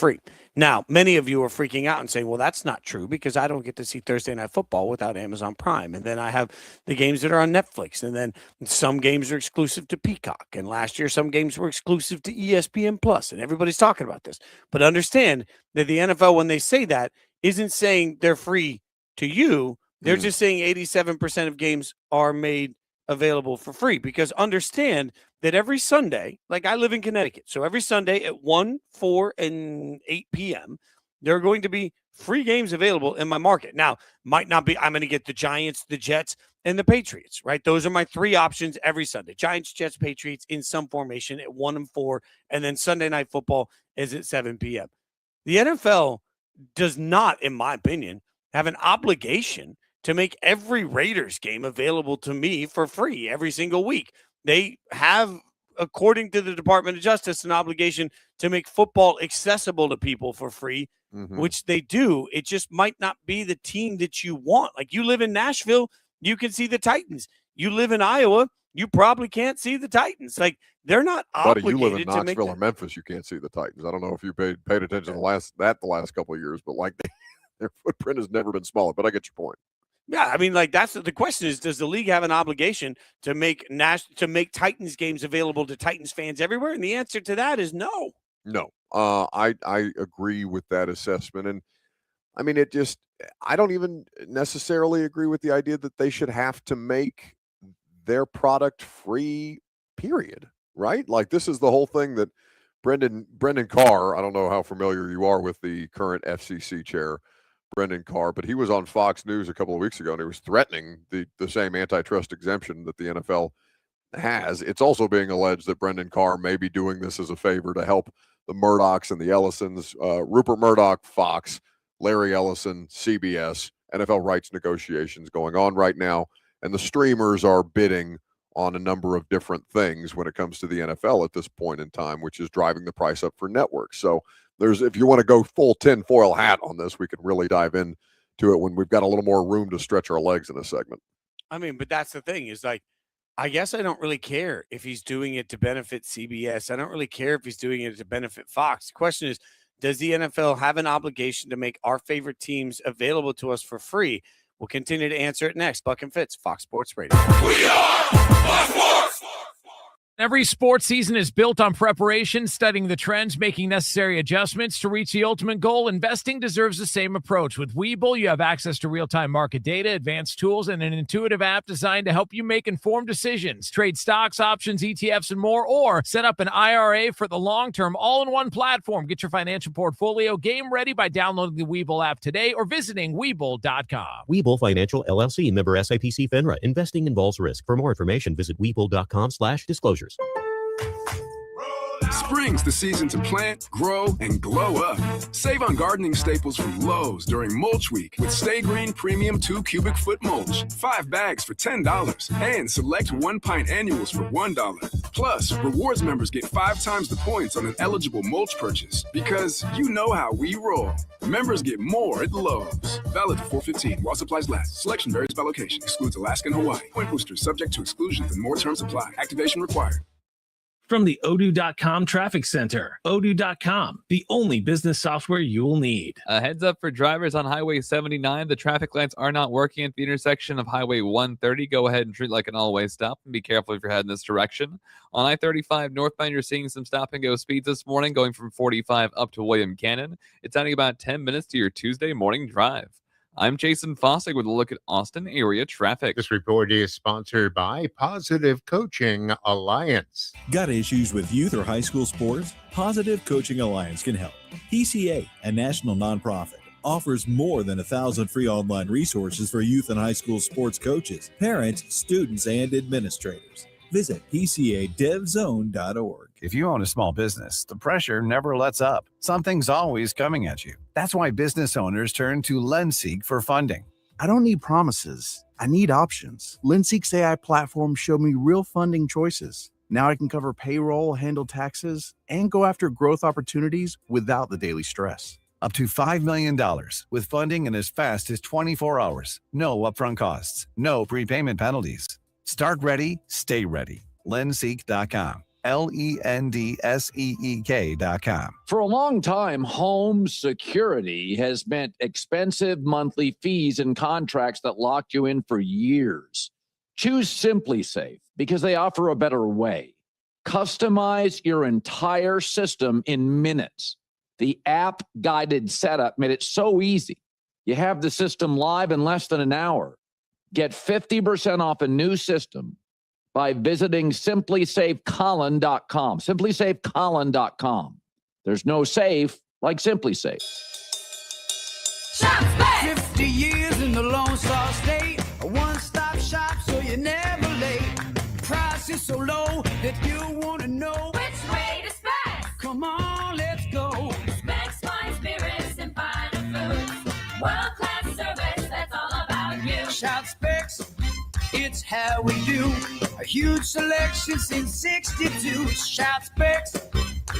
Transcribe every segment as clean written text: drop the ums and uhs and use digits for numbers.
free. Now, many of you are freaking out and saying, well, that's not true because I don't get to see Thursday Night Football without Amazon Prime. And then I have the games that are on Netflix. And then some games are exclusive to Peacock. And last year, some games were exclusive to ESPN Plus. And everybody's talking about this. But understand that the NFL, when they say that, isn't saying they're free to you. They're just saying 87% of games are made available for free, because understand that every Sunday, like I live in Connecticut, so every Sunday at 1, 4, and 8 p.m., there are going to be free games available in my market. Now, might not be, I'm going to get the Giants, the Jets, and the Patriots, right? Those are my three options every Sunday. Giants, Jets, Patriots in some formation at 1 and 4, and then Sunday Night Football is at 7 p.m. The NFL does not, in my opinion, have an obligation to make every Raiders game available to me for free every single week. They have, according to the Department of Justice, an obligation to make football accessible to people for free, which they do. It just might not be the team that you want. Like, you live in Nashville, you can see the Titans. You live in Iowa, you probably can't see the Titans. Like, they're not obligated. Buddy, you live in Knoxville or Memphis, you can't see the Titans. I don't know if you paid attention to the last couple of years, but like their footprint has never been smaller. But I get your point. Yeah, I mean, like, that's the question is, does the league have an obligation to make Titans games available to Titans fans everywhere? And the answer to that is no. No, I agree with that assessment. And I mean, I don't even necessarily agree with the idea that they should have to make their product free, period. Right? Like, this is the whole thing that Brendan Carr, I don't know how familiar you are with the current FCC chair, Brendan Carr, but he was on Fox News a couple of weeks ago, and he was threatening the same antitrust exemption that the NFL has. It's also being alleged that Brendan Carr may be doing this as a favor to help the Murdochs and the Ellisons, Rupert Murdoch, Fox, Larry Ellison, CBS, NFL rights negotiations going on right now, and the streamers are bidding on a number of different things when it comes to the NFL at this point in time, which is driving the price up for networks. So if you want to go full tinfoil hat on this, we can really dive into it when we've got a little more room to stretch our legs in a segment. I mean, but that's the thing is, like, I guess I don't really care if he's doing it to benefit CBS. I don't really care if he's doing it to benefit Fox. The question is, does the NFL have an obligation to make our favorite teams available to us for free? We'll continue to answer it next. Buck and Fitz, Fox Sports Radio. We are Fox Sports! Every sports season is built on preparation, studying the trends, making necessary adjustments to reach the ultimate goal. Investing deserves the same approach. With Webull, you have access to real-time market data, advanced tools, and an intuitive app designed to help you make informed decisions. Trade stocks, options, ETFs, and more, or set up an IRA for the long term, all in one platform. Get your financial portfolio game ready by downloading the Webull app today or visiting Webull.com. Webull Financial LLC, member SIPC FINRA. Investing involves risk. For more information, visit Webull.com/disclosures. Spring's the season to plant, grow, and glow up. Save on gardening staples from Lowe's during Mulch Week with Stay Green Premium 2 cubic foot mulch. 5 bags for $10. And select 1 pint annuals for $1. Plus, rewards members get 5 times the points on an eligible mulch purchase. Because you know how we roll. Members get more at Lowe's. Valid for 4/15 while supplies last. Selection varies by location. Excludes Alaska and Hawaii. Point boosters subject to exclusions and more terms apply. Activation required. From the Odoo.com Traffic Center. Odoo.com, the only business software you will need. A heads up for drivers on Highway 79. The traffic lights are not working at the intersection of Highway 130. Go ahead and treat like an all-way stop and be careful if you're heading this direction. On I-35 northbound, you're seeing some stop-and-go speeds this morning going from 45 up to William Cannon. It's adding about 10 minutes to your Tuesday morning drive. I'm Jason Fossig with a look at Austin area traffic. This report is sponsored by Positive Coaching Alliance. Got issues with youth or high school sports? Positive Coaching Alliance can help. PCA, a national nonprofit, offers more than 1,000 free online resources for youth and high school sports coaches, parents, students, and administrators. Visit PCADevZone.org. If you own a small business, the pressure never lets up. Something's always coming at you. That's why business owners turn to LendSeek for funding. I don't need promises. I need options. LendSeek's AI platform showed me real funding choices. Now I can cover payroll, handle taxes, and go after growth opportunities without the daily stress. Up to $5 million with funding in as fast as 24 hours. No upfront costs. No prepayment penalties. Start ready, stay ready. LendSeek.com. LENDSEEK.com. For a long time, home security has meant expensive monthly fees and contracts that locked you in for years. Choose SimpliSafe because they offer a better way. Customize your entire system in minutes. The app-guided setup made it so easy. You have the system live in less than an hour. Get 50% off a new system by visiting simplysafecolin.com. Simplysafecolin.com. There's no safe like SimpliSafe. 50 years in the Lone Star State. A one-stop shop so you're never late. Price is so low that you want to know which way to Specs. Come on, let's go. Specs, fine spirits, and finer foods. World-class service, that's all about you. Shout Specs, it's how we do. A huge selection since 62. Shout Specs,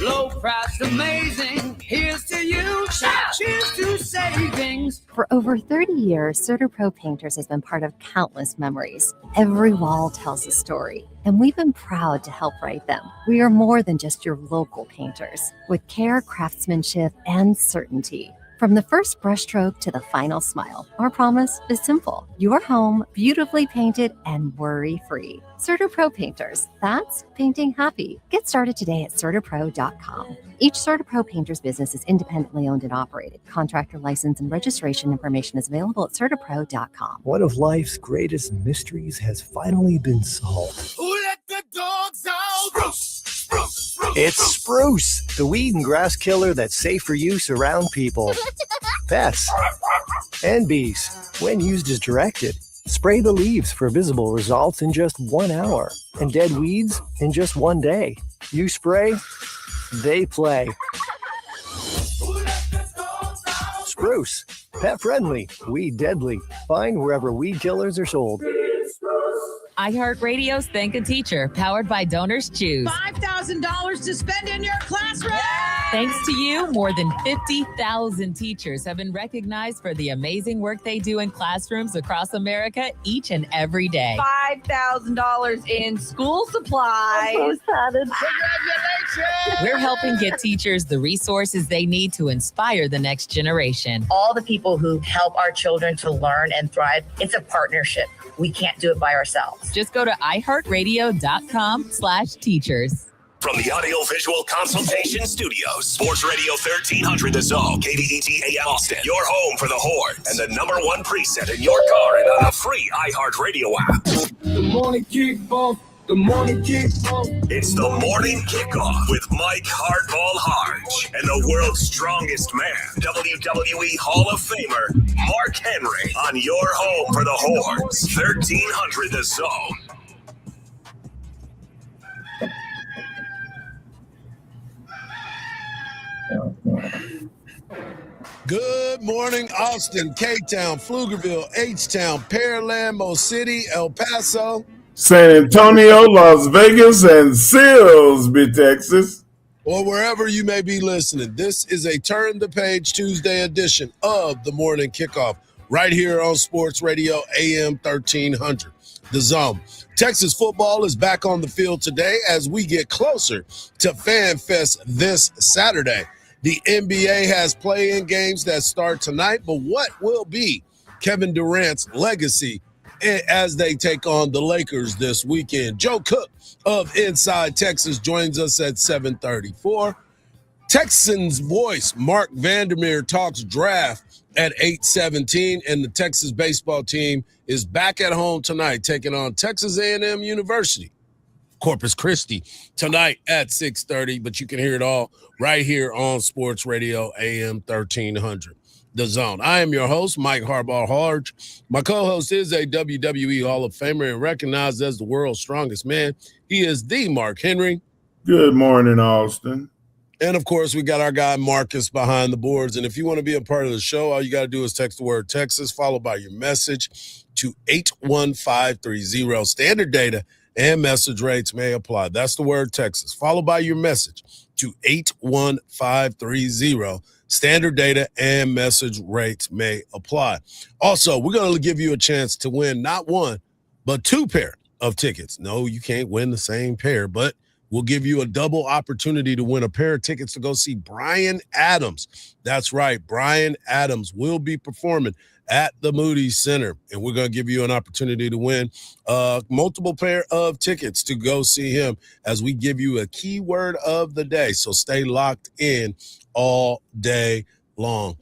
low price, amazing. Here's to you. Shout, cheers to savings. For over 30 years, CertaPro Painters has been part of countless memories. Every wall tells a story, and we've been proud to help write them. We are more than just your local painters, with care, craftsmanship, and certainty. From the first brushstroke to the final smile, our promise is simple. Your home beautifully painted and worry-free. CertaPro Painters, that's painting happy. Get started today at CertaPro.com. Each CertaPro Painters business is independently owned and operated. Contractor license and registration information is available at CertaPro.com. One of life's greatest mysteries has finally been solved. Who let the dogs out? Spruce, spruce, spruce. It's Spruce, the weed and grass killer that's safe for use around people, pets, and bees. When used as directed, spray the leaves for visible results in just 1 hour and dead weeds in just 1 day. You spray, they play. Spruce, pet friendly, weed deadly. Find wherever weed killers are sold. iHeartRadio's Thank a Teacher, powered by Donors Choose. $5,000 to spend in your classroom. Thanks to you, more than 50,000 teachers have been recognized for the amazing work they do in classrooms across America each and every day. $5,000 in school supplies. I'm so excited. Congratulations! We're helping get teachers the resources they need to inspire the next generation. All the people who help our children to learn and thrive, it's a partnership. We can't do it by ourselves. Just go to iHeartRadio.com/teachers. From the Audio-Visual Consultation Studios, Sports Radio 1300 The Zone, KDET AM Austin, your home for the Horns, and the #1 preset in your car and on the free iHeartRadio app. The morning kickoff. The morning kickoff. It's the Morning Kickoff with Mike Hardball Hardge and the world's strongest man, WWE Hall of Famer, Mark Henry, on your home for the Horns, 1300 The Zone. Good morning, Austin, K-Town, Pflugerville, H-Town, Pearland, Mo City, El Paso, San Antonio, Las Vegas, and Silsbee, Texas. or wherever you may be listening. This is a Turn the Page Tuesday edition of the Morning Kickoff right here on Sports Radio AM 1300, The Zone. Texas football is back on the field today as we get closer to Fan Fest this Saturday. The NBA has play-in games that start tonight, but what will be Kevin Durant's legacy as they take on the Lakers this weekend? Joe Cook of Inside Texas joins us at 7:34. Texans voice Mark Vandermeer talks draft at 8:17, and the Texas baseball team is back at home tonight taking on Texas A&M University. Corpus Christi tonight at 6:30, but you can hear it all right here on Sports Radio AM 1300, The Zone. I am your host, Mike Hardball Hardge. My co-host is a WWE Hall of Famer and recognized as the world's strongest man. He is the Mark Henry. Good morning, Austin. And, of course, we got our guy Marcus behind the boards. And if you want to be a part of the show, all you got to do is text the word Texas, followed by your message to 81530. Standard data and message rates may apply. That's the word Texas, followed by your message to 81530. Standard data and message rates may apply. Also, we're going to give you a chance to win not one, but 2 pair of tickets. No, you can't win the same pair, but We'll give you a double opportunity to win a pair of tickets to go see Bryan Adams. That's right. Bryan Adams will be performing at the Moody Center, and we're going to give you an opportunity to win multiple pair of tickets to go see him as we give you a keyword of the day. So stay locked in all day long.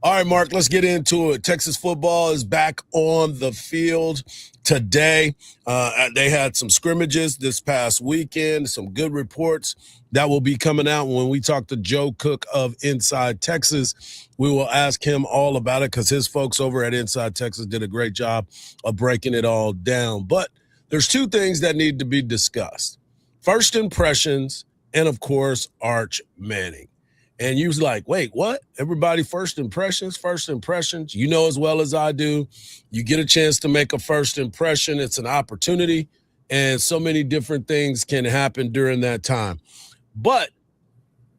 All right, Mark, let's get into it. Texas football is back on the field today. They had some scrimmages this past weekend, some good reports that will be coming out when we talk to Joe Cook of Inside Texas. We will ask him all about it because his folks over at Inside Texas did a great job of breaking it all down. But there's two things that need to be discussed. First impressions and, of course, Arch Manning. And you was like, wait, what? Everybody first impressions? You know as well as I do, you get a chance to make a first impression. It's an opportunity, and so many different things can happen during that time. But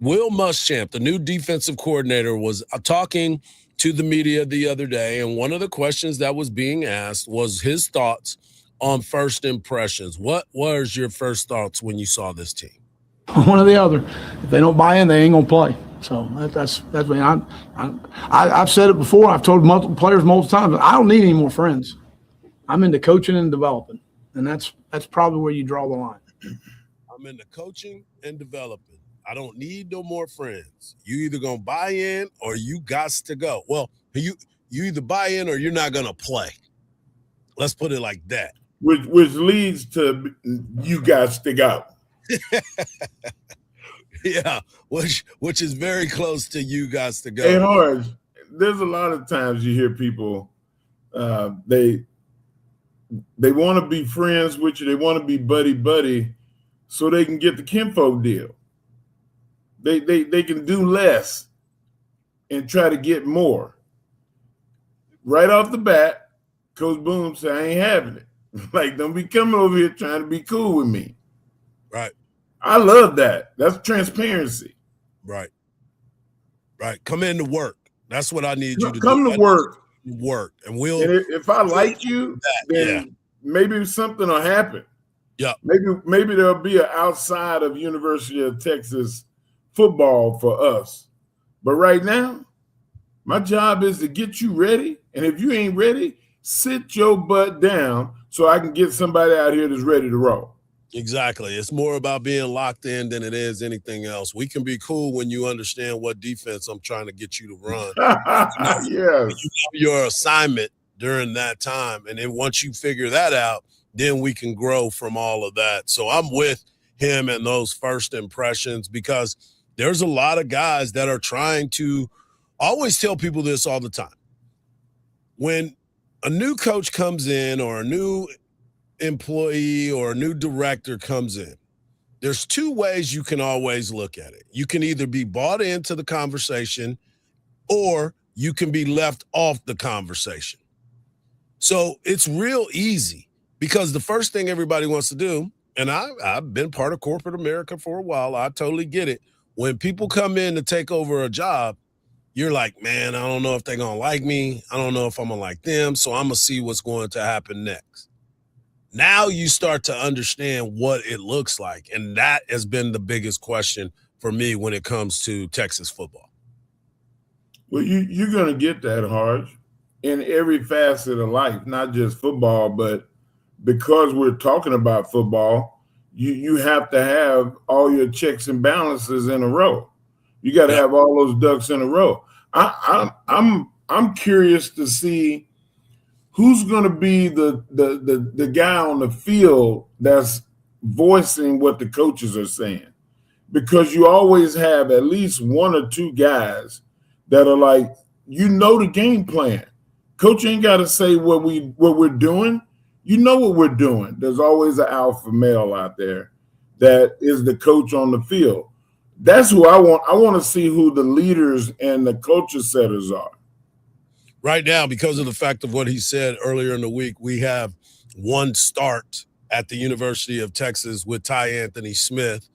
Will Muschamp, the new defensive coordinator, was talking to the media the other day, and one of the questions that was being asked was his thoughts on first impressions. What was your first thoughts when you saw this team? One or the other. If they don't buy in, they ain't gonna play. So that's me. I've said it before. I've told multiple players multiple times. I don't need any more friends. I'm into coaching and developing, and that's probably where you draw the line. I'm into coaching and developing. I don't need no more friends. You either gonna buy in or you gots to go. Well, you either buy in or you're not gonna play. Let's put it like that. Which leads to you guys to go. Yeah, which is very close to you guys to go. Hey, Hardge, there's a lot of times you hear people they want to be friends with you, they want to be buddy so they can get the kinfolk deal. They can do less and try to get more. Right off the bat, Coach Boone said, I ain't having it. Like, don't be coming over here trying to be cool with me. Right. I love that. That's transparency. Right. Come in to work. That's what I need you to do. Come to work. Work. And if I like you, then maybe something will happen. Yeah. Maybe there'll be an outside of University of Texas football for us. But right now, my job is to get you ready. And if you ain't ready, sit your butt down so I can get somebody out here that's ready to roll. Exactly. It's more about being locked in than it is anything else. We can be cool when you understand what defense I'm trying to get you to run. Yes. You know your assignment during that time. And then once you figure that out, then we can grow from all of that. So I'm with him and those first impressions because there's a lot of guys that are trying to always tell people this all the time. When a new coach comes in or a new employee or a new director comes in, there's two ways you can always look at it. You can either be bought into the conversation or you can be left off the conversation. So it's real easy because the first thing everybody wants to do, and I've been part of corporate America for a while, I totally get it. When people come in to take over a job, you're like, man, I don't know if they're going to like me. I don't know if I'm going to like them. So I'm going to see what's going to happen next. Now you start to understand what it looks like. And that has been the biggest question for me when it comes to Texas football. Well, you're going to get that, Hardge, in every facet of life, not just football, but because we're talking about football, you have to have all your checks and balances in a row. You got to have all those ducks in a row. I'm curious to see who's going to be the guy on the field that's voicing what the coaches are saying, because you always have at least one or two guys that are like, the game plan. Coach ain't got to say what we're doing. You know what we're doing. There's always an alpha male out there that is the coach on the field. That's who I want. I want to see who the leaders and the culture setters are. Right now, because of the fact of what he said earlier in the week, we have one start at the University of Texas with Ty Anthony Smith.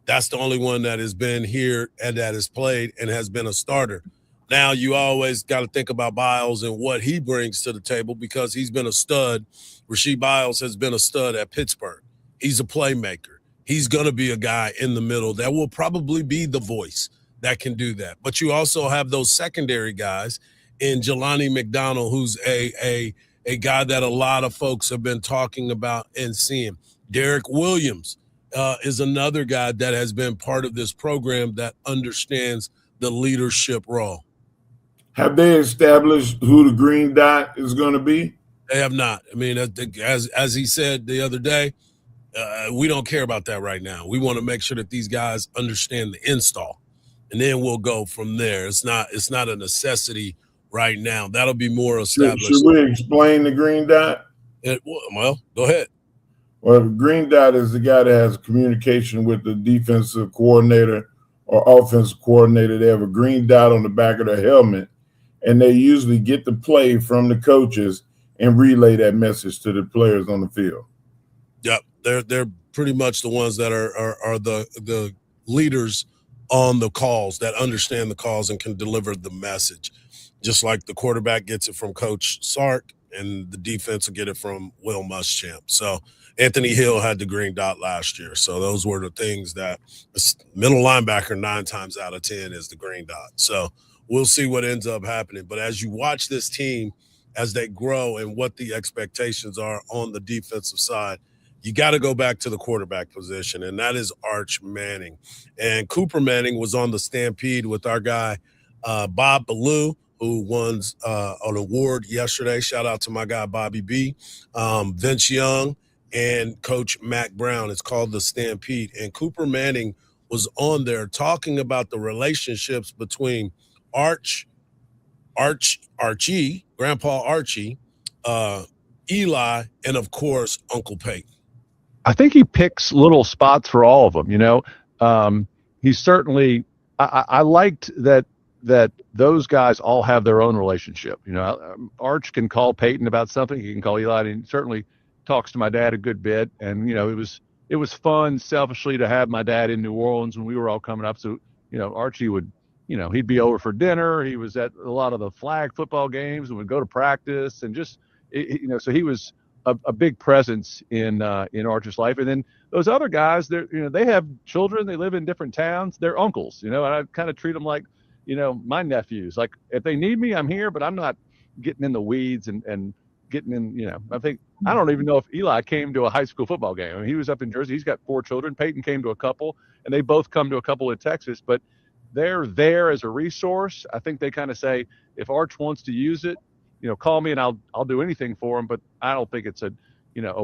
That's the only one that has been here and that has played and has been a starter. Now, you always got to think about Biles and what he brings to the table because he's been a stud. Rasheed Biles has been a stud at Pittsburgh. He's a playmaker. he's going to be a guy in the middle that will probably be the voice that can do that. But you also have those secondary guys in Jelani McDonald, who's a guy that a lot of folks have been talking about and seeing. Derek Williams is another guy that has been part of this program that understands the leadership role. Have they established who the green dot is going to be? They have not. I mean, as he said the other day, we don't care about that right now. We want to make sure that these guys understand the install, and then we'll go from there. It's not a necessity right now. That'll be more established. Should we explain the green dot? Well, go ahead. Well, the green dot is the guy that has communication with the defensive coordinator or offensive coordinator. They have a green dot on the back of their helmet, and they usually get the play from the coaches and relay that message to the players on the field. Yep, they're pretty much the ones that are the leaders on the calls, that understand the calls and can deliver the message. Just like the quarterback gets it from Coach Sark, and the defense will get it from Will Muschamp. So Anthony Hill had the green dot last year. So those were the things that middle linebacker 9 times out of 10 is the green dot. So we'll see what ends up happening. But as you watch this team, as they grow and what the expectations are on the defensive side, you got to go back to the quarterback position, and that is Arch Manning. And Cooper Manning was on the Stampede with our guy, Bob Ballou, who won an award yesterday. Shout out to my guy, Bobby B. Vince Young and Coach Mac Brown. It's called the Stampede. And Cooper Manning was on there talking about the relationships between Archie, Grandpa Archie, Eli, and, of course, Uncle Peyton. I think he picks little spots for all of them. You know, he's certainly. I liked that those guys all have their own relationship. You know, Arch can call Peyton about something. He can call Eli, and he certainly talks to my dad a good bit. And you know, it was fun, selfishly, to have my dad in New Orleans when we were all coming up. So you know, Archie would, you know, he'd be over for dinner. He was at a lot of the flag football games and would go to practice, and just you know, so he was a big presence in Arch's life. And then those other guys, they have children, they live in different towns, they're uncles, you know, and I kind of treat them like, you know, my nephews. Like, if they need me, I'm here, but I'm not getting in the weeds and getting in, you know. I don't even know if Eli came to a high school football game. I mean, he was up in Jersey. He's got 4 children. Peyton came to a couple, and they both come to a couple in Texas, but they're there as a resource. I think they kind of say, if Arch wants to use it, you know, call me and I'll do anything for him. But I don't think it's a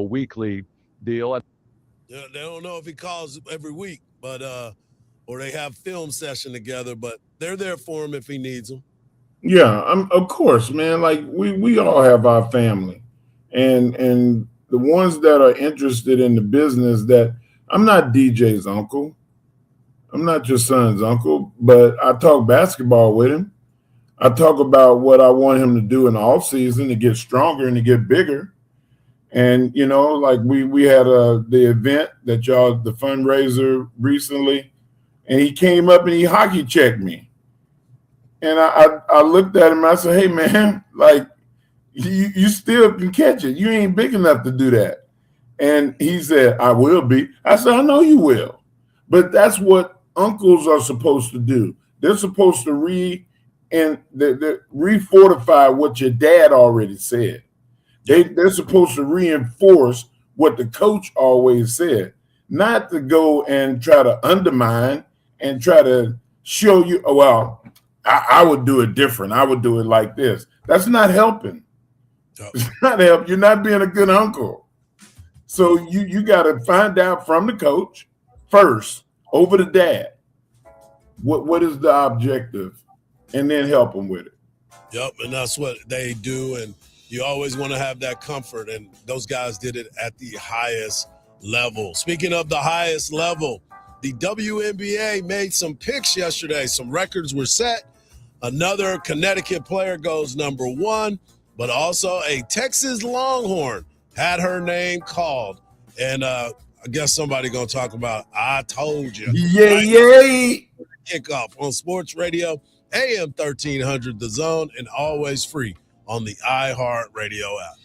weekly deal. They don't know if he calls every week, but or they have film session together, but they're there for him if he needs them. Yeah, of course, man. Like we all have our family, and the ones that are interested in the business. That I'm not DJ's uncle, I'm not your son's uncle, but I talk basketball with him. I talk about what I want him to do in the off season to get stronger and to get bigger. And, you know, like we had the event that the fundraiser recently, and he came up and he hockey checked me. And I looked at him and I said, hey, man, like, you still can catch it. You ain't big enough to do that. And he said, I will be. I said, I know you will. But that's what uncles are supposed to do. They're supposed to re-fortify what your dad already said. They're supposed to reinforce what the coach always said, not to go and try to undermine and try to show you, oh, well, I would do it different. I would do it like this. That's not helping. It's not helping. You're not being a good uncle. So you got to find out from the coach first, over the dad, what is the objective, and then help them with it. Yep, and that's what they do, and you always want to have that comfort, and those guys did it at the highest level. Speaking of the highest level, the WNBA made some picks yesterday. Some records were set. Another Connecticut player goes number 1, but also a Texas Longhorn had her name called. And I guess somebody going to talk about I told you. Yay. Kickoff on Sports Radio, AM 1300, The Zone, and always free on the iHeartRadio app.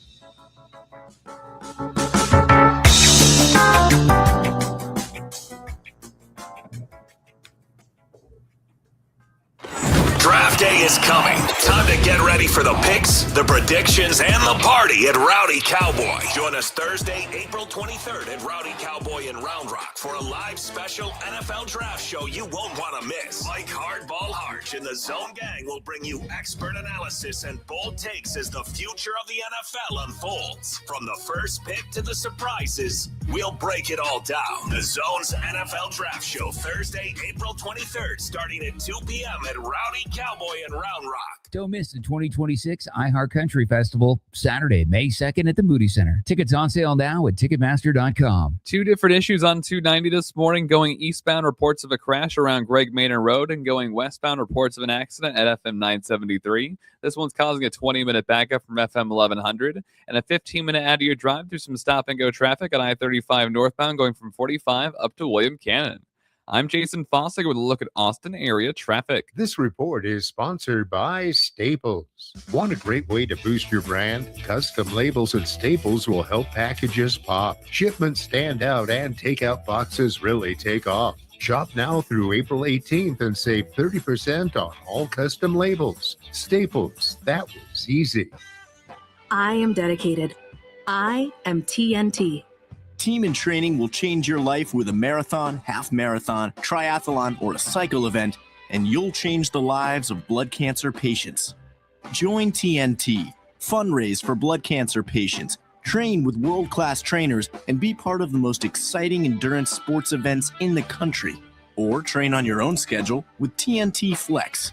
for the picks, the predictions, and the party at Rowdy Cowboy. Join us Thursday, April 23rd at Rowdy Cowboy in Round Rock for a live special NFL draft show you won't want to miss. Like Hardball Hardge and the Zone Gang will bring you expert analysis and bold takes as the future of the NFL unfolds. From the first pick to the surprises, we'll break it all down. The Zone's NFL Draft Show, Thursday, April 23rd, starting at 2 p.m. at Rowdy Cowboy in Round Rock. Don't miss the 2026 iHeart Country Festival, Saturday, May 2nd at the Moody Center. Tickets on sale now at Ticketmaster.com. Two different issues on 290 this morning. Going eastbound, reports of a crash around Greg Maynard Road, and going westbound, reports of an accident at FM 973. This one's causing a 20-minute backup from FM 1100 and a 15-minute out-of-your drive through some stop-and-go traffic on I-35 northbound going from 45 up to William Cannon. I'm Jason Fossick with a look at Austin area traffic. This report is sponsored by Staples. Want a great way to boost your brand? Custom labels at Staples will help packages pop, shipments stand out, and takeout boxes really take off. Shop now through April 18th and save 30% on all custom labels. Staples, that was easy. I am dedicated. I am TNT. Team in Training will change your life with a marathon, half marathon, triathlon, or a cycle event, and you'll change the lives of blood cancer patients. Join TNT, fundraise for blood cancer patients, train with world-class trainers, and be part of the most exciting endurance sports events in the country. Or train on your own schedule with TNT Flex.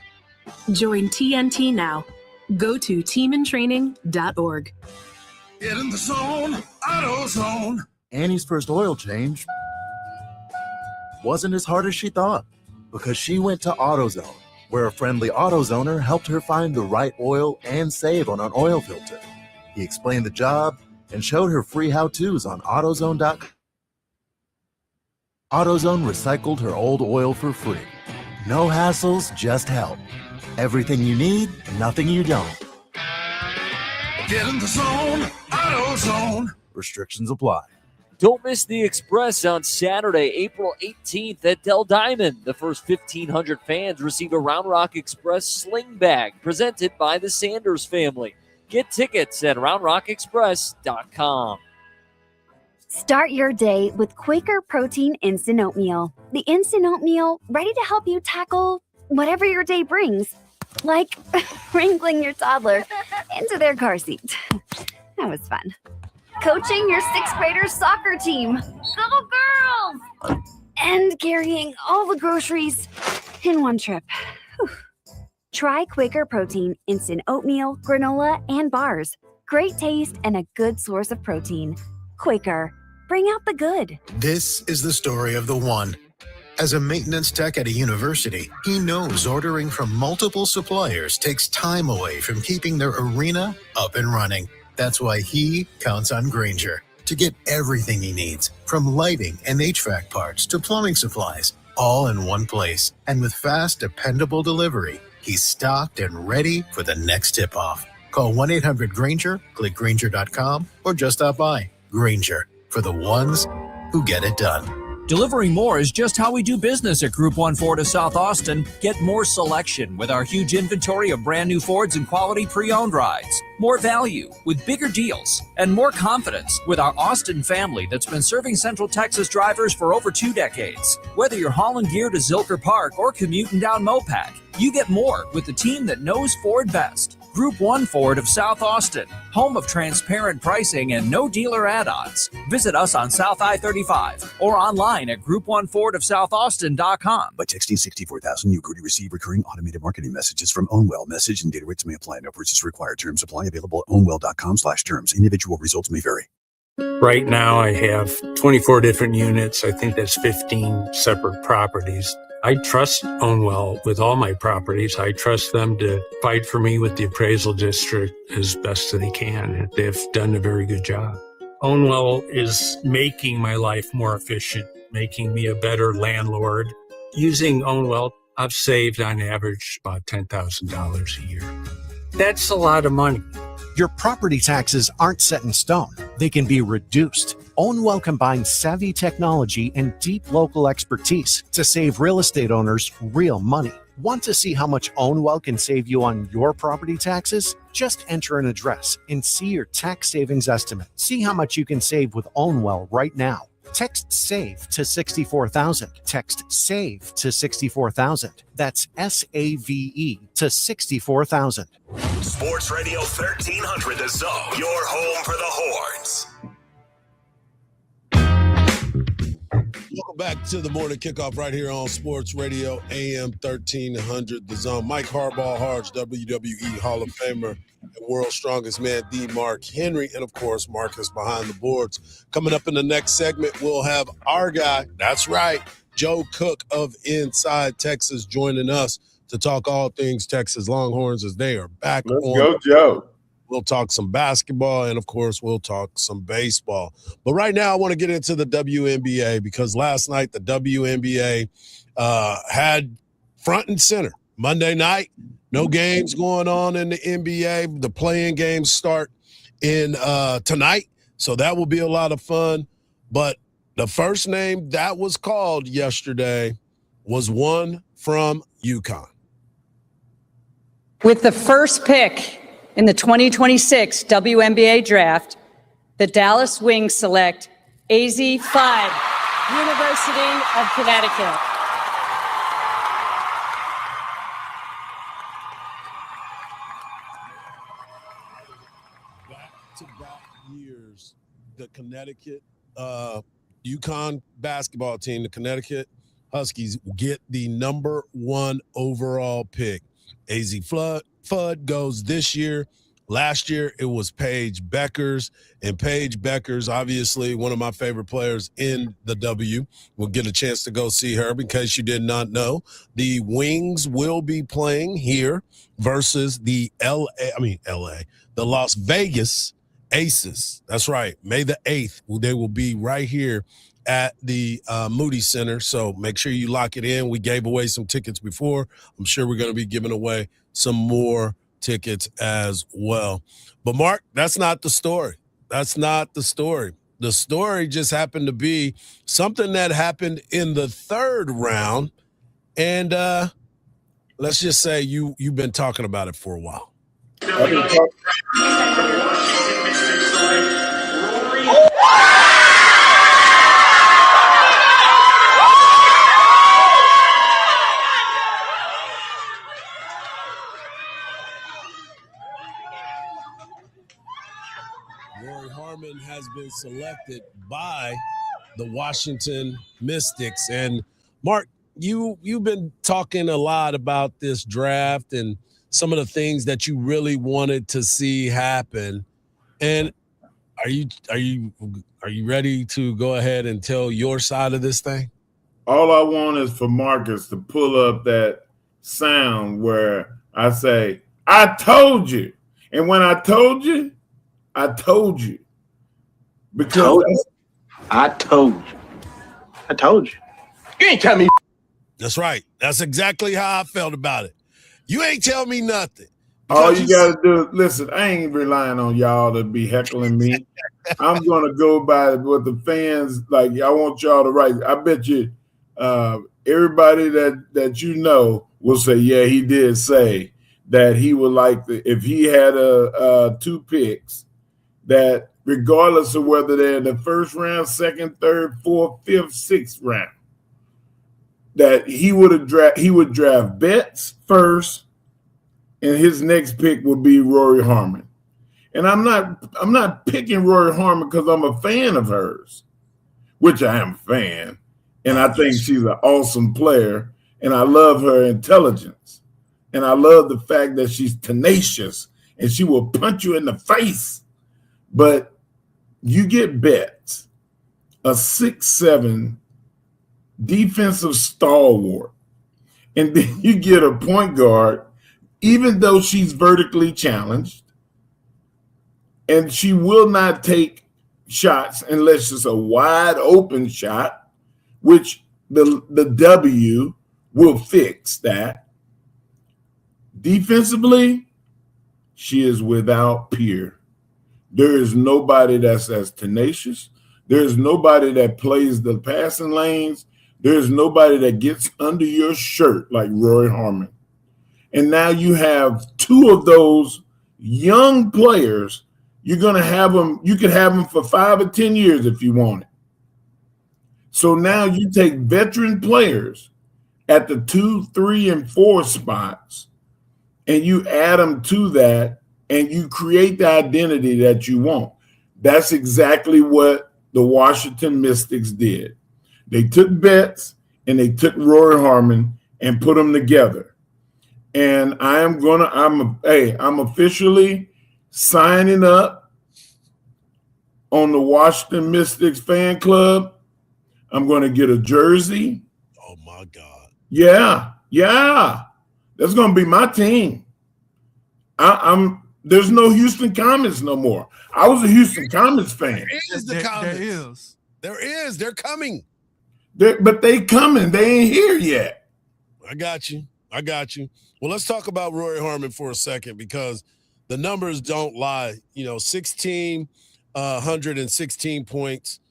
Join TNT now. Go to teamintraining.org. Get in the zone, AutoZone. Annie's first oil change wasn't as hard as she thought because she went to AutoZone, where a friendly AutoZoner helped her find the right oil and save on an oil filter. He explained the job and showed her free how-tos on AutoZone.com. AutoZone recycled her old oil for free. No hassles, just help. Everything you need, nothing you don't. Get in the zone, AutoZone. Restrictions apply. Don't miss the Express on Saturday, April 18th at Del Diamond. The first 1,500 fans receive a Round Rock Express sling bag presented by the Sanders family. Get tickets at roundrockexpress.com. Start your day with Quaker Protein Instant Oatmeal. The instant oatmeal ready to help you tackle whatever your day brings, like wrangling your toddler into their car seat. That was fun. Coaching your 6th graders soccer team. Go girls! And carrying all the groceries in one trip. Whew. Try Quaker Protein Instant Oatmeal, granola, and bars. Great taste and a good source of protein. Quaker, bring out the good. This is the story of the one. As a maintenance tech at a university, he knows ordering from multiple suppliers takes time away from keeping their arena up and running. That's why he counts on Grainger to get everything he needs, from lighting and HVAC parts to plumbing supplies, all in one place. And with fast, dependable delivery, he's stocked and ready for the next tip-off. Call 1-800-GRAINGER, click Grainger.com, or just stop by. Grainger, for the ones who get it done. Delivering more is just how we do business at Group 1 Ford of South Austin. Get more selection with our huge inventory of brand new Fords and quality pre-owned rides. More value with bigger deals. And more confidence with our Austin family that's been serving Central Texas drivers for over 2 decades. Whether you're hauling gear to Zilker Park or commuting down Mopac, you get more with the team that knows Ford best. Group 1 Ford of South Austin, home of transparent pricing and no dealer add-ons. Visit us on South I-35 or online at group1fordofsouthaustin.com. By texting 64,000, you could receive recurring automated marketing messages from Ownwell. Message and data rates may apply. No purchase required. Terms apply. Available at ownwell.com/terms. Individual results may vary. Right now, I have 24 different units. I think that's 15 separate properties. I trust Ownwell with all my properties. I trust them to fight for me with the appraisal district as best as they can. They've done a very good job. Ownwell is making my life more efficient, making me a better landlord. Using Ownwell, I've saved on average about $10,000 a year. That's a lot of money. Your property taxes aren't set in stone. They can be reduced. Ownwell combines savvy technology and deep local expertise to save real estate owners real money. Want to see how much Ownwell can save you on your property taxes? Just enter an address and see your tax savings estimate. See how much you can save with Ownwell right now. Text SAVE to 64,000. Text SAVE to 64,000. That's SAVE to 64,000. Sports Radio 1300 The Zone, your home for the Horns. Welcome back to the morning kickoff right here on Sports Radio AM 1300 The Zone. Mike Hardball, Hardge, WWE Hall of Famer, and World's Strongest Man, D. Mark Henry, and of course, Marcus behind the boards. Coming up in the next segment, we'll have our guy, that's right, Joe Cook of Inside Texas, joining us to talk all things Texas Longhorns as they are back. Let's go, Joe. We'll talk some basketball, and, of course, we'll talk some baseball. But right now I want to get into the WNBA because last night the WNBA had front and center. Monday night, no games going on in the NBA. The play-in games start in tonight, so that will be a lot of fun. But the first name that was called yesterday was one from UConn. With the first pick in the 2026 WNBA draft, the Dallas Wings select AZ Flood, University of Connecticut. Back-to-back years, the Connecticut UConn basketball team, the Connecticut Huskies, get the number 1 overall pick. AZ Fudd goes this year. Last year, it was Paige Beckers. And Paige Beckers, obviously one of my favorite players in the W. We'll get a chance to go see her because you did not know. The Wings will be playing here versus the the Las Vegas Aces. That's right. May the 8th, they will be right here at the Moody Center. So make sure you lock it in. We gave away some tickets before. I'm sure we're going to be giving away some more tickets as well. But Mark, that's not the story. That's not the story. The story just happened to be something that happened in the 3rd round. And let's just say you've been talking about it for a while. Rory Harmon has been selected by the Washington Mystics. And Mark, you've been talking a lot about this draft and some of the things that you really wanted to see happen. And are you ready to go ahead and tell your side of this thing? All I want is for Marcus to pull up that sound where I say, I told you. And when I told you, I told you. Because I told you. I told you. You ain't tell me. That's right. That's exactly how I felt about it. You ain't tell me nothing. All you got to do, listen, I ain't relying on y'all to be heckling me. I'm going to go by what the fans, like, I want y'all to write. I bet you everybody that you know will say, yeah, he did say that he would like, if he had 2 picks, that regardless of whether they're in the 1st round, 2nd, 3rd, 4th, 5th, 6th round, that he would draft Betts first, and his next pick would be Rory Harmon. And I'm not picking Rory Harmon because I'm a fan of hers, which I am a fan, and I think she's an awesome player, and I love her intelligence, and I love the fact that she's tenacious and she will punch you in the face. But you get Betts, a 6'7" defensive stalwart, and then you get a point guard, even though she's vertically challenged, and she will not take shots unless it's a wide open shot, which the W will fix that. Defensively, she is without peer. There is nobody that's as tenacious. There is nobody that plays the passing lanes. There's nobody that gets under your shirt like Roy Harmon. And now you have two of those young players. You're going to have them. You could have them for 5 or 10 years if you want it. So now you take veteran players at the 2, 3, and 4 spots, and you add them to that, and you create the identity that you want. That's exactly what the Washington Mystics did. They took Betts and they took Roy Harmon and put them together. And I'm officially signing up on the Washington Mystics fan club. I'm going to get a jersey. Oh my God. Yeah. That's going to be my team. There's no Houston Comets no more. I was a Houston Comets fan. There is. They're coming. But they coming. They ain't here yet. I got you. Well, let's talk about Roy Harmon for a second because the numbers don't lie. 1,616 points,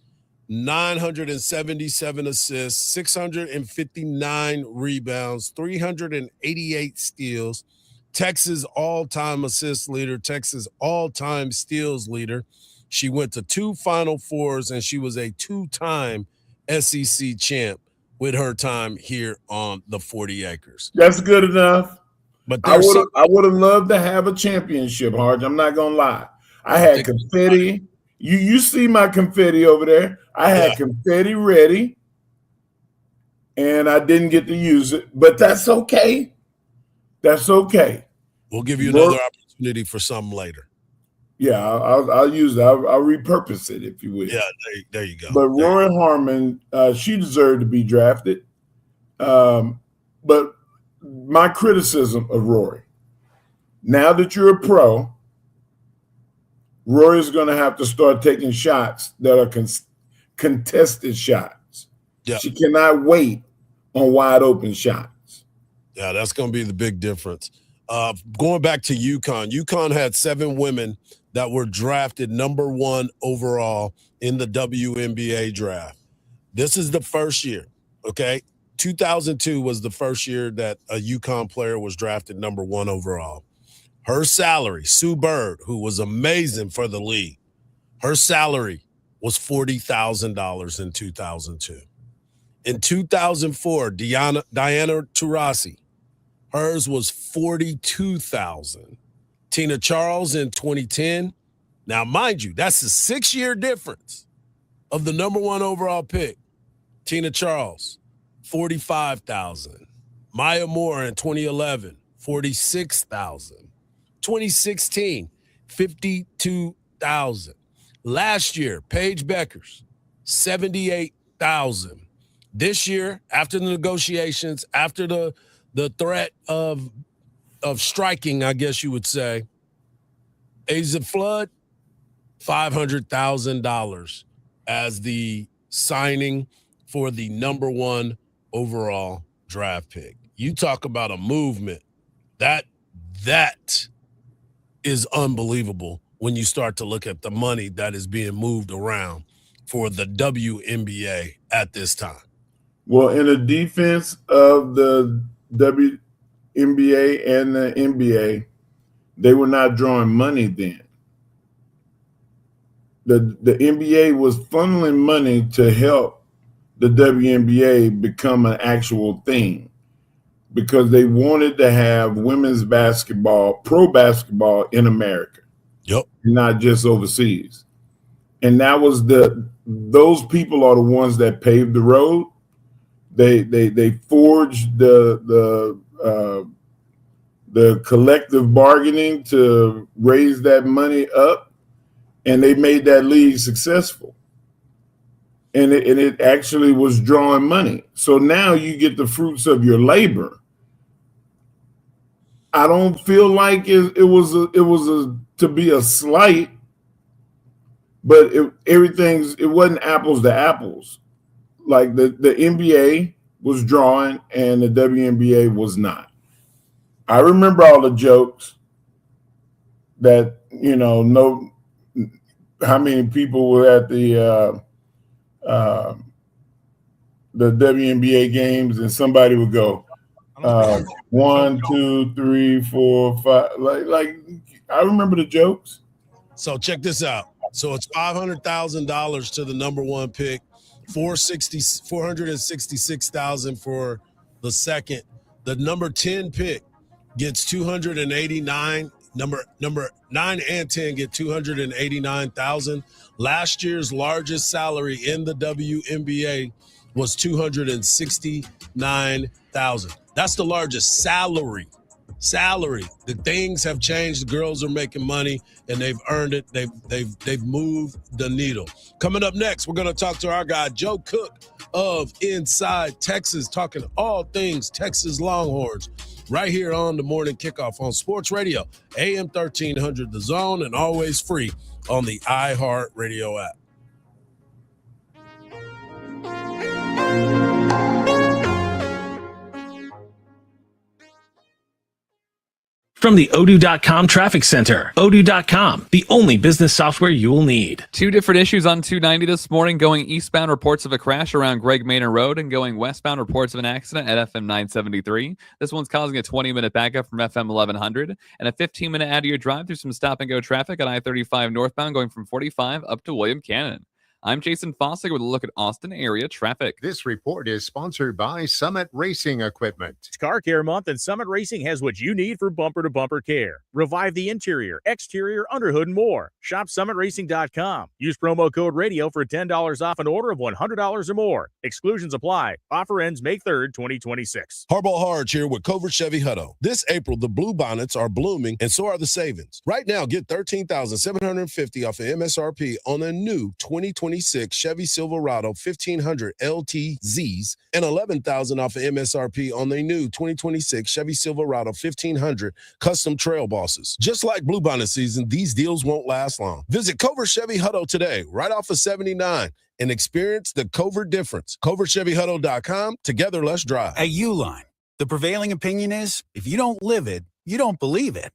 977 assists, 659 rebounds, 388 steals. Texas all-time assist leader, Texas all-time steals leader. She went to 2 Final Fours, and she was a 2-time SEC champ with her time here on the 40 acres. That's good enough. But I would have loved to have a championship, Hardge. I'm not gonna lie. I had confetti. You see my confetti over there. I had confetti ready, and I didn't get to use it, but that's okay. That's okay. We'll give you another opportunity for some later. Yeah, I'll use it. I'll repurpose it, if you will. Yeah, there you go. But Roy Harmon, she deserved to be drafted. But my criticism of Roy, now that you're a pro, Roy is going to have to start taking shots that are contested shots. Yeah. She cannot wait on wide open shots. Yeah, that's going to be the big difference. Going back to UConn had 7 women that were drafted number 1 overall in the WNBA draft. This is the first year, okay? 2002 was the first year that a UConn player was drafted number 1 overall. Her salary, Sue Bird, who was amazing for the league, her salary was $40,000 in 2002. In 2004, Diana Taurasi, hers was $42,000. Tina Charles in 2010. Now, mind you, that's a 6-year difference of the number 1 overall pick. Tina Charles, $45,000. Maya Moore in 2011, $46,000. 2016, $52,000. Last year, Paige Beckers, $78,000. This year, after the negotiations, after the threat of striking, I guess you would say, Asa Flood, $500,000 as the signing for the number 1 overall draft pick. You talk about a movement. That is unbelievable when you start to look at the money that is being moved around for the WNBA at this time. Well, in the defense of the WNBA and the NBA, they were not drawing money then. The NBA was funneling money to help the WNBA become an actual thing because they wanted to have women's basketball, pro basketball in America. Yep. Not just overseas. And that was those people are the ones that paved the road. They forged the collective bargaining to raise that money up, and they made that league successful. And it actually was drawing money. So now you get the fruits of your labor. I don't feel like it was to be a slight, but it wasn't apples to apples. Like the NBA was drawing and the WNBA was not. I remember all the jokes that, how many people were at the the WNBA games, and somebody would go 1, 2, 3, 4, 5. Like I remember the jokes. So check this out. So it's $500,000 to the number one pick, $466,000 for the second. The number 10 pick gets $289,000. Number 9 and 10 get $289,000. Last year's largest salary in the WNBA was $269,000. That's the largest salary. The things have changed. The girls are making money, and they've earned it. They've moved the needle. Coming up next, we're going to talk to our guy Joe Cook of Inside Texas, talking all things Texas Longhorns, right here on the Morning Kickoff on Sports Radio, AM 1300 The Zone, and always free on the iHeartRadio app. From the Odoo.com Traffic Center, Odoo.com, the only business software you will need. Two different issues on 290 this morning. Going eastbound, reports of a crash around Greg Manor Road, and going westbound, reports of an accident at FM 973. This one's causing a 20-minute backup from FM 1100 and a 15-minute out-of-your drive through some stop-and-go traffic on I-35 northbound going from 45 up to William Cannon. I'm Jason Fossick with a look at Austin area traffic. This report is sponsored by Summit Racing Equipment. It's Car Care Month, and Summit Racing has what you need for bumper-to-bumper care. Revive the interior, exterior, underhood, and more. Shop summitracing.com. Use promo code RADIO for $10 off an order of $100 or more. Exclusions apply. Offer ends May 3rd, 2026. Hardball Hardge here with Covert Chevy Hutto. This April, the Blue Bonnets are blooming, and so are the savings. Right now, get $13,750 off of MSRP on a new 2026 Chevy Silverado 1500 LTZs and $11,000 off of MSRP on the new 2026 Chevy Silverado 1500 Custom Trail Bosses. Just like Blue Bonnet season, these deals won't last long. Visit Covert Chevy Hutto today, right off of 79, and experience the Covert difference. CovertChevyHutto.com. Together, let's drive. At Uline, the prevailing opinion is, if you don't live it, you don't believe it.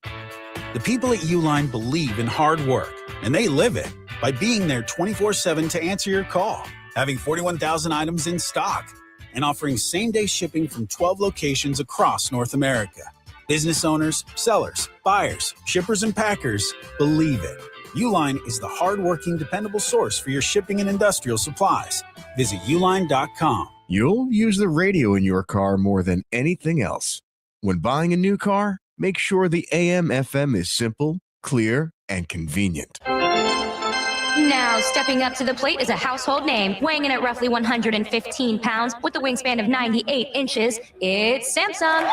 The people at Uline believe in hard work, and they live it by being there 24/7 to answer your call, having 41,000 items in stock, and offering same-day shipping from 12 locations across North America. Business owners, sellers, buyers, shippers, and packers believe it. Uline is the hard-working, dependable source for your shipping and industrial supplies. Visit uline.com. You'll use the radio in your car more than anything else. When buying a new car, make sure the AM/FM is simple, clear, and convenient. Now, stepping up to the plate is a household name, weighing in at roughly 115 pounds with a wingspan of 98 inches. It's Samsung.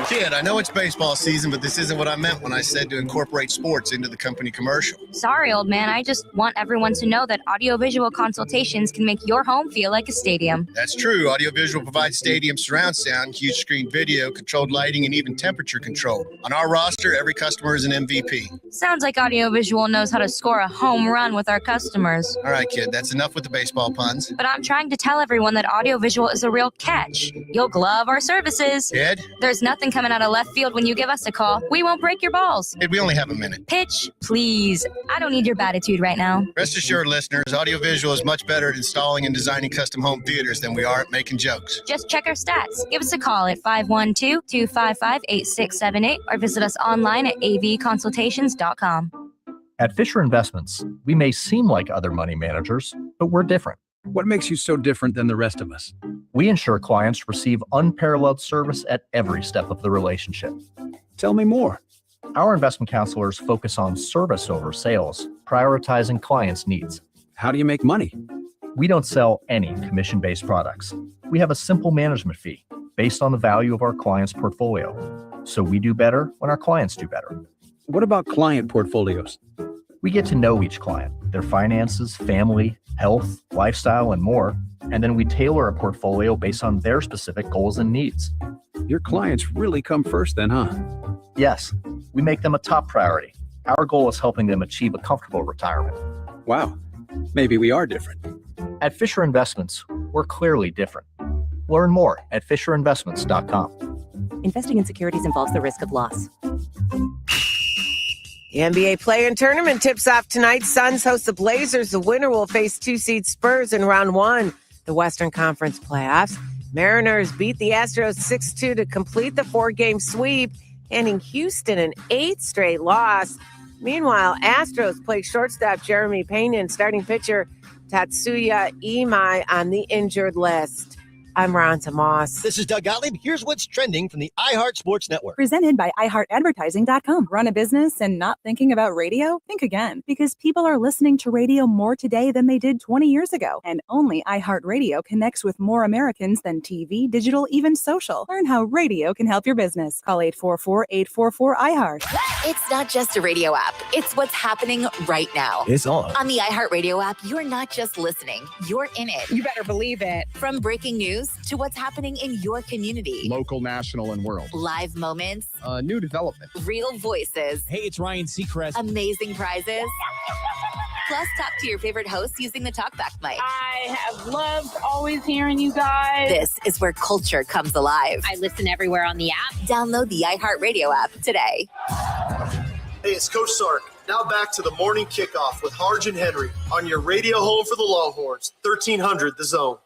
Kid, I know it's baseball season, but this isn't what I meant when I said to incorporate sports into the company commercial. Sorry, old man. I just want everyone to know that audiovisual consultations can make your home feel like a stadium. That's true. Audiovisual provides stadium surround sound, huge screen video, controlled lighting, and even temperature control. On our roster, every customer is an MVP. Sounds like audiovisual knows how to score a home run with our customers. All right, kid, that's enough with the baseball puns. But I'm trying to tell everyone that audiovisual is a real catch. You'll glove our services. Kid? There's nothing coming out of left field when you give us a call. We won't break your balls. Kid, we only have a minute. Pitch, please. I don't need your batitude right now. Rest assured, listeners, audiovisual is much better at installing and designing custom home theaters than we are at making jokes. Just check our stats. Give us a call at 512-255-8678 or visit us online at avconsultations.com. At Fisher Investments, we may seem like other money managers, but we're different. What makes you so different than the rest of us? We ensure clients receive unparalleled service at every step of the relationship. Tell me more. Our investment counselors focus on service over sales, prioritizing clients' needs. How do you make money? We don't sell any commission-based products. We have a simple management fee based on the value of our client's portfolio. So we do better when our clients do better. What about client portfolios? We get to know each client, their finances, family, health, lifestyle, and more, and then we tailor a portfolio based on their specific goals and needs. Your clients really come first then, huh? Yes, we make them a top priority. Our goal is helping them achieve a comfortable retirement. Wow, maybe we are different. At Fisher Investments, we're clearly different. Learn more at FisherInvestments.com. Investing in securities involves the risk of loss. The NBA play-in tournament tips off tonight. Suns host the Blazers. The winner will face 2-seed Spurs in round one. the Western Conference playoffs. Mariners beat the Astros 6-2 to complete the 4-game sweep, handing Houston an 8th straight loss. Meanwhile, Astros played shortstop Jeremy Pena and starting pitcher Tatsuya Imai on the injured list. I'm Ron Tomas. This is Doug Gottlieb. Here's what's trending from the iHeart Sports Network. Presented by iHeartAdvertising.com. Run a business and not thinking about radio? Think again, because people are listening to radio more today than they did 20 years ago. And only iHeartRadio connects with more Americans than TV, digital, even social. Learn how radio can help your business. Call 844-844-iHeart. It's not just a radio app. It's what's happening right now. It's on. On the iHeartRadio app, you're not just listening. You're in it. You better believe it. From breaking news to what's happening in your community. Local, national, and world. Live moments. New development. Real voices. Hey, it's Ryan Seacrest. Amazing prizes. Plus, talk to your favorite hosts using the TalkBack mic. I have loved always hearing you guys. This is where culture comes alive. I listen everywhere on the app. Download the iHeartRadio app today. Hey, it's Coach Sark. Now back to the morning kickoff with Hardge and Henry on your radio home for the Longhorns, 1300 The Zone.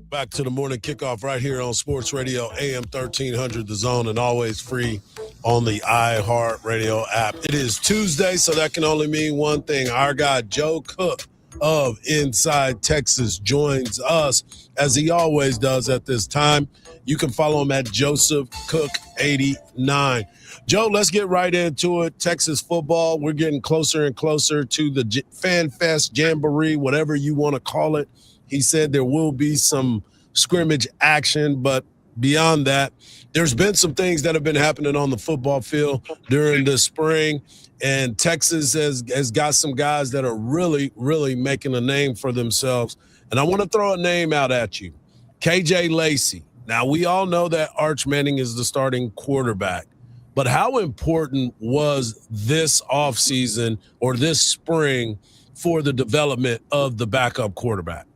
Back to the morning kickoff right here on Sports Radio AM 1300 The Zone, and always free on the iHeartRadio app. It is Tuesday, so that can only mean one thing. Our guy Joe Cook of Inside Texas joins us as he always does at this time. You can follow him at Joseph Cook 89. Joe, let's get right into it. Texas football, we're getting closer and closer to the Fan Fest, Jamboree, whatever you want to call it. He said there will be some scrimmage action, but beyond that, there's been some things that have been happening on the football field during the spring, and Texas has got some guys that are really, really making a name for themselves. And I want to throw a name out at you, KJ Lacey. Now, we all know that Arch Manning is the starting quarterback, but how important was this offseason or this spring for the development of the backup quarterback?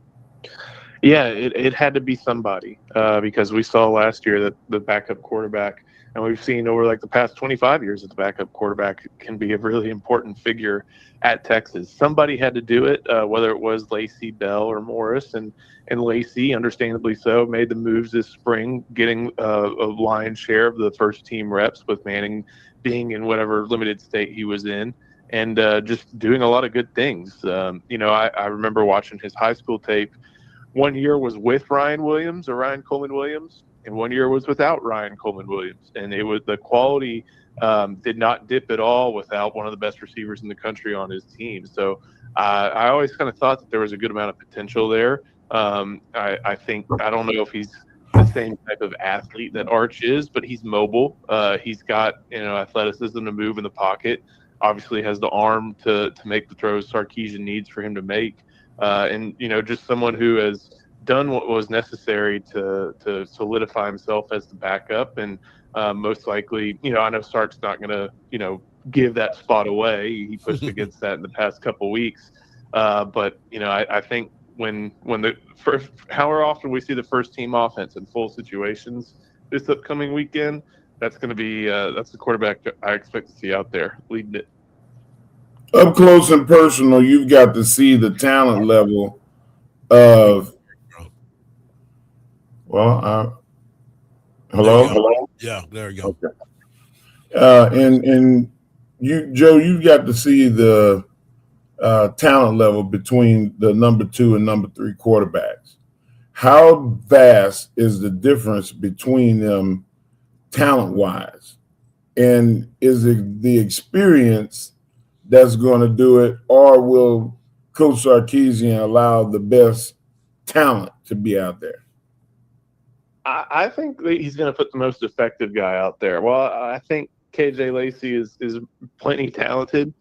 Yeah, it had to be somebody because we saw last year that the backup quarterback, and we've seen over like the past 25 years that the backup quarterback can be a really important figure at Texas. Somebody had to do it, whether it was Lacey, Bell, or Morris, and Lacey, understandably so, made the moves this spring, getting a lion's share of the first team reps with Manning being in whatever limited state he was in. And just doing a lot of good things. I remember watching his high school tape. One year was with Ryan Coleman Williams, and one year was without Ryan Coleman Williams. And it was the quality did not dip at all without one of the best receivers in the country on his team. So I always kind of thought that there was a good amount of potential there. I think, I don't know if he's the same type of athlete that Arch is, but he's mobile. He's got, athleticism to move in the pocket. Obviously has the arm to make the throws Sarkisian needs for him to make. And just someone who has done what was necessary to solidify himself as the backup. And most likely, I know Sark's not going to, give that spot away. He pushed against that in the past couple weeks. But I think when the first, however often we see the first team offense in full situations this upcoming weekend, that's going to be that's the quarterback I expect to see out there leading it. Up close and personal, you've got to see the talent level of. Well, hello. Yeah, there you go. Okay. And you, Joe, you've got to see the talent level between the number 2 and number 3 quarterbacks. How vast is the difference between them, talent-wise, and is it the experience that's going to do it, or will Coach Sarkisian allow the best talent to be out there? I think that he's going to put the most effective guy out there. Well, I think KJ Lacey is plenty talented.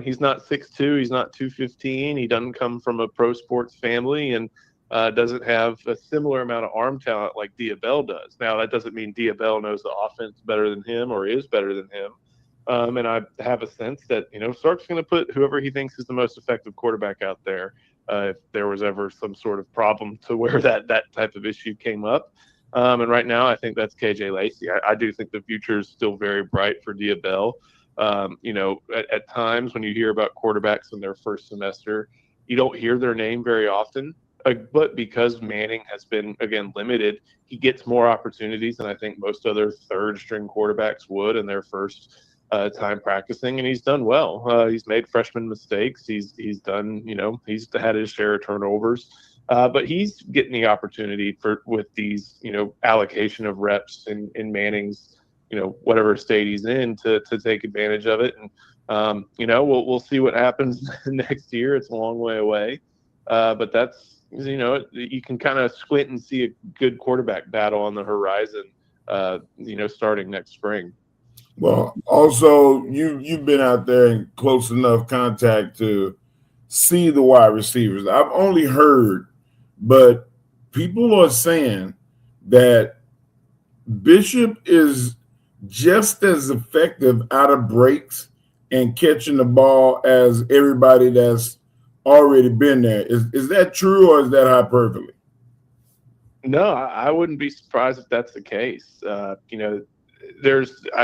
He's not 6'2", he's not 215. He doesn't come from a pro sports family and doesn't have a similar amount of arm talent like Diabell does. Now, that doesn't mean Diabell knows the offense better than him or is better than him. And I have a sense that, Sark's going to put whoever he thinks is the most effective quarterback out there if there was ever some sort of problem to where that type of issue came up. And right now, I think that's KJ Lacey. I do think the future is still very bright for Diabell. At times when you hear about quarterbacks in their first semester, you don't hear their name very often. But because Manning has been, again, limited, he gets more opportunities than I think most other third-string quarterbacks would in their first time practicing, and he's done well. He's made freshman mistakes. He's done, he's had his share of turnovers, but he's getting the opportunity with these, allocation of reps in Manning's, whatever state he's in to take advantage of it. And we'll see what happens next year. It's a long way away, but that's. You can kind of squint and see a good quarterback battle on the horizon, starting next spring. Well, also, you've been out there in close enough contact to see the wide receivers. I've only heard, but people are saying that Bishop is just as effective out of breaks and catching the ball as everybody that's already been there. Is that true, or is that hyperbole? No, I wouldn't be surprised if that's the case. I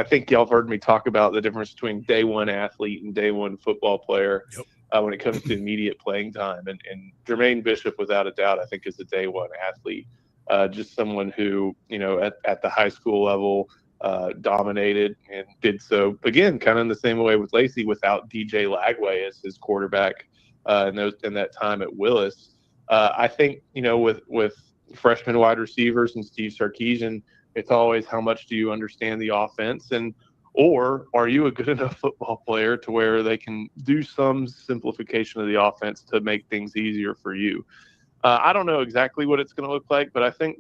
think y'all have heard me talk about the difference between day one athlete and day one football player when it comes to immediate playing time. And Jermaine Bishop, without a doubt, I think is a day one athlete. Just someone who, at the high school level dominated and did so, again, kind of in the same way with Lacey, without DJ Lagway as his quarterback in that time at Willis. I think, with freshman wide receivers and Steve Sarkisian, it's always how much do you understand the offense, or are you a good enough football player to where they can do some simplification of the offense to make things easier for you. I don't know exactly what it's going to look like, but I think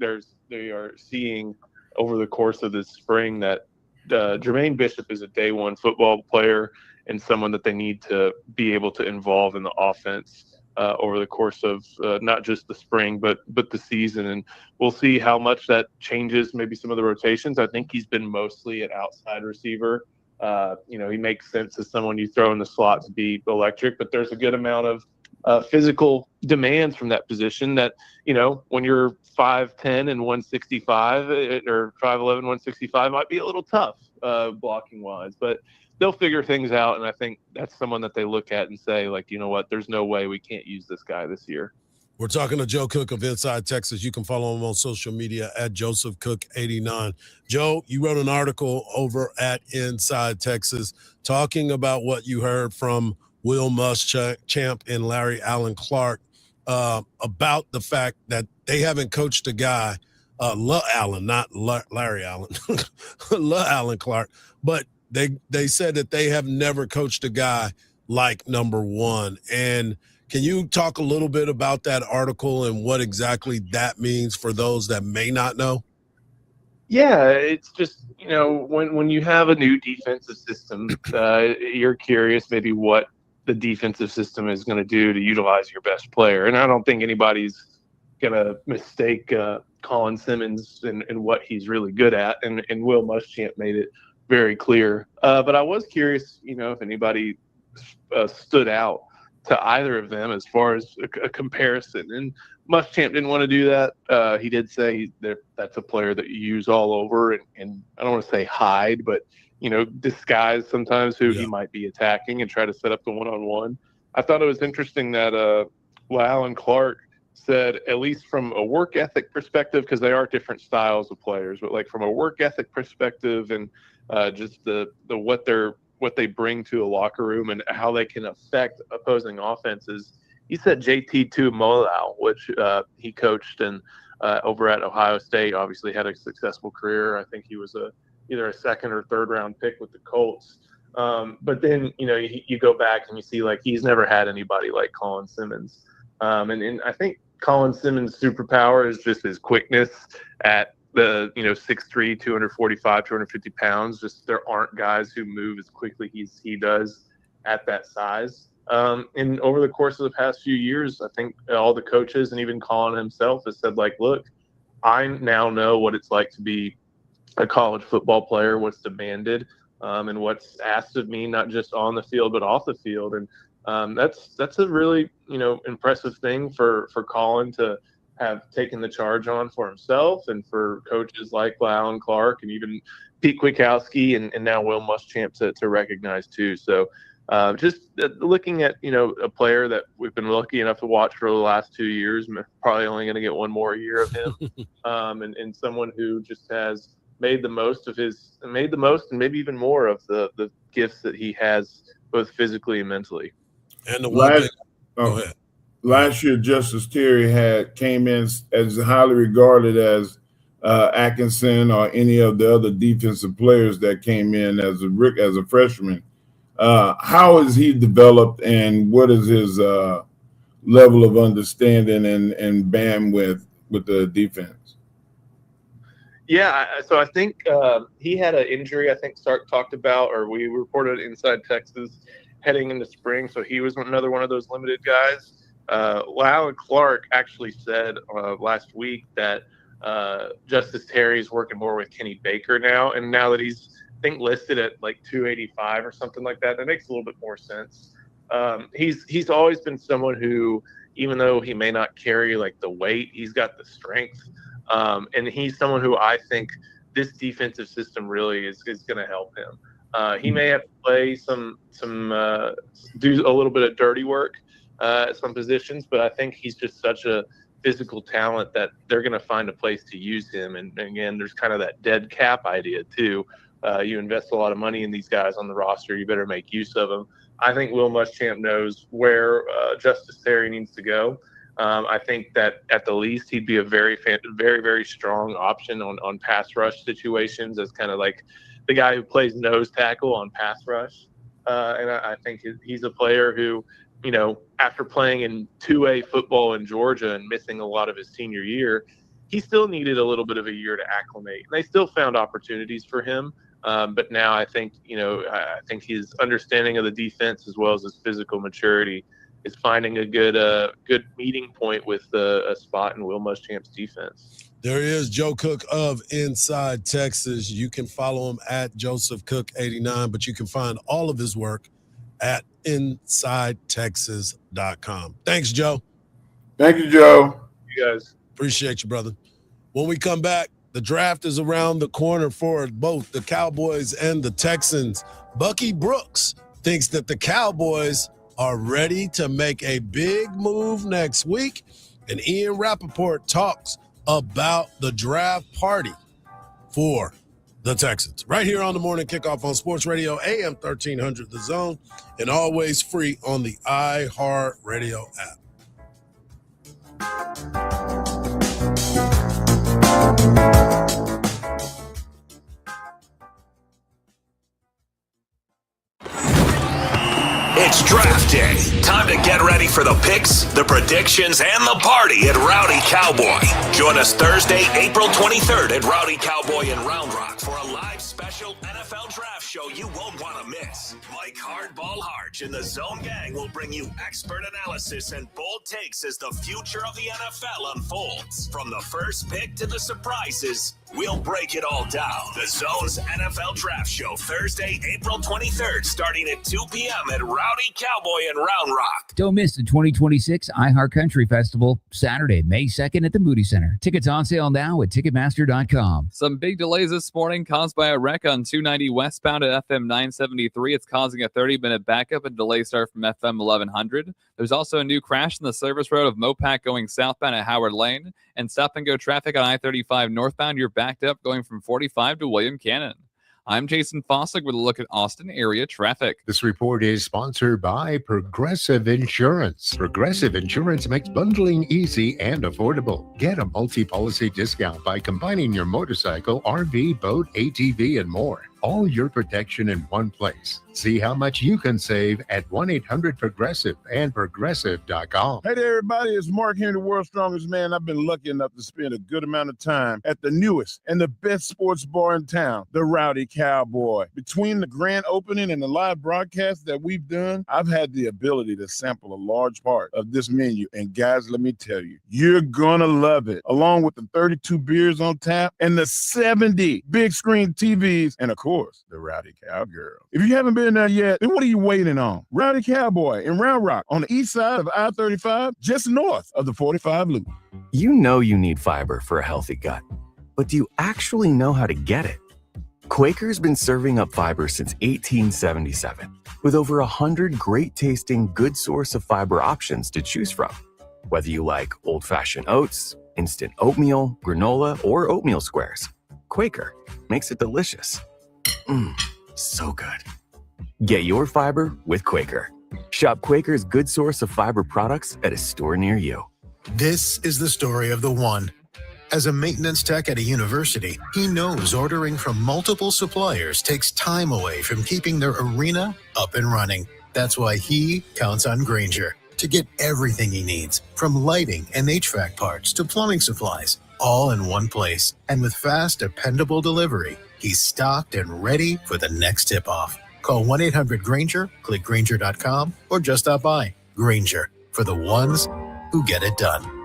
they are seeing over the course of this spring that Jermaine Bishop is a day one football player and someone that they need to be able to involve in the offense over the course of not just the spring, but the season. And we'll see how much that changes maybe some of the rotations. I think he's been mostly an outside receiver. He makes sense as someone you throw in the slot to be electric, but there's a good amount of physical demands from that position that, when you're 5'10" and 165 or 5'11", 165 might be a little tough blocking wise, but they'll figure things out. And I think that's someone that they look at and say, like, you know what, there's no way we can't use this guy this year. We're talking to Joe Cook of Inside Texas. You can follow him on social media at JosephCook89. Joe, you wrote an article over at Inside Texas talking about what you heard from Will Muschamp and Larry Allen Clark about the fact that they haven't coached a guy, Allen, not Larry Allen, Allen Clark, but they said that they have never coached a guy like number one. And can you talk a little bit about that article and what exactly that means for those that may not know? Yeah, it's just, when you have a new defensive system, you're curious maybe what the defensive system is going to do to utilize your best player. And I don't think anybody's going to mistake Colin Simmons and what he's really good at. And Will Muschamp made it very clear. But I was curious, if anybody stood out to either of them as far as a comparison. And Muschamp didn't want to do that. He did say that's a player that you use all over and I don't want to say hide, but, disguise sometimes who he might be attacking and try to set up the one-on-one. I thought it was interesting that Allen Clark said, at least from a work ethic perspective, because they are different styles of players, but like from a work ethic perspective and just the what they bring to a locker room and how they can affect opposing offenses. He said JT Tuimoloau, which he coached and over at Ohio State, obviously had a successful career. I think he was either a second or third round pick with the Colts. But then, you go back and you see like he's never had anybody like Colin Simmons. And I think Colin Simmons' superpower is just his quickness at the 6'3", 245, 250 pounds. Just there aren't guys who move as quickly as he does at that size. And over the course of the past few years, I think all the coaches and even Colin himself has said, like, look, I now know what it's like to be a college football player, what's demanded, and what's asked of me, not just on the field, but off the field. And that's a really, impressive thing for Colin to have taken the charge on for himself and for coaches like Lau and Clark and even Pete Kwiatkowski and now Will Muschamp to recognize too. So just looking at, a player that we've been lucky enough to watch for the last 2 years, probably only going to get one more year of him, and someone who just has made the most and maybe even more of the gifts that he has both physically and mentally. And the one go ahead. Last year, Justice Terry came in as highly regarded as Atkinson or any of the other defensive players that came in as a freshman. How has he developed, and what is his level of understanding and bandwidth with the defense? Yeah, so I think he had an injury. I think Sark talked about, or we reported Inside Texas heading into spring. So he was another one of those limited guys. Lau and Clark actually said last week that Justice Terry's working more with Kenny Baker now, and now that he's listed at like 285 or something like that makes a little bit more sense. He's always been someone who, even though he may not carry like the weight, he's got the strength, and he's someone who I think this defensive system really is going to help him. He may have to play do a little bit of dirty work at some positions, but I think he's just such a physical talent that they're going to find a place to use him. And again, there's kind of that dead cap idea too. You invest a lot of money in these guys on the roster, you better make use of them. I think Will Muschamp knows where Justice Terry needs to go. I think that at the least he'd be a very, very, very strong option on pass rush situations as kind of like the guy who plays nose tackle on pass rush. And I think he's a player who, after playing in 2A football in Georgia and missing a lot of his senior year, he still needed a little bit of a year to acclimate. And they still found opportunities for him. But now I think his understanding of the defense as well as his physical maturity is finding a good meeting point with a spot in Will Muschamp's defense. There is Joe Cook of Inside Texas. You can follow him at Joseph Cook 89, but you can find all of his work at InsideTexas.com. Thanks, Joe. Thank you, Joe. You guys. Appreciate you, brother. When we come back, the draft is around the corner for both the Cowboys and the Texans. Bucky Brooks thinks that the Cowboys are ready to make a big move next week, and Ian Rappaport talks about the draft party for the Texans. Right here on the Morning Kickoff on Sports Radio, AM 1300 The Zone, and always free on the iHeartRadio app. It's draft day. Time to get ready for the picks, the predictions, and the party at Rowdy Cowboy. Join us Thursday, April 23rd at Rowdy Cowboy in Round Rock for a live special NFL draft show you won't want to miss. Mike Hardball Hardge and the Zone Gang will bring you expert analysis and bold takes as the future of the NFL unfolds. From the first pick to the surprises, we'll break it all down. The Zone's NFL Draft Show, Thursday, April 23rd, starting at 2 p.m. at Rowdy Cowboy in Round Rock. Don't miss the 2026 iHeart Country Festival, Saturday, May 2nd at the Moody Center. Tickets on sale now at Ticketmaster.com. Some big delays this morning caused by a wreck on 290 westbound at FM 973. It's causing a 30-minute backup and delay start from FM 1100. There's also a new crash in the service road of Mopac going southbound at Howard Lane. And stop-and-go traffic on I-35 northbound. You're backed up going from 45 to William Cannon. I'm Jason Fossick with a look at Austin area traffic. This report is sponsored by Progressive Insurance. Progressive Insurance makes bundling easy and affordable. Get a multi-policy discount by combining your motorcycle, RV, boat, ATV, and more. All your protection in one place. See how much you can save at 1-800-PROGRESSIVE and Progressive.com. Hey there, everybody. It's Mark here, the world's strongest man. I've been lucky enough to spend a good amount of time at the newest and the best sports bar in town, the Rowdy Cowboy. Between the grand opening and the live broadcast that we've done, I've had the ability to sample a large part of this menu. And guys, let me tell you, you're gonna love it. Along with the 32 beers on tap and the 70 big screen TVs, and of course, course, the Rowdy Cowgirl. If you haven't been there yet, then what are you waiting on? Rowdy Cowboy in Round Rock on the east side of I-35, just north of the 45 Loop. You know you need fiber for a healthy gut, but do you actually know how to get it? Quaker's been serving up fiber since 1877, with over 100 great-tasting, good source of fiber options to choose from. Whether you like old-fashioned oats, instant oatmeal, granola, or oatmeal squares, Quaker makes it delicious. So good. Get your fiber with Quaker. Shop Quaker's good source of fiber products at a store near you. This is the story of the one. As a maintenance tech at a university, he knows ordering from multiple suppliers takes time away from keeping their arena up and running. That's why he counts on Grainger to get everything he needs, from lighting and HVAC parts to plumbing supplies, all in one place. And with fast, dependable delivery, he's stocked and ready for the next tip-off. Call 1-800-GRAINGER, click Grainger.com, or just stop by. Grainger, for the ones who get it done.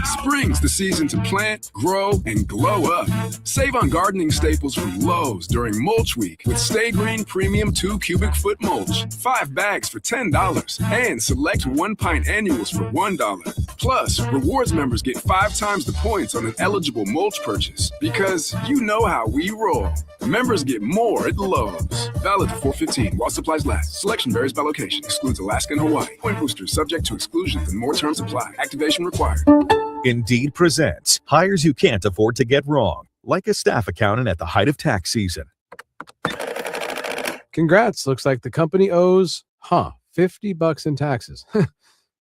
Spring's the season to plant, grow, and glow up. Save on gardening staples from Lowe's during Mulch Week with Stay Green Premium 2 cubic foot mulch. 5 bags for $10 and select 1 pint annuals for $1. Plus, rewards members get 5 times the points on an eligible mulch purchase because you know how we roll. Members get more at Lowe's. Valid for 4/15 while supplies last. Selection varies by location. Excludes Alaska and Hawaii. Point boosters subject to exclusions and more terms apply. Activation required. Indeed presents hires you can't afford to get wrong, like a staff accountant at the height of tax season. Congrats. Looks like the company owes, $50 in taxes.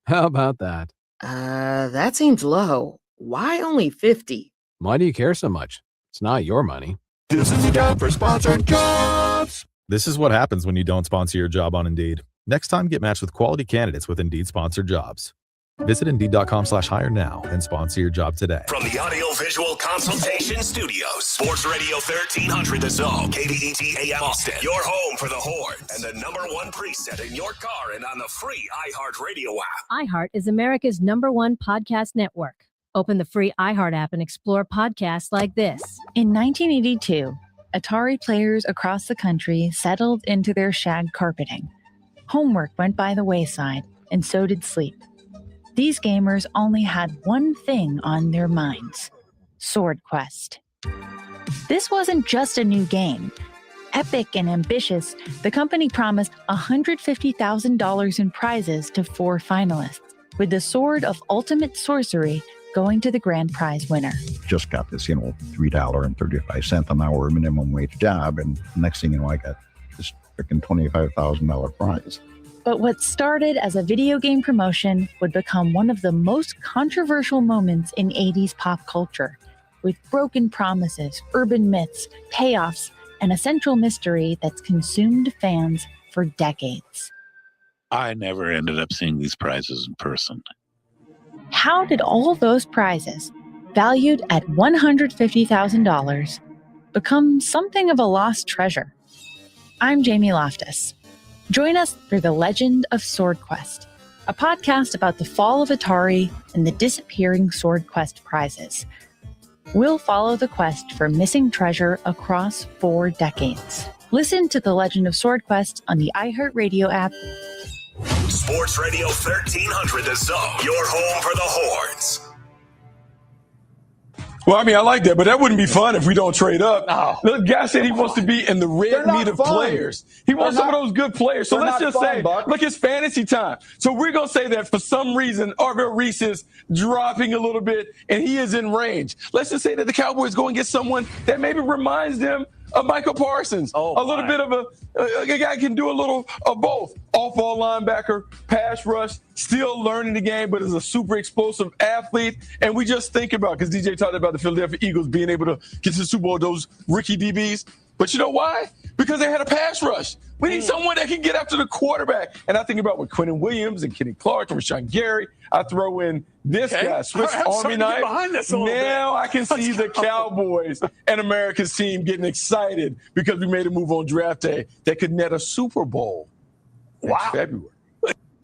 How about that? That seems low. Why only 50? Why do you care so much? It's not your money. This is a job for sponsored jobs. This is what happens when you don't sponsor your job on Indeed. Next time, get matched with quality candidates with Indeed sponsored jobs. Visit Indeed.com/hire now and sponsor your job today. From the Audio Visual Consultation Studios, Sports Radio 1300 The Zone, KDET AM Austin, your home for the Horns, and the #1 preset in your car and on the free iHeartRadio app. iHeart is America's #1 podcast network. Open the free iHeart app and explore podcasts like this. In 1982, Atari players across the country settled into their shag carpeting. Homework went by the wayside, and so did sleep. These gamers only had one thing on their minds: Sword Quest. This wasn't just a new game. Epic and ambitious, the company promised $150,000 in prizes to 4 finalists, with the Sword of Ultimate Sorcery going to the grand prize winner. Just got this, $3.35 an hour minimum wage job, and next thing you know, I got this freaking $25,000 prize. But what started as a video game promotion would become one of the most controversial moments in 80s pop culture, with broken promises, urban myths, payoffs, and a central mystery that's consumed fans for decades. I never ended up seeing these prizes in person. How did all those prizes, valued at $150,000, become something of a lost treasure? I'm Jamie Loftus. Join us through the legend of Sword Quest, a podcast about the fall of Atari and the disappearing Sword Quest prizes. We'll follow the quest for missing treasure across 4 decades. Listen to The Legend of Sword Quest on the iHeartRadio app. Sports Radio 1300 The Zone, your home for the Horns. Well, I mean, I like that, but that wouldn't be fun if we don't trade up. No. The guy said he wants to be in the red meat of players. He wants some of those good players. So let's just say, look, it's fantasy time. So we're going to say that for some reason, Arvell Reese is dropping a little bit, and he is in range. Let's just say that the Cowboys go and get someone that maybe reminds them of Michael Parsons. A little bit of a guy can do a little of both. Off-ball linebacker, pass rush, still learning the game, but is a super explosive athlete. And we just think about, because DJ talked about the Philadelphia Eagles being able to get to the Super Bowl, those rookie DBs. But you know why? Because they had a pass rush. We need someone that can get after the quarterback. And I think about with Quentin Williams and Kenny Clark and Rashawn Gary. I throw in this guy, Swiss Army knife. Now I can see the Cowboys and America's team getting excited because we made a move on draft day that could net a Super Bowl next February.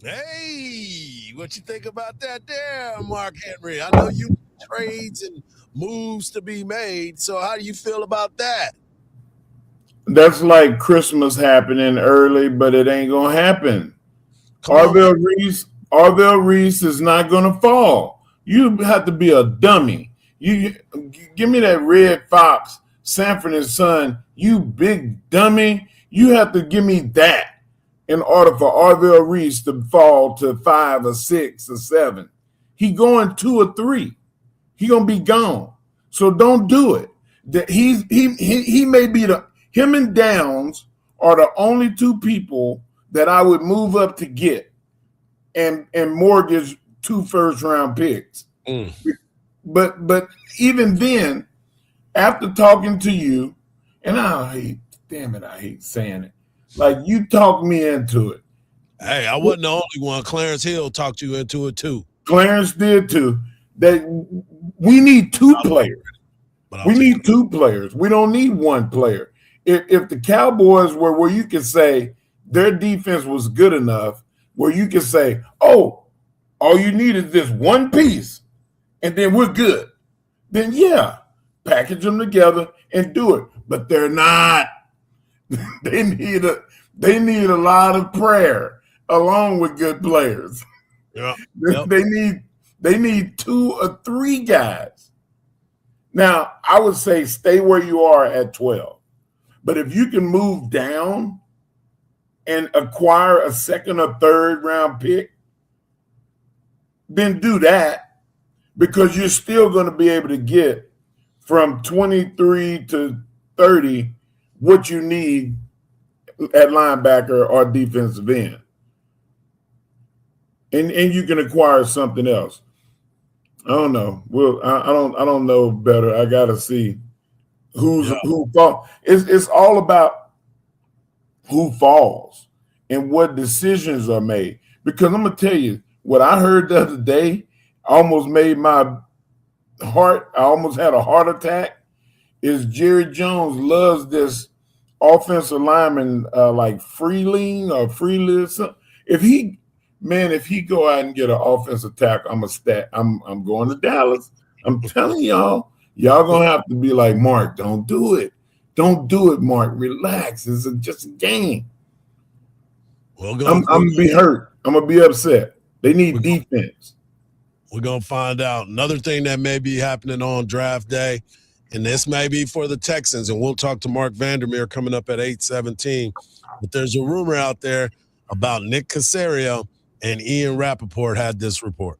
Hey, what you think about that there, Mark Henry? I know you trades and moves to be made. So how do you feel about that? That's like Christmas happening early, but it ain't gonna happen. Arvell Reese is not gonna fall. You have to be a dummy. You give me that Red Fox, Sanford and Son, you big dummy. You have to give me that in order for Arvell Reese to fall to 5 or 6 or 7. He going 2 or 3. He gonna be gone. So don't do it. He may be him and Downs are the only 2 people that I would move up to get and mortgage 2 first-round picks. But even then, after talking to you, and I hate saying it. Like, you talked me into it. Hey, I wasn't the only one. Clarence Hill talked you into it too. Clarence did too. That we need 2 players. We need 2 players. We don't need 1 player. If the Cowboys were where you could say their defense was good enough, where you could say, oh, all you need is this 1 piece, and then we're good, then yeah, package them together and do it. But they're not. They need a lot of prayer along with good players. Yeah. They need 2 or 3 guys. Now, I would say stay where you are at 12. But if you can move down and acquire a 2nd or 3rd round pick, then do that, because you're still going to be able to get from 23 to 30 what you need at linebacker or defensive end. And you can acquire something else. I don't know. Well, I don't know better. I gotta see who falls. It's all about who falls and what decisions are made. Because I'm gonna tell you what I heard the other day almost made my heart. I almost had a heart attack. Is Jerry Jones loves this offensive lineman like Freeling or Freely or something. If he go out and get an offensive tackle, I'm going to Dallas. I'm telling y'all gonna have to be like, Mark, don't do it. Don't do it, Mark. Relax. It's just a game. Well, I'm gonna be hurt. I'm gonna be upset. They need defense. We're gonna find out. Another thing that may be happening on draft day, and this may be for the Texans, and we'll talk to Mark Vandermeer coming up at 8:17. But there's a rumor out there about Nick Caserio, and Ian Rappaport had this report.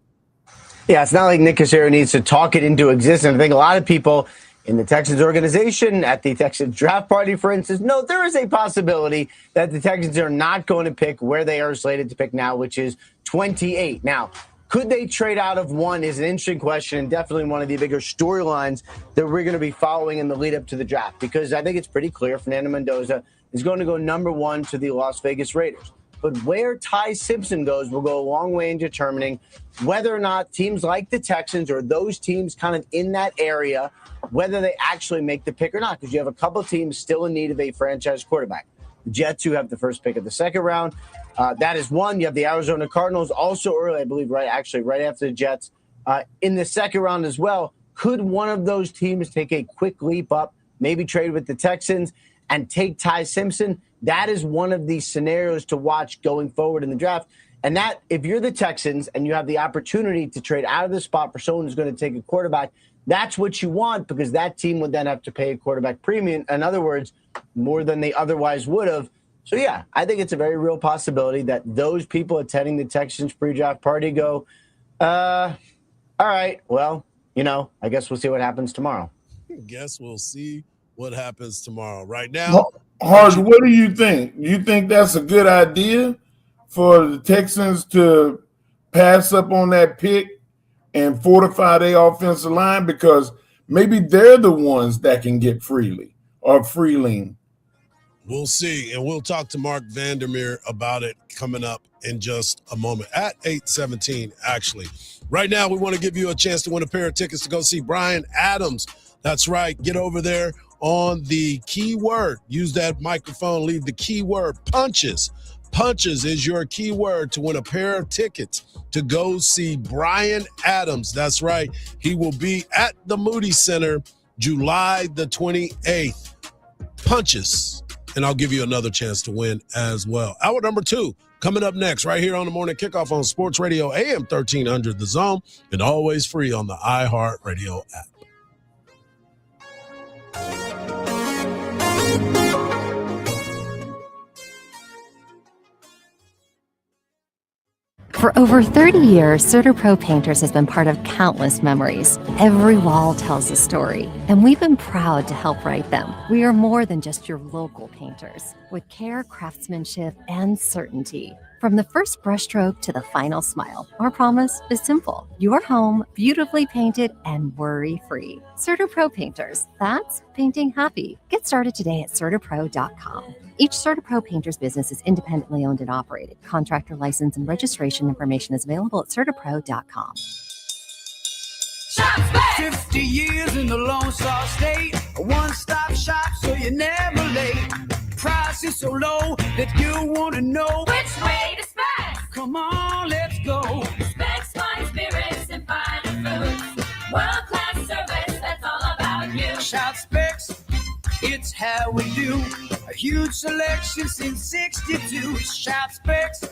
Yeah, it's not like Nick Caserio needs to talk it into existence. I think a lot of people in the Texans organization, at the Texans draft party, for instance, no, there is a possibility that the Texans are not going to pick where they are slated to pick now, which is 28. Now, could they trade out of 1 is an interesting question, and definitely one of the bigger storylines that we're going to be following in the lead up to the draft, because I think it's pretty clear Fernando Mendoza is going to go number 1 to the Las Vegas Raiders. But where Ty Simpson goes will go a long way in determining whether or not teams like the Texans or those teams kind of in that area, whether they actually make the pick or not, because you have a couple of teams still in need of a franchise quarterback. The Jets, who have the first pick of the 2nd round. That is one. You have the Arizona Cardinals also early, I believe, right after the Jets in the 2nd round as well. Could one of those teams take a quick leap up, maybe trade with the Texans and take Ty Simpson? That is one of the scenarios to watch going forward in the draft. And that, if you're the Texans and you have the opportunity to trade out of the spot for someone who's going to take a quarterback, that's what you want, because that team would then have to pay a quarterback premium. In other words, more than they otherwise would have. So, yeah, I think it's a very real possibility that those people attending the Texans pre-draft party go, all right, well, I guess we'll see what happens tomorrow. Guess we'll see what happens tomorrow. Right now, Hardge, what do you think? You think that's a good idea for the Texans to pass up on that pick and fortify their offensive line, because maybe they're the ones that can get Freely or Freeling? We'll see, and we'll talk to Mark Vandermeer about it coming up in just a moment at 8:17, actually. Right now, we want to give you a chance to win a pair of tickets to go see Bryan Adams. That's right. Get over there on the keyword. Use that microphone. Leave the keyword punches. Punches is your keyword to win a pair of tickets to go see Bryan Adams. That's right. He will be at the Moody Center July the 28th. Punches. And I'll give you another chance to win as well. Hour number 2 coming up next right here on the Morning Kickoff on Sports Radio AM 1300 The Zone, and always free on the iHeartRadio app. For over 30 years, CertaPro Painters has been part of countless memories. Every wall tells a story, and we've been proud to help write them. We are more than just your local painters, with care, craftsmanship, and certainty. From the first brushstroke to the final smile, our promise is simple. Your home, beautifully painted and worry-free. CertaPro Painters, that's painting happy. Get started today at CertaPro.com. Each CertaPro Painters business is independently owned and operated. Contractor license and registration information is available at CertaPro.com. 50 years in the Lone Star State, a one-stop shop so you're never late. Price is so low that you want to know which way to Specs. Come on, let's go. Specs, fine spirits and finer foods. World-class service, that's all about you. Shop Specs, it's how we do. A huge selection since 62. Shop Specs,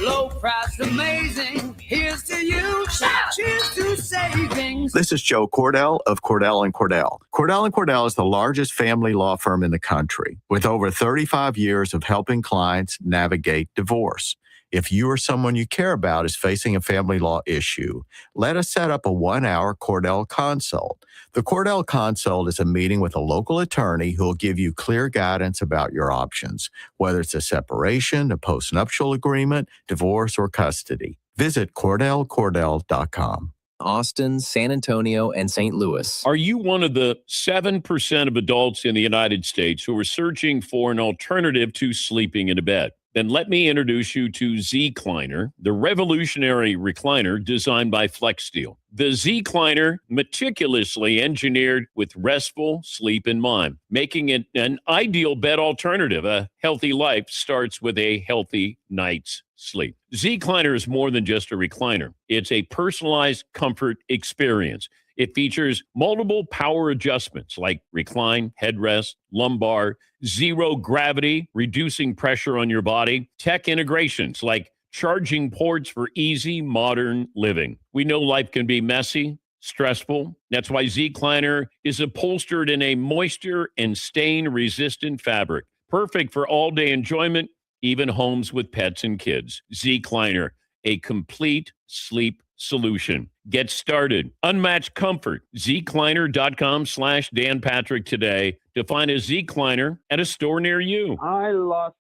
low price, amazing. Here's to you. Shout. Cheers to savings. This is Joe Cordell of Cordell & Cordell. Cordell & Cordell is the largest family law firm in the country with over 35 years of helping clients navigate divorce. If you or someone you care about is facing a family law issue, let us set up a 1-hour Cordell Consult. The Cordell Consult is a meeting with a local attorney who will give you clear guidance about your options, whether it's a separation, a postnuptial agreement, divorce, or custody. Visit CordellCordell.com. Austin, San Antonio, and St. Louis. Are you one of the 7% of adults in the United States who are searching for an alternative to sleeping in a bed? Then let me introduce you to Z-Cliner, the revolutionary recliner designed by FlexSteel. The Z-Cliner, meticulously engineered with restful sleep in mind, making it an ideal bed alternative. A healthy life starts with a healthy night's sleep. Z-Cliner is more than just a recliner. It's a personalized comfort experience. It features multiple power adjustments like recline, headrest, lumbar, zero gravity, reducing pressure on your body, tech integrations like charging ports for easy modern living. We know life can be messy, stressful. That's why Z-Cliner is upholstered in a moisture and stain-resistant fabric, perfect for all-day enjoyment, even homes with pets and kids. Z-Cliner, a complete sleep solution. Get started. Unmatched comfort. Zcliner.com/Dan Patrick today to find a Z-Cliner at a store near you. I lost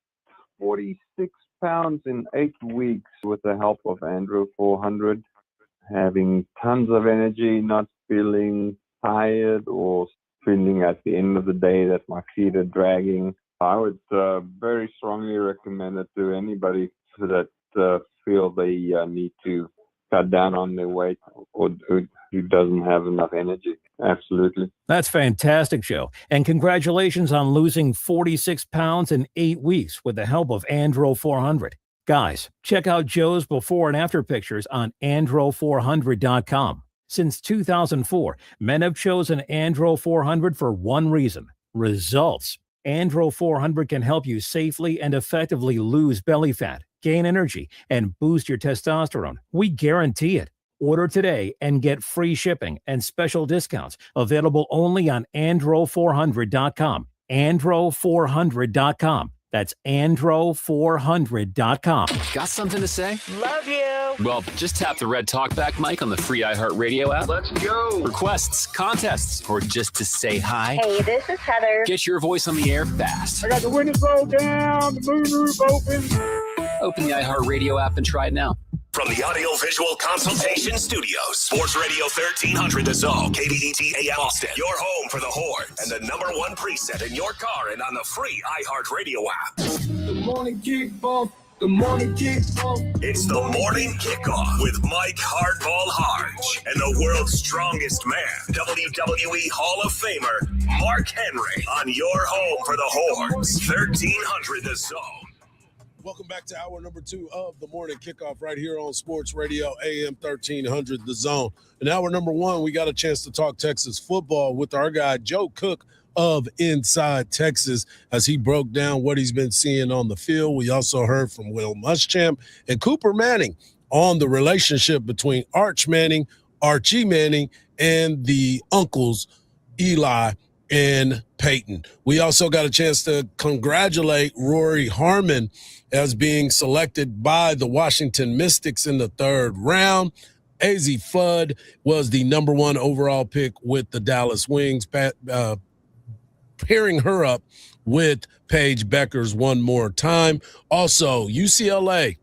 46 pounds in 8 weeks with the help of Andro 400, having tons of energy, not feeling tired or feeling at the end of the day that my feet are dragging. I would very strongly recommend it to anybody that feel they need to cut down on their weight or who doesn't have enough energy. Absolutely. That's fantastic, Joe. And congratulations on losing 46 pounds in 8 weeks with the help of Andro 400. Guys, check out Joe's before and after pictures on Andro400.com. Since 2004, men have chosen Andro 400 for one reason: results. Andro 400 can help you safely and effectively lose belly fat, gain energy, and boost your testosterone. We guarantee it. Order today and get free shipping and special discounts available only on Andro400.com. Andro400.com. That's Andro400.com. Got something to say? Love you. Well, just tap the red talkback mic on the free iHeartRadio app. Let's go. Requests, contests, or just to say hi. Hey, this is Heather. Get your voice on the air fast. I got the windows rolled down, the moonroof open. Open the iHeartRadio app and try it now. From the Audio-Visual Consultation Studios, Sports Radio 1300 The Zone, KDET AM Austin, your home for the Horns, and the #1 preset in your car and on the free iHeartRadio app. The morning kickoff. The morning kickoff. It's the Morning Kickoff with Mike Hardball Hardge and the world's strongest man, WWE Hall of Famer, Mark Henry, on your home for the Horns, 1300 The Zone. Welcome back to hour number 2 of the morning kickoff right here on Sports Radio AM 1300 The Zone. In hour number 1, we got a chance to talk Texas football with our guy Joe Cook of Inside Texas as he broke down what he's been seeing on the field. We also heard from Will Muschamp and Cooper Manning on the relationship between Archie Manning, and the uncles Eli and Peyton. We also got a chance to congratulate Rory Harmon as being selected by the Washington Mystics in the 3rd round. Azzi Fudd was the number 1 overall pick with the Dallas Wings, pairing her up with Paige Beckers one more time. Also, UCLA,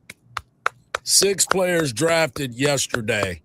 6 players drafted yesterday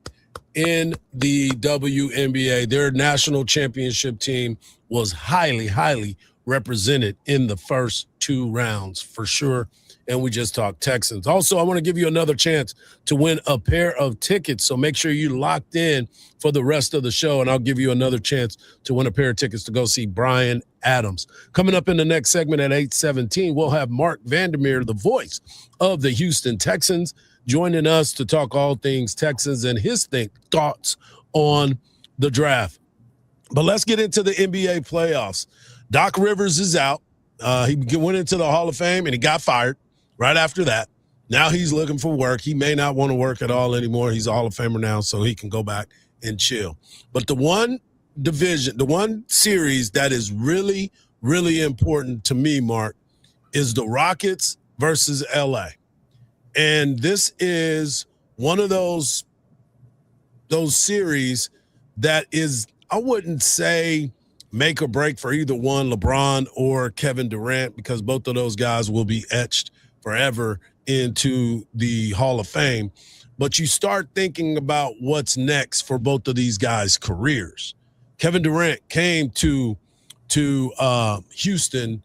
in the WNBA. Their national championship team was highly, highly represented in the first 2 rounds for sure. And we just talked Texans. Also, I want to give you another chance to win a pair of tickets. So make sure you locked in for the rest of the show, and I'll give you another chance to win a pair of tickets to go see Bryan Adams. Coming up in the next segment at 8:17, we'll have Mark Vandermeer, the voice of the Houston Texans, joining us to talk all things Texans and his thoughts on the draft. But let's get into the NBA playoffs. Doc Rivers is out. He went into the Hall of Fame, and he got fired right after that. Now he's looking for work. He may not want to work at all anymore. He's a Hall of Famer now, so he can go back and chill. But the one division, the one series that is really, really important to me, Mark, is the Rockets versus LA. And this is one of those series that is, I wouldn't say make or break for either one, LeBron or Kevin Durant, because both of those guys will be etched forever into the Hall of Fame. But you start thinking about what's next for both of these guys' careers. Kevin Durant came to Houston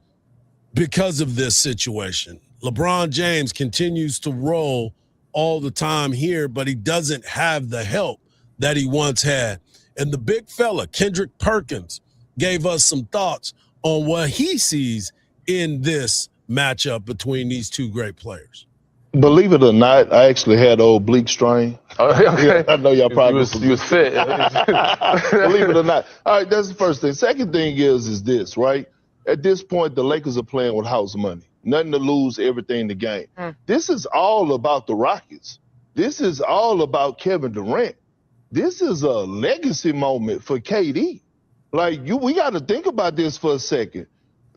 because of this situation. LeBron James continues to roll all the time here, but he doesn't have the help that he once had. And the big fella, Kendrick Perkins, gave us some thoughts on what he sees in this matchup between these two great players. Believe it or not, I actually had old bleak strain. Okay. I know y'all probably you was fit. Believe it or not. All right, that's the first thing. Second thing is this, right? At this point, the Lakers are playing with house money. Nothing to lose, everything to gain. This is all about the Rockets. This is all about Kevin Durant. This is a legacy moment for KD. We got to think about this for a second.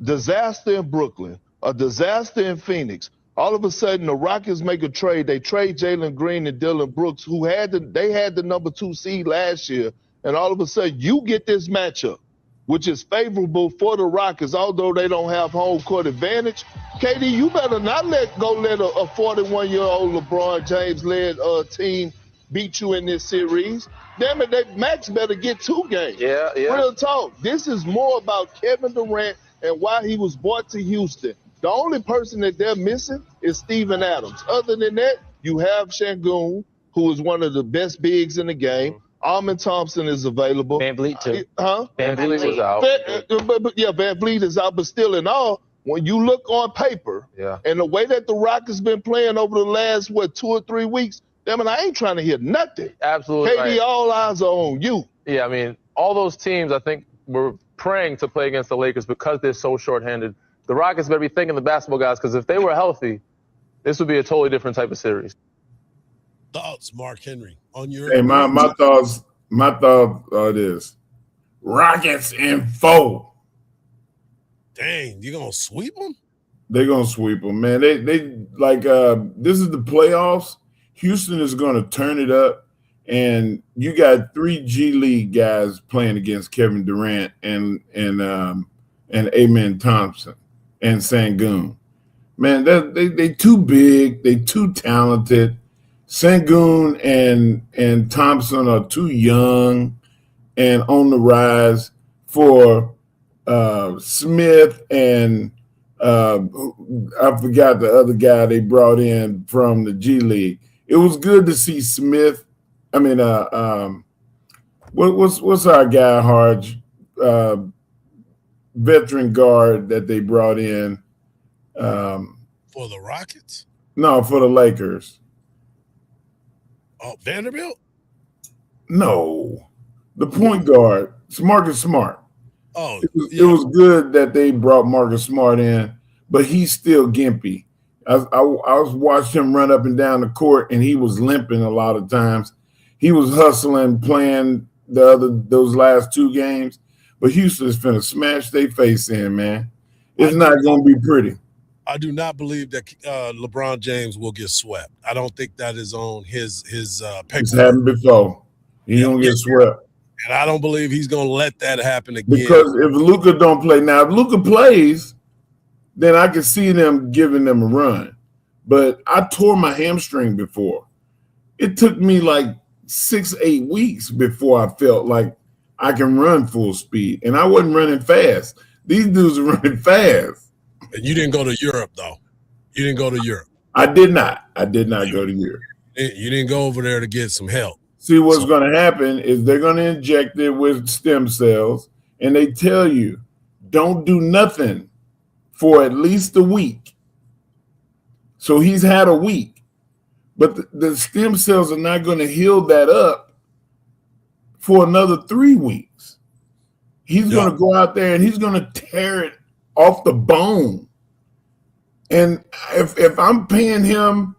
Disaster in Brooklyn, a disaster in Phoenix. All of a sudden, the Rockets make a trade. They trade Jalen Green and Dylan Brooks, who had the number 2 seed last year. And all of a sudden, you get this matchup, which is favorable for the Rockets, although they don't have home court advantage. KD, you better not let a 41-year-old LeBron James-led team beat you in this series. Damn it, Max better get 2 games. Yeah. Real talk. This is more about Kevin Durant and why he was brought to Houston. The only person that they're missing is Steven Adams. Other than that, you have Şengün, who is one of the best bigs in the game. Armin Thompson is available. Van Vliet, too. Van Vliet was out. Van Vliet is out, but still in all, when you look on paper and the way that the Rockets been playing over the last, 2 or 3 weeks, damn it, I ain't trying to hear nothing. Absolutely. KD, right. all eyes are on you. Yeah, I mean, all those teams, I think, were praying to play against the Lakers because they're so shorthanded. The Rockets better be thinking the basketball guys, because if they were healthy, this would be a totally different type of series. Thoughts, Mark Henry, on your Hey, my thoughts are this. Rockets in 4. Dang, you gonna sweep them? They're gonna sweep them, man. They this is the playoffs. Houston is gonna turn it up, and you got 3 G League guys playing against Kevin Durant and Amen Thompson and Şengün. Man, they too big, they too talented. Şengün and Thompson are too young and on the rise for Smith and I forgot the other guy they brought in from the G League. It was good to see Smith. I mean, what's our guy, Hardge, veteran guard that they brought in? For the Rockets? No, for the Lakers. Oh, Vanderbilt? No. The point guard. It's Marcus Smart. Oh, it was good that they brought Marcus Smart in, but he's still gimpy. I was watching him run up and down the court, and he was limping a lot of times. He was hustling, playing those last 2 games, but Houston's finna smash their face in, man. It's not going to be pretty. I do not believe that LeBron James will get swept. I don't think that is on his paper. It's happened before. He's going to get swept. And I don't believe he's going to let that happen again. Because if Luka don't play, now if Luka plays, then I can see them giving them a run. But I tore my hamstring before. It took me like 6-8 weeks before I felt like I can run full speed. And I wasn't running fast. These dudes are running fast. And you didn't go to Europe, though. You didn't go to Europe. I did not. I did not go to Europe. You didn't go over there to get some help. See, what's going to happen is they're going to inject it with stem cells, and they tell you, don't do nothing for at least a week. So he's had a week, but the stem cells are not going to heal that up for another 3 weeks. He's going to go out there and he's going to tear it off the bone. And if I'm paying him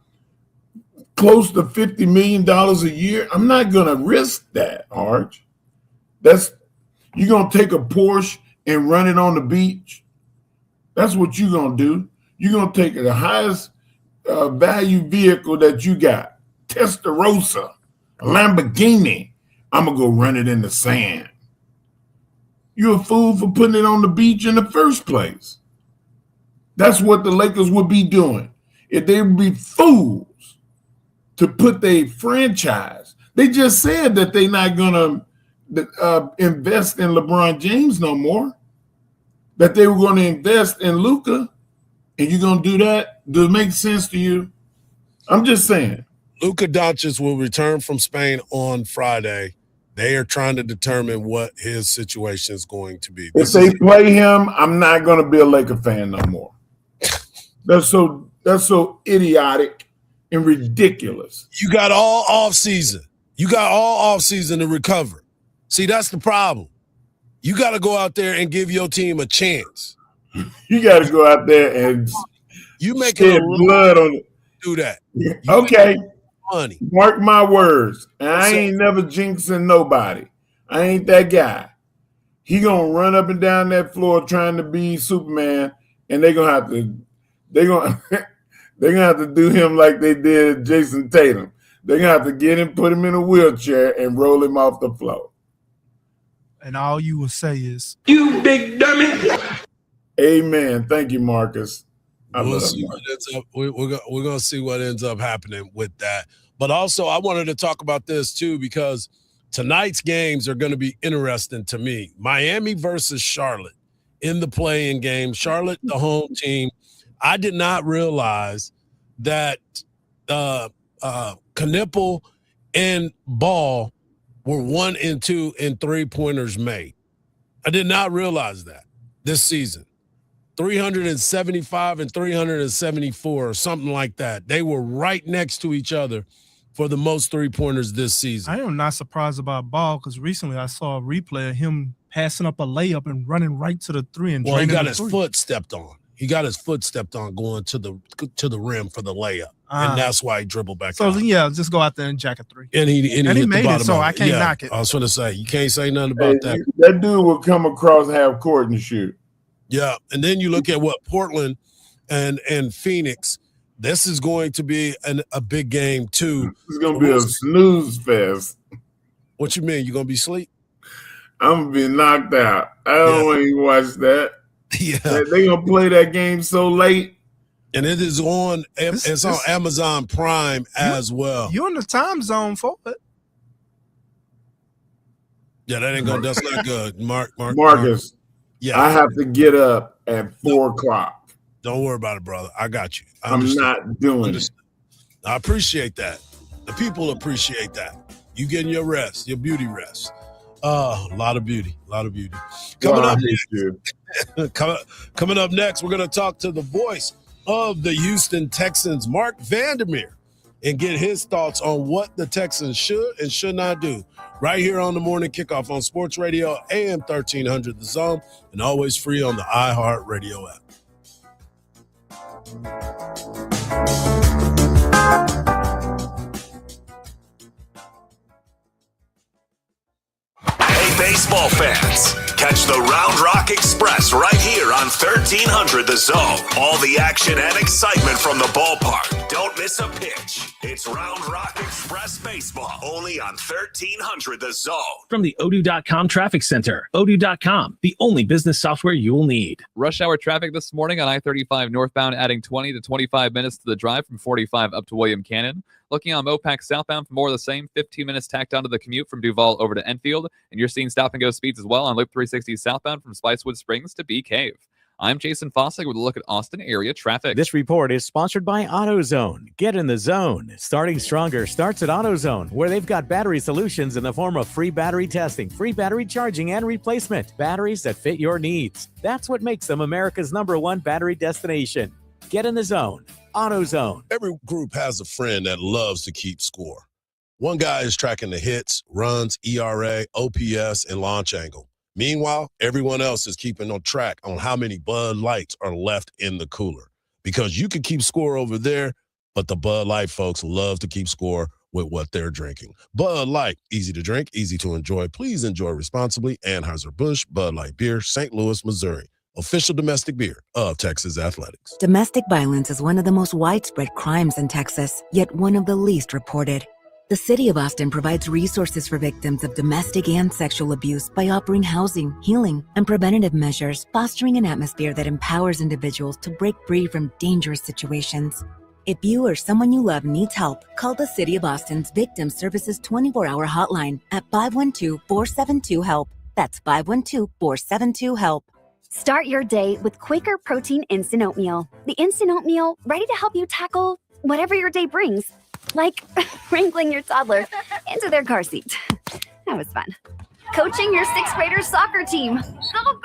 close to $50 million a year, I'm not going to risk that, Hardge. You're going to take a Porsche and run it on the beach. That's what you're going to do. You're going to take the highest value vehicle that you got, Testarossa, a Lamborghini. I'm going to go run it in the sand. You're a fool for putting it on the beach in the first place. That's what the Lakers would be doing. If they would be fools to put their franchise. They just said that they're not going to invest in LeBron James no more, that they were going to invest in Luka, and you're going to do that? Does it make sense to you? I'm just saying. Luka Doncic will return from Spain on Friday. They are trying to determine what his situation is going to be. If they play him, I'm not going to be a Laker fan no more. That's so idiotic and ridiculous. You got all off season. You got all off season to recover. See, that's the problem. You got to go out there and give your team a chance. You got to go out there and you make blood on it. Do that. Okay. Money. Mark my words. And I ain't never jinxing nobody. I ain't that guy. He gonna run up and down that floor trying to be Superman, and they're gonna have to do him like they did Jason Tatum. They're gonna have to get him, put him in a wheelchair, and roll him off the floor. And all you will say is, "You big dummy." Amen. Thank you, Marcus. We'll see what ends up. We're going to see what ends up happening with that. But also, I wanted to talk about this too, because tonight's games are going to be interesting to me. Miami versus Charlotte in the play-in game. Charlotte, the home team. I did not realize that Knipple and Ball were 1 and 2 in 3-pointers made. I did not realize that this season. 375 and 374 or something like that. They were right next to each other for the most 3-pointers this season. I am not surprised about Ball because recently I saw a replay of him passing up a layup and running right to the 3 and he got his foot stepped on. He got his foot stepped on going to the rim for the layup, and that's why he dribbled back. So out. Yeah, just go out there and jack a 3. And he hit made the it, so I can't knock it. I was going to say you can't say nothing about that. That dude will come across half court and shoot. Yeah, and then you look at what Portland and Phoenix. This is going to be a big game too. It's going to be a snooze fest. What you mean? You going to be asleep? I'm going to be knocked out. I don't want to watch that. Yeah, they're going to play that game so late. And it is on. It's on Amazon Prime as well. You're in the time zone for it. Yeah, that ain't going. That's not good, Marcus. Yeah, I have to get up at 4 o'clock. Don't worry about it, brother. I got you. I'm not doing it. I appreciate that. The people appreciate that. You getting your rest, your beauty rest. A lot of beauty. Coming up next, we're going to talk to the voice of the Houston Texans, Mark Vandermeer, and get his thoughts on what the Texans should and should not do right here on the Morning Kickoff on Sports Radio, AM 1300 The Zone, and always free on the iHeartRadio app. Hey, baseball fans. Catch the Round Rock Express right here on 1300 The Zone. All the action and excitement from the ballpark. Don't miss a pitch. It's Round Rock Express Baseball, only on 1300 The Zone. From the Odoo.com Traffic Center. Odoo.com, the only business software you'll need. Rush hour traffic this morning on I-35 northbound, adding 20 to 25 minutes to the drive from 45 up to William Cannon. Looking on Mopac southbound for more of the same, 15 minutes tacked onto the commute from Duval over to Enfield. And you're seeing stop-and-go speeds as well on Loop 360 southbound from Spicewood Springs to Bee Cave. I'm Jason Fossig with a look at Austin area traffic. This report is sponsored by AutoZone. Get in the zone. Starting stronger starts at AutoZone, where they've got battery solutions in the form of free battery testing, free battery charging, and replacement. Batteries that fit your needs. That's what makes them America's #1 battery destination. Get in the zone. AutoZone. Every group has a friend that loves to keep score. One guy is tracking the hits, runs, ERA, OPS, and launch angle. Meanwhile, everyone else is keeping on track on how many Bud Lights are left in the cooler. Because you can keep score over there, but the Bud Light folks love to keep score with what they're drinking. Bud Light, easy to drink, easy to enjoy. Please enjoy responsibly. Anheuser-Busch, Bud Light Beer, St. Louis, Missouri. Official domestic beer of Texas Athletics. Domestic violence is one of the most widespread crimes in Texas, yet one of the least reported. The City of Austin provides resources for victims of domestic and sexual abuse by offering housing, healing, and preventative measures, fostering an atmosphere that empowers individuals to break free from dangerous situations. If you or someone you love needs help, call the City of Austin's Victim Services 24-hour hotline at 512-472-HELP. That's 512-472-HELP. Start your day with Quaker Protein Instant Oatmeal. The instant oatmeal ready to help you tackle whatever your day brings. Like wrangling your toddler into their car seat. That was fun. Coaching your 6th graders soccer team. Go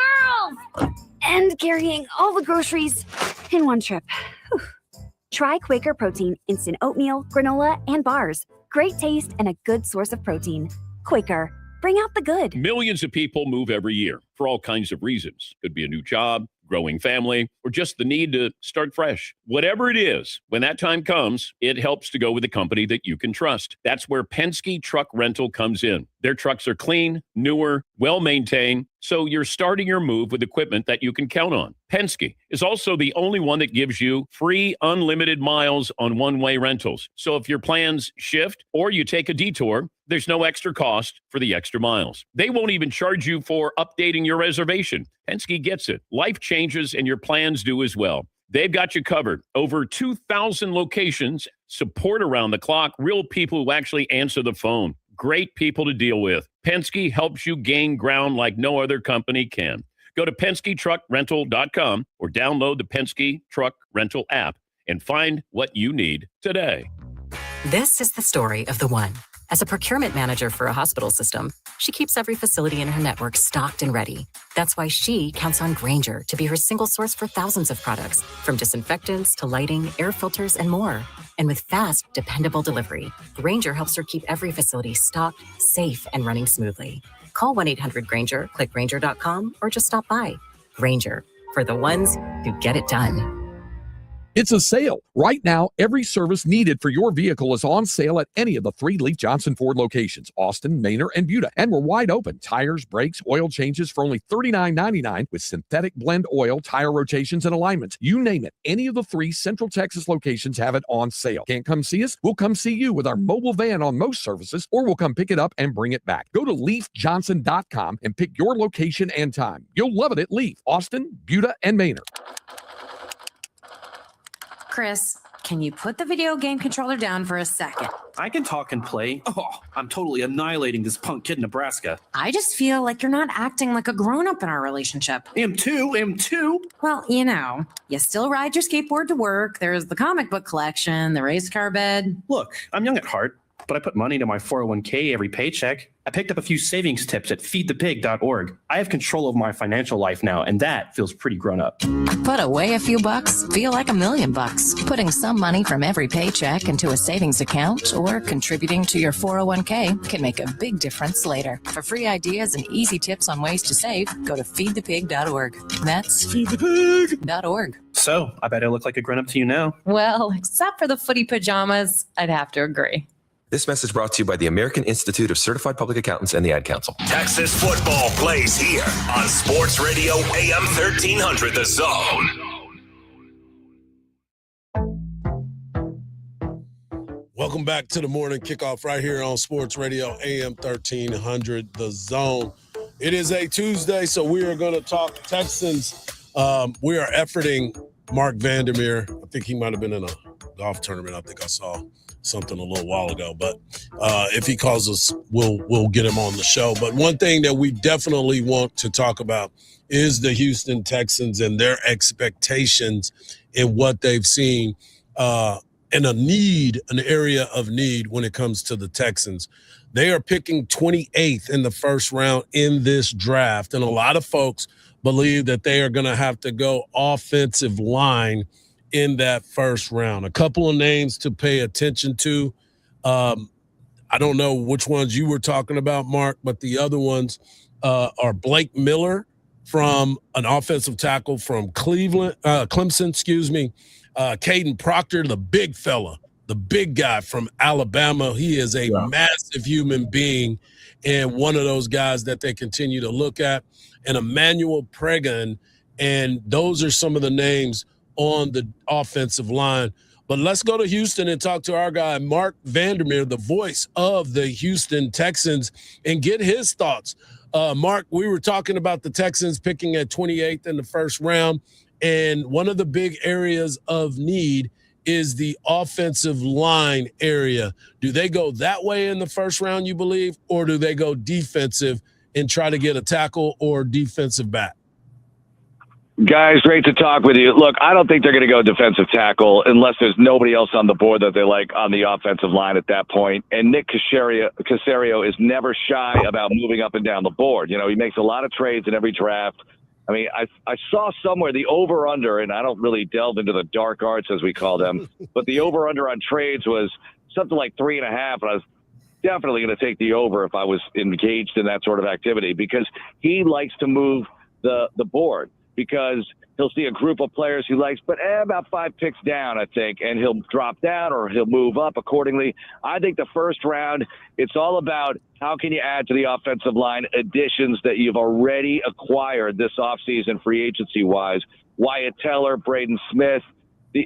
girls! And carrying all the groceries in one trip. Whew. Try Quaker Protein Instant Oatmeal, granola, and bars. Great taste and a good source of protein. Quaker. Bring out the good. Millions of people move every year for all kinds of reasons. Could be a new job, growing family, or just the need to start fresh. Whatever it is, when that time comes, it helps to go with a company that you can trust. That's where Penske Truck Rental comes in. Their trucks are clean, newer, well-maintained, so you're starting your move with equipment that you can count on. Penske is also the only one that gives you free unlimited miles on one-way rentals. So if your plans shift or you take a detour, there's no extra cost for the extra miles. They won't even charge you for updating your reservation. Penske gets it. Life changes and your plans do as well. They've got you covered. Over 2,000 locations, support around the clock, real people who actually answer the phone. Great people to deal with. Penske helps you gain ground like no other company can. Go to PenskeTruckRental.com or download the Penske Truck Rental app and find what you need today. This is the story of the one. As a procurement manager for a hospital system, she keeps every facility in her network stocked and ready. That's why she counts on Grainger to be her single source for thousands of products, from disinfectants to lighting, air filters, and more. And with fast, dependable delivery, Grainger helps her keep every facility stocked, safe, and running smoothly. Call 1-800-GRAINGER, click Grainger.com, or just stop by. Grainger, for the ones who get it done. It's a sale. Right now, every service needed for your vehicle is on sale at any of the 3 Leaf Johnson Ford locations, Austin, Manor, and Buda. And we're wide open. Tires, brakes, oil changes for only $39.99 with synthetic blend oil, tire rotations, and alignments. You name it. Any of the 3 Central Texas locations have it on sale. Can't come see us? We'll come see you with our mobile van on most services, or we'll come pick it up and bring it back. Go to LeafJohnson.com and pick your location and time. You'll love it at Leaf, Austin, Buda, and Manor. Chris, can you put the video game controller down for a second? I can talk and play. Oh, I'm totally annihilating this punk kid in Nebraska. I just feel like you're not acting like a grown-up in our relationship. Am too. Well, you still ride your skateboard to work. There's the comic book collection, the race car bed. Look, I'm young at heart. but I put money into my 401k every paycheck. I picked up a few savings tips at feedthepig.org. I have control of my financial life now, and that feels pretty grown up. Put away a few bucks, feel like $1 million. Putting some money from every paycheck into a savings account or contributing to your 401k can make a big difference later. For free ideas and easy tips on ways to save, go to feedthepig.org. That's feedthepig.org. So, I bet I look like a grown up to you now. Well, except for the footy pajamas, I'd have to agree. This message brought to you by the American Institute of Certified Public Accountants and the Ad Council. Texas football plays here on Sports Radio AM 1300 The Zone. Welcome back to the morning kickoff right here on Sports Radio AM 1300 The Zone. It is a Tuesday, so we are going to talk Texans. We are efforting Mark Vandermeer. I think he might have been in a golf tournament. I think I saw something a little while ago, but if he calls us, we'll get him on the show. But one thing that we definitely want to talk about is the Houston Texans and their expectations in what they've seen in an area of need when it comes to the Texans. They are picking 28th in the first round in this draft, and a lot of folks believe that they are going to have to go offensive line in that first round. A couple of names to pay attention to. I don't know which ones you were talking about, Mark, but the other ones are Blake Miller from an offensive tackle from Clemson, Caden Proctor, the big fella, the big guy from Alabama. He is a massive human being and one of those guys that they continue to look at, and Emmanuel Pregan. And those are some of the names on the offensive line. But let's go to Houston and talk to our guy, Mark Vandermeer, the voice of the Houston Texans, and get his thoughts. Mark, we were talking about the Texans picking at 28th in the first round, and one of the big areas of need is the offensive line area. Do they go that way in the first round, you believe, or do they go defensive and try to get a tackle or defensive back? Guys, great to talk with you. Look, I don't think they're going to go defensive tackle unless there's nobody else on the board that they like on the offensive line at that point. And Nick Caserio is never shy about moving up and down the board. You know, he makes a lot of trades in every draft. I mean, I saw somewhere the over-under, and I don't really delve into the dark arts, as we call them, but the over-under on trades was something like 3.5, and I was definitely going to take the over if I was engaged in that sort of activity, because he likes to move the board, because he'll see a group of players he likes, but about 5 picks down, I think, and he'll drop down or he'll move up accordingly. I think the first round, it's all about how can you add to the offensive line additions that you've already acquired this offseason free agency-wise. Wyatt Teller, Braden Smith,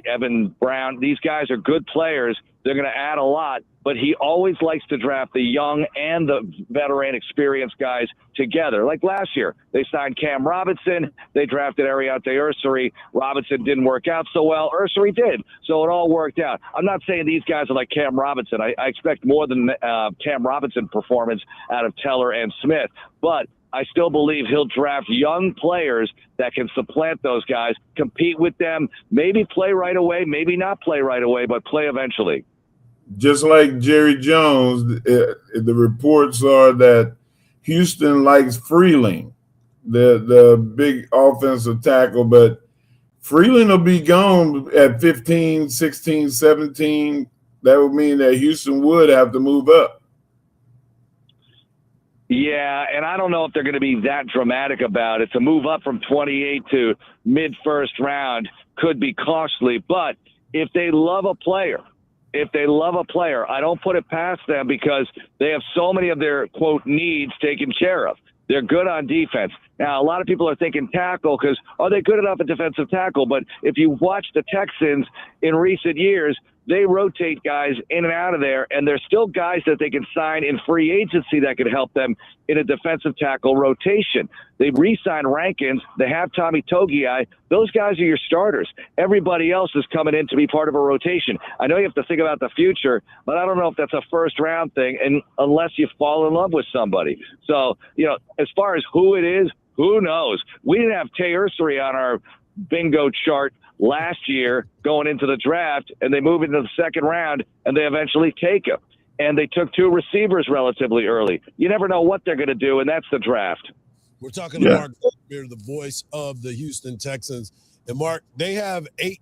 Evan Brown, these guys are good players. They're going to add a lot, but he always likes to draft the young and the veteran experienced guys together. Like last year, they signed Cam Robinson. They drafted Ariante Ursary. Robinson didn't work out so well. Ursary did, so it all worked out. I'm not saying these guys are like Cam Robinson. I expect more than Cam Robinson performance out of Teller and Smith, but I still believe he'll draft young players that can supplant those guys, compete with them, maybe play right away, maybe not play right away, but play eventually. Just like Jerry Jones, the reports are that Houston likes Freeling, the big offensive tackle, but Freeling will be gone at 15, 16, 17. That would mean that Houston would have to move up. Yeah, and I don't know if they're going to be that dramatic about it. To move up from 28 to mid-first round could be costly, but if they love a player, I don't put it past them, because they have so many of their, quote, needs taken care of. They're good on defense. Now, a lot of people are thinking tackle because, are they good enough at defensive tackle? But if you watch the Texans in recent years, they rotate guys in and out of there, and there's still guys that they can sign in free agency that could help them in a defensive tackle rotation. They re-signed Rankins. They have Tommy Togiai. Those guys are your starters. Everybody else is coming in to be part of a rotation. I know you have to think about the future, but I don't know if that's a first-round thing, and unless you fall in love with somebody. So, you know, as far as who it is, who knows? We didn't have Tay Ursary on our bingo chart last year going into the draft, and they move into the second round, and they eventually take him. and they took 2 receivers relatively early. You never know what they're going to do, and that's the draft. We're talking to Mark Goldberg, the voice of the Houston Texans. And Mark, they have 8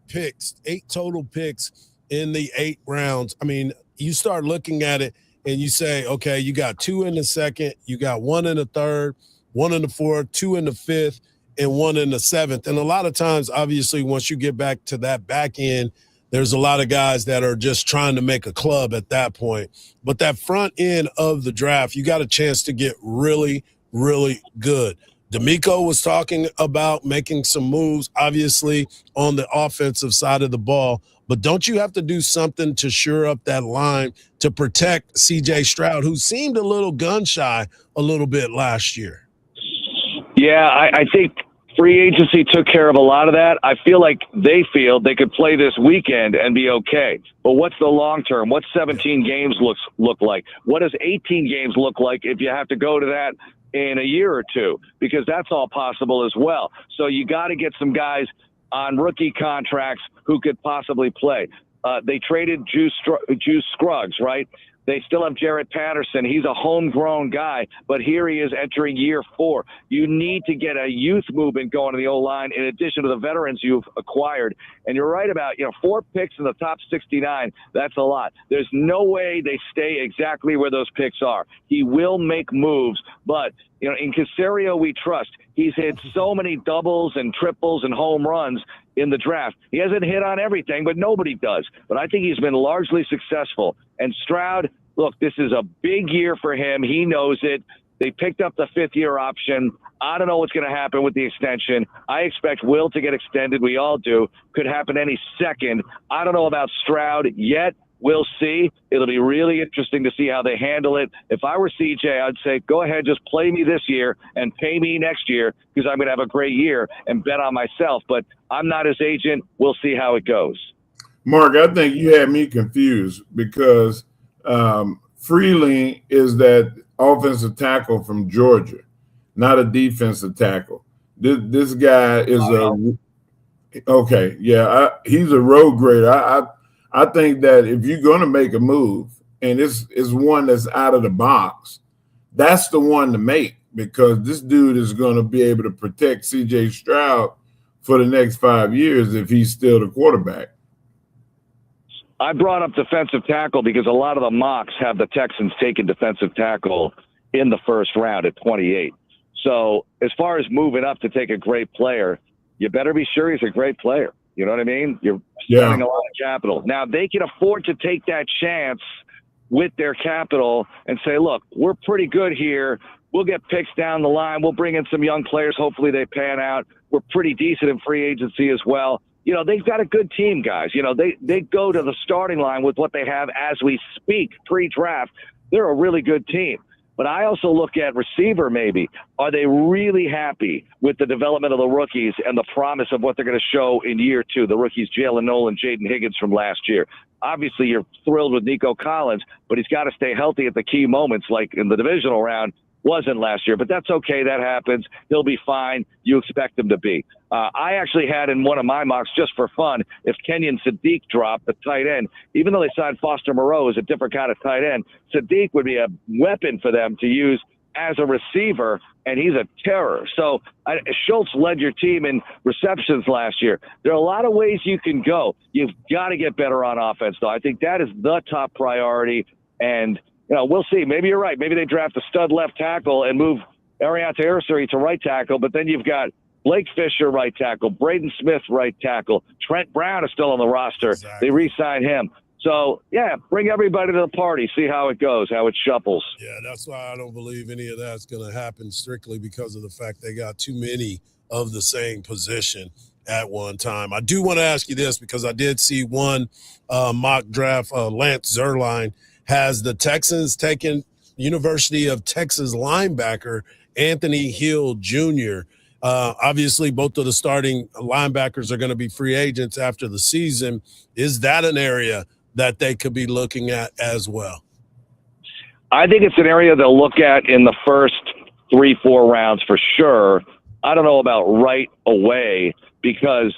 total picks in the 8 rounds. I mean, you start looking at it and you say, okay, you got 2 in the second, you got 1 in the third, 1 in the fourth, 2 in the fifth, and 1 in the seventh. And a lot of times, obviously, once you get back to that back end, there's a lot of guys that are just trying to make a club at that point. But that front end of the draft, you got a chance to get really, really good. D'Amico was talking about making some moves, obviously, on the offensive side of the ball. But don't you have to do something to shore up that line to protect C.J. Stroud, who seemed a little gun-shy a little bit last year? Yeah, I think free agency took care of a lot of that. I feel like they feel they could play this weekend and be okay. But what's the long term? What's 17 games look like? What does 18 games look like if you have to go to that in a year or two? Because that's all possible as well. So you got to get some guys on rookie contracts who could possibly play. They traded Juice Scruggs, right? They still have Jarrett Patterson. He's a homegrown guy, but here he is entering year 4. You need to get a youth movement going in the O-line in addition to the veterans you've acquired. And you're right about, 4 picks in the top 69. That's a lot. There's no way they stay exactly where those picks are. He will make moves, but in Caserio we trust. He's hit so many doubles and triples and home runs in the draft. He hasn't hit on everything, but nobody does. But I think he's been largely successful. And Stroud, look, this is a big year for him. He knows it. They picked up the 5th-year option. I don't know what's going to happen with the extension. I expect Will to get extended. We all do. Could happen any second. I don't know about Stroud yet. We'll see. It'll be really interesting to see how they handle it. If I were CJ, I'd say, go ahead, just play me this year and pay me next year because I'm going to have a great year and bet on myself. But I'm not his agent. We'll see how it goes. Mark, I think you had me confused because Freeling is that offensive tackle from Georgia, not a defensive tackle. This guy is he's a road grader. I think that if you're going to make a move and it's one that's out of the box, that's the one to make because this dude is going to be able to protect C.J. Stroud for the next 5 years if he's still the quarterback. I brought up defensive tackle because a lot of the mocks have the Texans taking defensive tackle in the first round at 28. So as far as moving up to take a great player, you better be sure he's a great player. You know what I mean? You're spending a lot of capital. Now, they can afford to take that chance with their capital and say, look, we're pretty good here. We'll get picks down the line. We'll bring in some young players. Hopefully they pan out. We're pretty decent in free agency as well. They've got a good team, guys. They go to the starting line with what they have as we speak pre-draft. They're a really good team. But I also look at receiver maybe. Are they really happy with the development of the rookies and the promise of what they're going to show in year 2? The rookies, Jalen Nolan, Jaden Higgins from last year. Obviously, you're thrilled with Nico Collins, but he's got to stay healthy at the key moments like in the divisional round. Wasn't last year, but that's okay. That happens. He'll be fine. You expect him to be. I actually had in one of my mocks, just for fun, if Kenyon Sadiq dropped, the tight end, even though they signed Foster Moreau as a different kind of tight end, Sadiq would be a weapon for them to use as a receiver, and he's a terror. So Schultz led your team in receptions last year. There are a lot of ways you can go. You've got to get better on offense, though. I think that is the top priority, and we'll see. Maybe you're right. Maybe they draft a stud left tackle and move Ariante Arcery to right tackle, but then you've got Blake Fisher, right tackle, Braden Smith, right tackle. Trent Brown is still on the roster. Exactly. They re-signed him. So, bring everybody to the party, see how it goes, how it shuffles. Yeah, that's why I don't believe any of that's going to happen strictly because of the fact they got too many of the same position at one time. I do want to ask you this because I did see one mock draft, Lance Zierlein has the Texans taking University of Texas linebacker Anthony Hill Jr. Obviously, both of the starting linebackers are going to be free agents after the season. Is that an area that they could be looking at as well? I think it's an area they'll look at in the first 3-4 rounds for sure. I don't know about right away because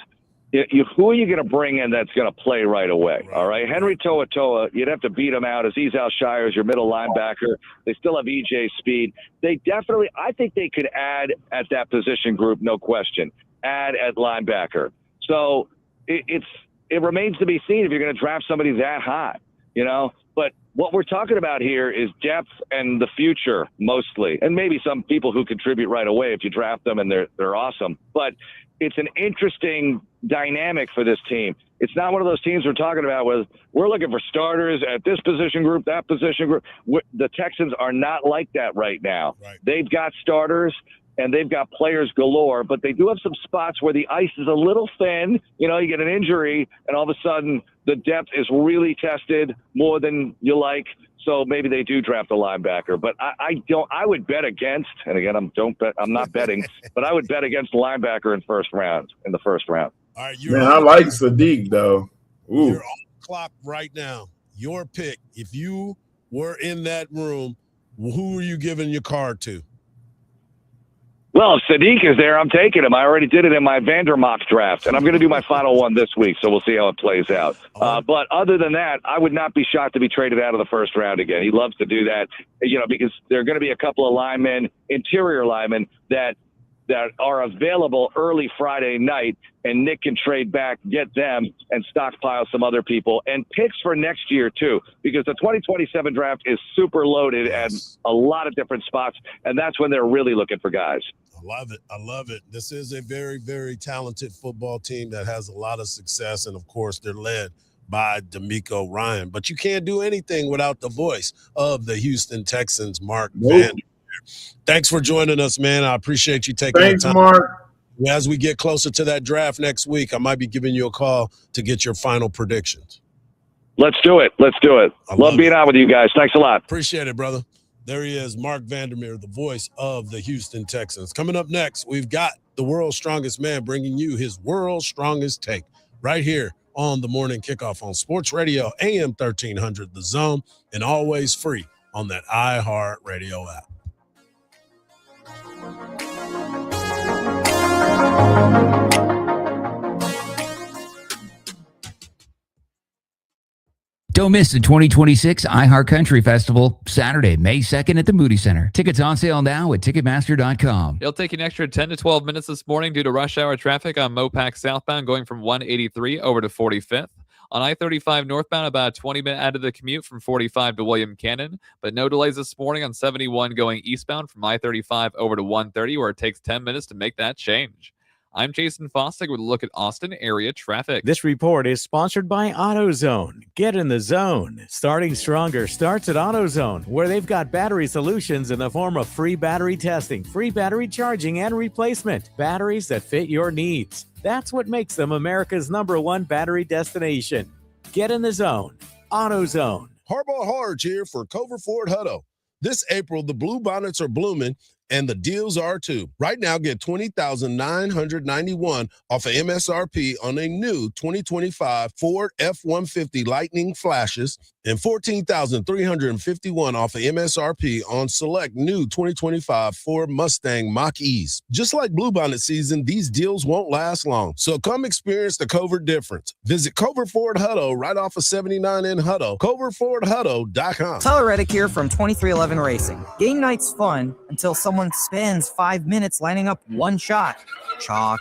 who are you going to bring in that's going to play right away? All right. Henry To'oto'o, you'd have to beat him out. Aziz Al-Shire is your middle linebacker. They still have EJ Speed. They definitely, I think they could add at that position group, no question, add at linebacker. So it remains to be seen if you're going to draft somebody that high, you know. But what we're talking about here is depth and the future mostly, and maybe some people who contribute right away if you draft them and they're awesome. But it's an interesting dynamic for this team. It's not one of those teams we're talking about where we're looking for starters at this position group, that position group. The Texans are not like that right now. Right. They've got starters and they've got players galore, but they do have some spots where the ice is a little thin. You know, you get an injury and all of a sudden the depth is really tested more than you like. So maybe they do draft a linebacker, but I would bet against, and again, I'm not betting, but I would bet against linebacker in the first round. All right, I like Sadiq though. Ooh. You're on the clock right now. Your pick. If you were in that room, who are you giving your card to? Well, if Sadiq is there, I'm taking him. I already did it in my Vandermock draft, and I'm going to do my final one this week, so we'll see how it plays out. But other than that, I would not be shocked to be traded out of the first round again. He loves to do that, you know, because there are going to be a couple of linemen, interior linemen, that are available early Friday night, and Nick can trade back, get them, and stockpile some other people. And picks for next year, too, because the 2027 draft is super loaded at a lot of different spots, and that's when they're really looking for guys. I love it. This is a very, very talented football team that has a lot of success, and, of course, they're led by D'Amico Ryan. But you can't do anything without the voice of the Houston Texans, Mark Van. Thanks for joining us, man. I appreciate you taking the time. Mark. As we get closer to that draft next week, I might be giving you a call to get your final predictions. Let's do it. Love being on with you guys. Thanks a lot. Appreciate it, brother. There he is, Mark Vandermeer, the voice of the Houston Texans. Coming up next, we've got the world's strongest man bringing you his world's strongest take right here on the Morning Kickoff on Sports Radio, AM 1300, The Zone, and always free on that iHeartRadio app. Don't miss the 2026 iHeart Country Festival, Saturday, May 2nd at the Moody Center. Tickets on sale now at Ticketmaster.com. It'll take an extra 10 to 12 minutes this morning due to rush hour traffic on Mopac southbound going from 183 over to 45th. On I-35 northbound, about a 20-minute out of the commute from 45 to William Cannon, but no delays this morning on 71 going eastbound from I-35 over to 130, where it takes 10 minutes to make that change. I'm Jason Fosdick with a look at Austin area traffic. This report is sponsored by AutoZone. Get in the zone. Starting stronger starts at AutoZone, where they've got battery solutions in the form of free battery testing, free battery charging, and replacement. Batteries that fit your needs. That's what makes them America's #1 battery destination. Get in the zone. AutoZone. Hardball Hardge here for Cover Ford Hutto. This April, the Blue Bonnets are blooming, and the deals are too. Right now, get $20,991 off of MSRP on a new 2025 Ford F-150 Lightning Flashes and $14,351 off of MSRP on select new 2025 Ford Mustang Mach-E's. Just like Bluebonnet season, these deals won't last long. So come experience the Cover difference. Visit Cover Ford Hutto right off of 79 in Hutto. CoverFordHutto.com. Tyler Reddick here from 2311 Racing. Game night's fun until someone spends 5 minutes lining up one shot. Chalk,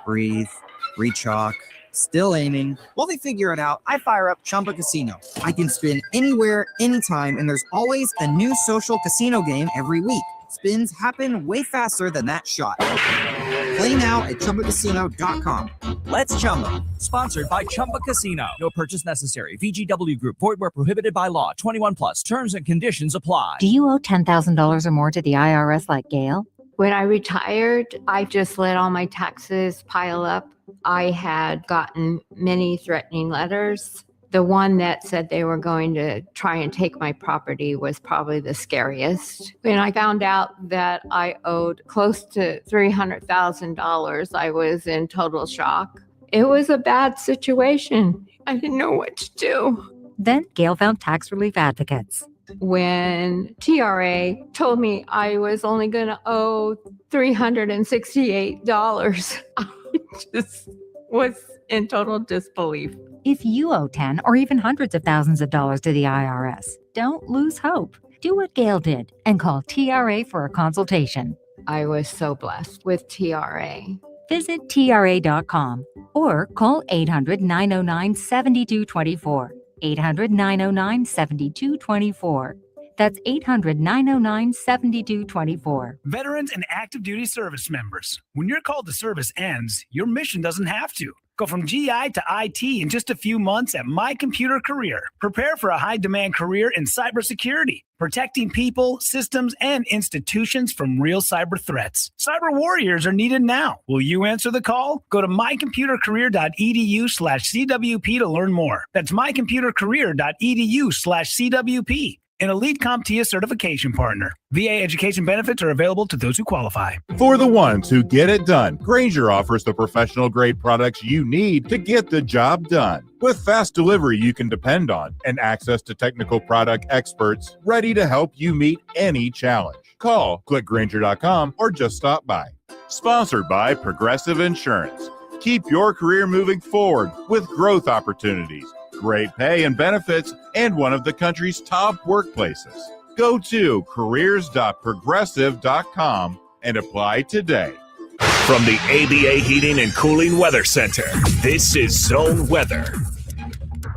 breathe, re-chalk, still aiming. While they figure it out, I fire up Chumba Casino. I can spin anywhere, anytime, and there's always a new social casino game every week. Spins happen way faster than that shot. Play now at ChumbaCasino.com. Let's Chumba. Sponsored by Chumba Casino. No purchase necessary. VGW Group. Void where prohibited by law. 21 plus. Terms and conditions apply. Do you owe $10,000 or more to the IRS like Gail? When I retired, I just let all my taxes pile up. I had gotten many threatening letters. The one that said they were going to try and take my property was probably the scariest. When I found out that I owed close to $300,000, I was in total shock. It was a bad situation. I didn't know what to do. Then Gail found tax relief advocates. When TRA told me I was only going to owe $368, I just was in total disbelief. If you owe 10 or even hundreds of thousands of dollars to the IRS, don't lose hope. Do what Gail did and call TRA for a consultation. I was so blessed with TRA. Visit TRA.com or call 800-909-7224. 800-909-7224. That's 800-909-7224. Veterans and active duty service members, when your call to service ends, your mission doesn't have to. Go from GI to IT in just a few months at My Computer Career. Prepare for a high-demand career in cybersecurity, protecting people, systems, and institutions from real cyber threats. Cyber warriors are needed now. Will you answer the call? Go to mycomputercareer.edu/CWP to learn more. That's mycomputercareer.edu/CWP. An elite CompTIA certification partner. VA education benefits are available to those who qualify. For the ones who get it done, Grainger offers the professional-grade products you need to get the job done. With fast delivery you can depend on and access to technical product experts ready to help you meet any challenge. Call, click Grainger.com, or just stop by. Sponsored by Progressive Insurance. Keep your career moving forward with growth opportunities, great pay and benefits, and one of the country's top workplaces. Go to careers.progressive.com and apply today. From the ABA Heating and Cooling Weather Center, this is Zone Weather.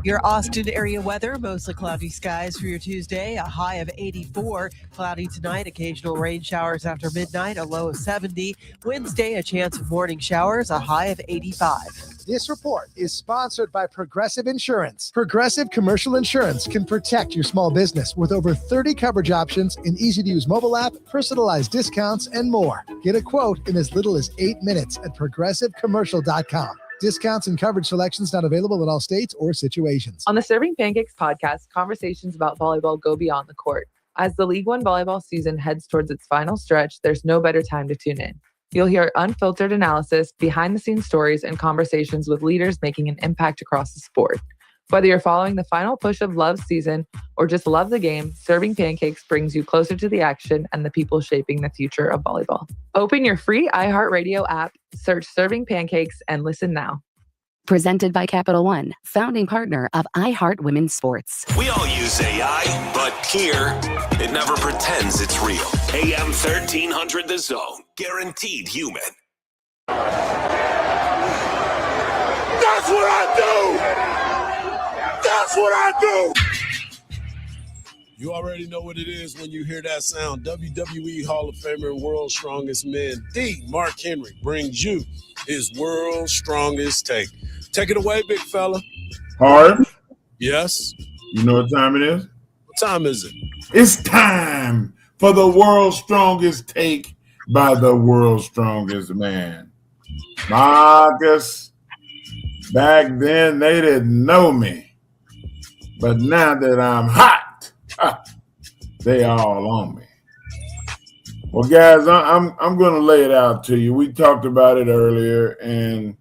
Your Austin area weather, mostly cloudy skies for your Tuesday, a high of 84. Cloudy tonight, occasional rain showers after midnight, a low of 70. Wednesday, a chance of morning showers, a high of 85. This report is sponsored by Progressive Insurance. Progressive Commercial Insurance can protect your small business with over 30 coverage options, an easy-to-use mobile app, personalized discounts, and more. Get a quote in as little as 8 minutes at progressivecommercial.com. Discounts and coverage selections not available in all states or situations. On the Serving Pancakes podcast, conversations about volleyball go beyond the court. As the League One volleyball season heads towards its final stretch, there's no better time to tune in. You'll hear unfiltered analysis, behind-the-scenes stories, and conversations with leaders making an impact across the sport. Whether you're following the final push of Love's season or just love the game, Serving Pancakes brings you closer to the action and the people shaping the future of volleyball. Open your free iHeartRadio app, search Serving Pancakes, and listen now. Presented by Capital One, founding partner of iHeart Women's Sports. We all use AI, but here, it never pretends it's real. AM 1300 The Zone, guaranteed human. That's what I do! That's what I do! You already know what it is when you hear that sound. WWE Hall of Famer and World's Strongest Man, D. Mark Henry, brings you his World's Strongest Take. Take it away, big fella. Hard? Yes? You know what time it is? What time is it? It's time for the World's Strongest Take by the World's Strongest Man. Marcus, back then they didn't know me. But now that I'm hot, they all on me. Well, guys, I'm going to lay it out to you. We talked about it earlier, and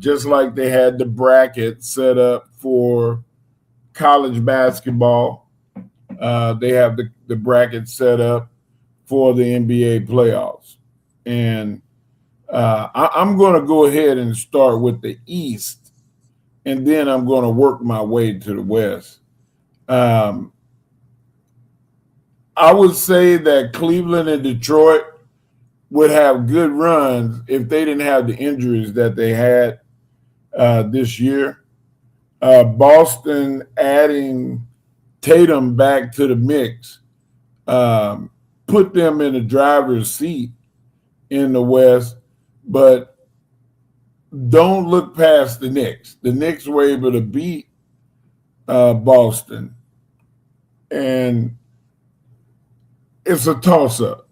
just like they had the bracket set up for college basketball, they have the bracket set up for the NBA playoffs. And I'm going to go ahead and start with the East, and then I'm going to work my way to the West. I would say that Cleveland and Detroit would have good runs if they didn't have the injuries that they had this year. Boston adding Tatum back to the mix put them in the driver's seat in the West, but don't look past the Knicks. The Knicks were able to beat Boston, and it's a toss-up.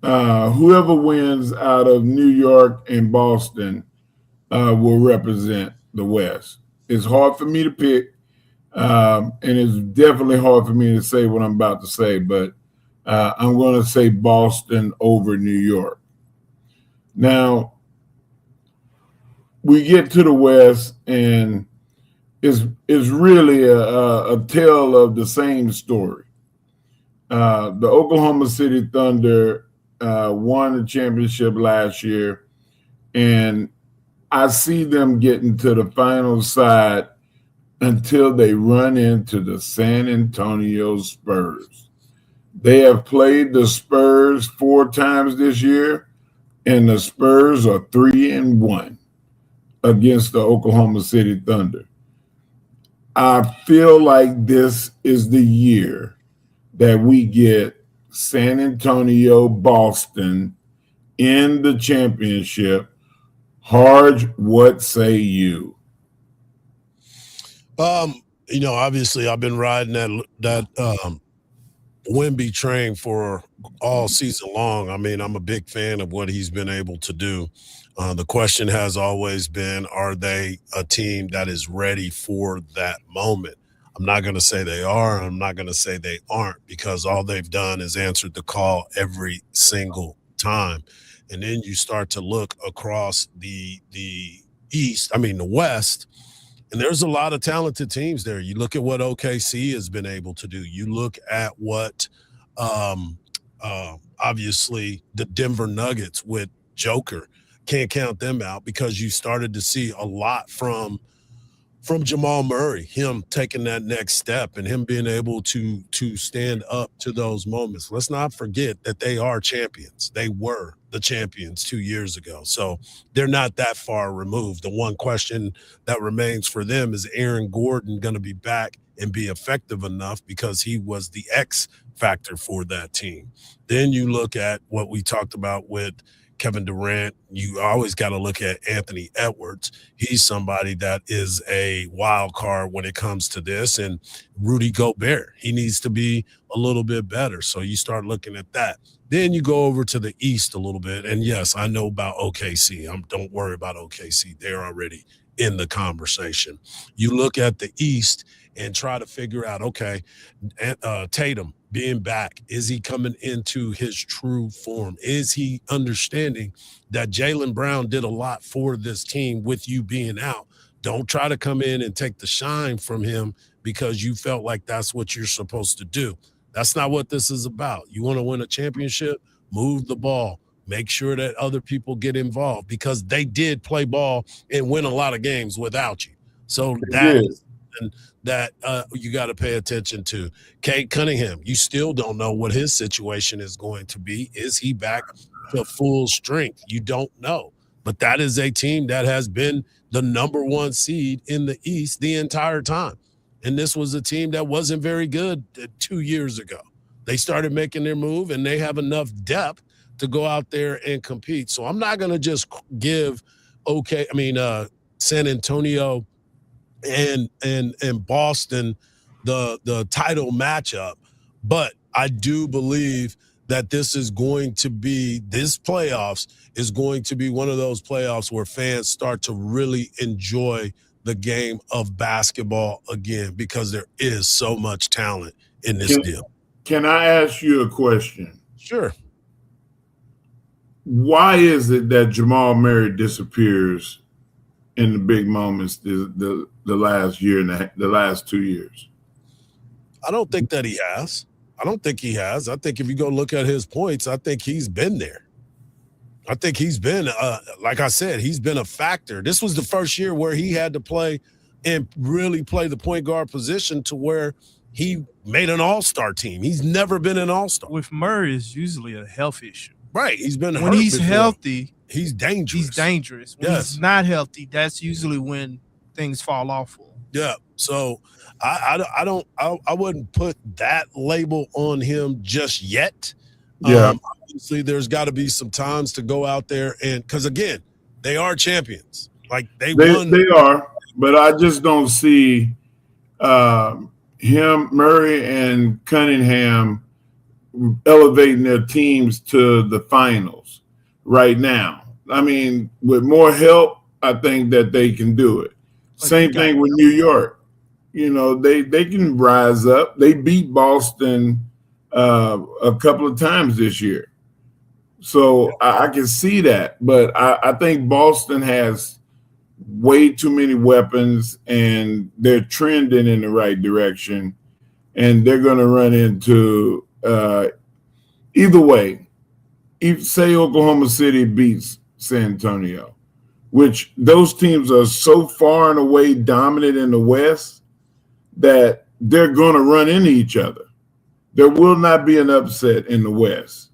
Whoever wins out of New York and Boston will represent the West. It's hard for me to pick, and it's definitely hard for me to say what I'm about to say, but I'm going to say Boston over New York. Now, we get to the West, and it's really a tale of the same story. The Oklahoma City Thunder won the championship last year, and I see them getting to the final side until they run into the San Antonio Spurs. They have played the Spurs 4 times this year, and the Spurs are 3-1 against the Oklahoma City Thunder. I feel like this is the year that we get San Antonio, Boston in the championship. Hardge, what say you? Obviously I've been riding that Wemby train for all season long. I mean, I'm a big fan of what he's been able to do. The question has always been, are they a team that is ready for that moment? I'm not going to say they are. I'm not going to say they aren't, because all they've done is answered the call every single time. And then you start to look across the West, and there's a lot of talented teams there. You look at what OKC has been able to do. You look at what obviously the Denver Nuggets with Joker. Can't count them out, because you started to see a lot from Jamal Murray, him taking that next step and him being able to stand up to those moments. Let's not forget that they are champions. They were the champions 2 years ago. So they're not that far removed. The one question that remains for them is Aaron Gordon going to be back and be effective enough, because he was the X factor for that team. Then you look at what we talked about with Kevin Durant. You always got to look at Anthony Edwards. He's somebody that is a wild card when it comes to this. And Rudy Gobert, he needs to be a little bit better. So you start looking at that. Then you go over to the East a little bit. And yes, I know about OKC. Don't worry about OKC. They're already in the conversation. You look at the East and try to figure out, okay, Tatum being back, is he coming into his true form? Is he understanding that Jaylen Brown did a lot for this team with you being out? Don't try to come in and take the shine from him because you felt like that's what you're supposed to do. That's not what this is about. You want to win a championship? Move the ball. Make sure that other people get involved, because they did play ball and win a lot of games without you. So that is that you got to pay attention to. Cade Cunningham, you still don't know what his situation is going to be. Is he back to full strength? You don't know. But that is a team that has been the number 1 seed in the East the entire time. And this was a team that wasn't very good 2 years ago. They started making their move, and they have enough depth to go out there and compete. So I'm not going to just give San Antonio and Boston the title matchup, but I do believe that this playoffs is going to be one of those playoffs where fans start to really enjoy the game of basketball again, because there is so much talent in this deal. Can I ask you a question? Sure. Why is it that Jamal Murray disappears in the big moments the last year and the last 2 years? I don't think that he has. I don't think he has. I think if you go look at his points, I think he's been there. I think he's been, like I said, he's been a factor. This was the first year where he had to play and really play the point guard position to where he made an all-star team. He's never been an all-star. With Murray, it's usually a health issue. Right. He's been when hurt he's before. healthy. He's dangerous. He's dangerous. When he's not healthy, that's usually when things fall off for him. Yeah. So I wouldn't put that label on him just yet. Yeah. Obviously, there's got to be some times to go out there and, because again, they are champions. Like they won. They are, but I just don't see him, Murray, and Cunningham elevating their teams to the finals right now. I mean, with more help, I think that they can do it. Same thing with New York. You know, they can rise up. They beat Boston a couple of times this year. So I can see that. But I think Boston has way too many weapons, and they're trending in the right direction. And they're going to run into either way. Say Oklahoma City beats San Antonio. which those teams are so far and away dominant in the West that they're going to run into each other. There will not be an upset in the West.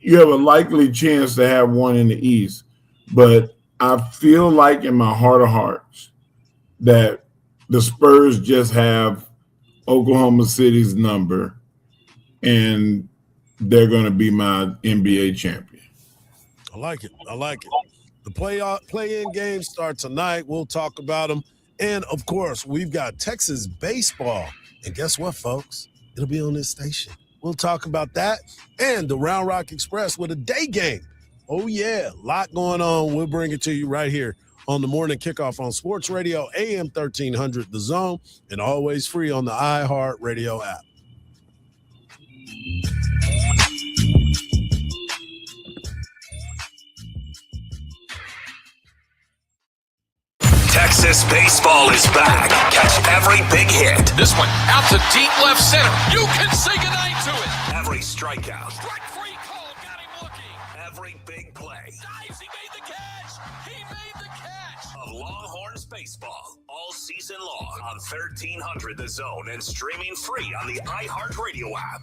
You have a likely chance to have one in the East, but I feel like in my heart of hearts that the Spurs just have Oklahoma City's number, and they're going to be my NBA champion. I like it. The play-in game starts tonight. We'll talk about them. And, of course, we've got Texas baseball. And guess what, folks? It'll be on this station. We'll talk about that and the Round Rock Express with a day game. Oh, yeah, a lot going on. We'll bring it to you right here on the Morning Kickoff on Sports Radio, AM 1300 The Zone, and always free on the iHeartRadio app. Texas baseball is back. Catch every big hit. This one out to deep left center. You can say goodnight to it. Every strikeout. Strike free call. Got him looking. Every big play. Dives. He made the catch. He made the catch. Of Longhorns baseball all season long on 1300 The Zone and streaming free on the iHeartRadio app.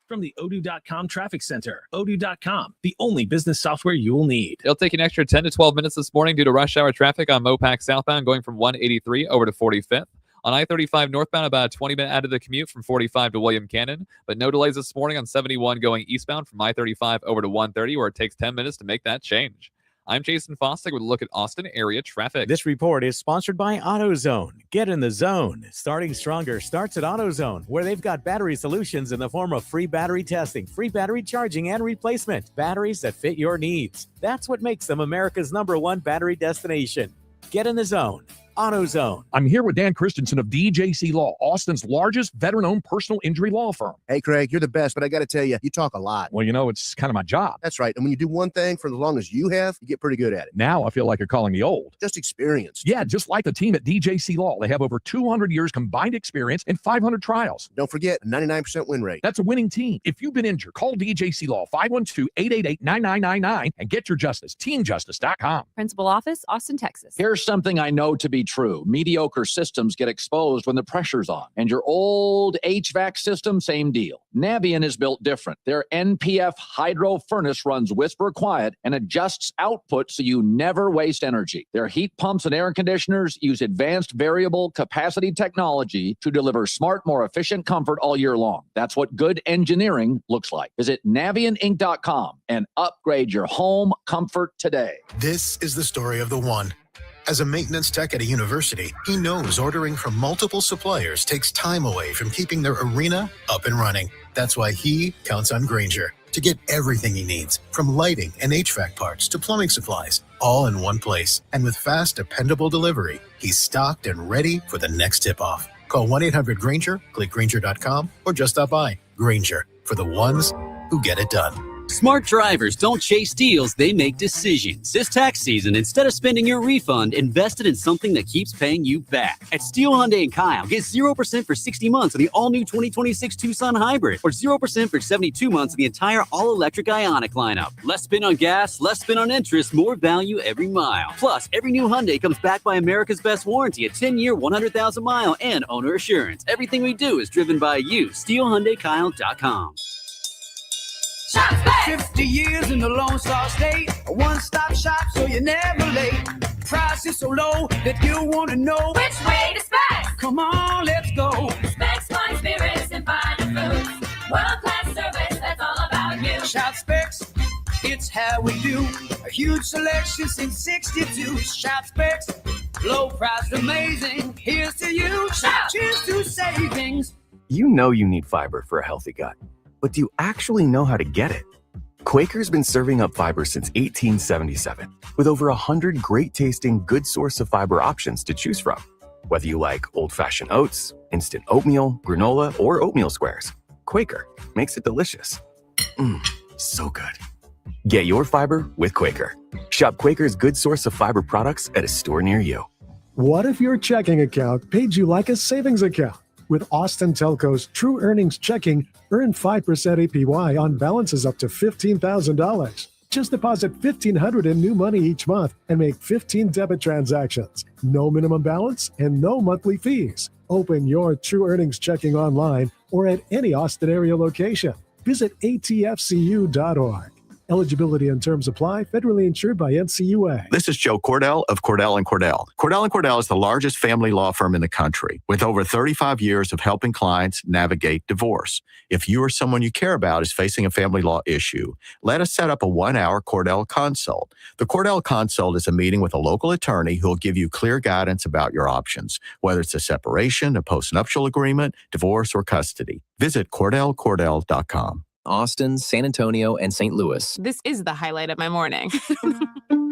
From the Odoo.com Traffic Center. Odoo.com, the only business software you will need. It'll take an extra 10 to 12 minutes this morning due to rush hour traffic on Mopac southbound going from 183 over to 45th. On I-35 northbound, about a 20-minute out of the commute from 45 to William Cannon. But no delays this morning on 71 going eastbound from I-35 over to 130, where it takes 10 minutes to make that change. I'm Jason Fostick with a look at Austin area traffic. This report is sponsored by AutoZone. Get in the zone. Starting stronger starts at AutoZone, where they've got battery solutions in the form of free battery testing, free battery charging, and replacement. Batteries that fit your needs. That's what makes them America's #1 battery destination. Get in the zone. AutoZone. I'm here with Dan Christensen of DJC Law, Austin's largest veteran-owned personal injury law firm. Hey, Craig, you're the best, but I got to tell you, you talk a lot. Well, you know, it's kind of my job. That's right. And when you do one thing for as long as you have, you get pretty good at it. Now I feel like you're calling me old. Just experienced. Yeah, just like the team at DJC Law. They have over 200 years combined experience and 500 trials. Don't forget, a 99% win rate. That's a winning team. If you've been injured, call DJC Law, 512-888-9999, and get your justice. TeamJustice.com. Principal office, Austin, Texas. Here's something I know to be true. Mediocre systems get exposed when the pressure's on. And your old HVAC system, same deal. Navien is built different. Their NPF hydro furnace runs whisper quiet and adjusts output so you never waste energy. Their heat pumps and air conditioners use advanced variable capacity technology to deliver smart, more efficient comfort all year long. That's what good engineering looks like. Visit NavienInc.com and upgrade your home comfort today. This is the story of the one. As a maintenance tech at a university, he knows ordering from multiple suppliers takes time away from keeping their arena up and running. That's why he counts on Grainger to get everything he needs, from lighting and HVAC parts to plumbing supplies, all in one place. And with fast, dependable delivery, he's stocked and ready for the next tip-off. Call 1-800-GRAINGER, click Grainger.com, or just stop by. Grainger, for the ones who get it done. Smart drivers don't chase deals, they make decisions. This tax season, instead of spending your refund, invest it in something that keeps paying you back. At Steele Hyundai and Kyle, get 0% for 60 months on the all-new 2026 Tucson Hybrid, or 0% for 72 months on the entire all-electric Ioniq lineup. Less spin on gas, less spin on interest, more value every mile. Plus, every new Hyundai comes backed by America's Best Warranty, a 10-year, 100,000-mile, and owner assurance. Everything we do is driven by you. SteelHyundaiKyle.com. 50 years in the Lone Star State, a one-stop shop so you're never late. Price is so low that you want to know which way to Specs. Come on, let's go. Specs, fine spirits, and fine fruits. World-class service, that's all about you. Shout Specs, it's how we do. A huge selection since 62. Shout Specs, low price, amazing. Here's to you. Shout. Cheers to savings. You know you need fiber for a healthy gut. But do you actually know how to get it? Quaker's been serving up fiber since 1877, with over 100 great-tasting, good source of fiber options to choose from. Whether you like old-fashioned oats, instant oatmeal, granola, or oatmeal squares, Quaker makes it delicious. So good. Get your fiber with Quaker. Shop Quaker's good source of fiber products at a store near you. What if your checking account paid you like a savings account? With Austin Telco's True Earnings Checking, earn 5% APY on balances up to $15,000. Just deposit $1,500 in new money each month and make 15 debit transactions. No minimum balance and no monthly fees. Open your True Earnings checking online or at any Austin area location. Visit atfcu.org. Eligibility and terms apply. Federally insured by NCUA. This is Joe Cordell of Cordell & Cordell. Cordell & Cordell is the largest family law firm in the country with over 35 years of helping clients navigate divorce. If you or someone you care about is facing a family law issue, let us set up a 1-hour Cordell Consult. The Cordell Consult is a meeting with a local attorney who will give you clear guidance about your options, whether it's a separation, a postnuptial agreement, divorce, or custody. Visit CordellCordell.com. Austin, San Antonio, and St. Louis. This is the highlight of my morning.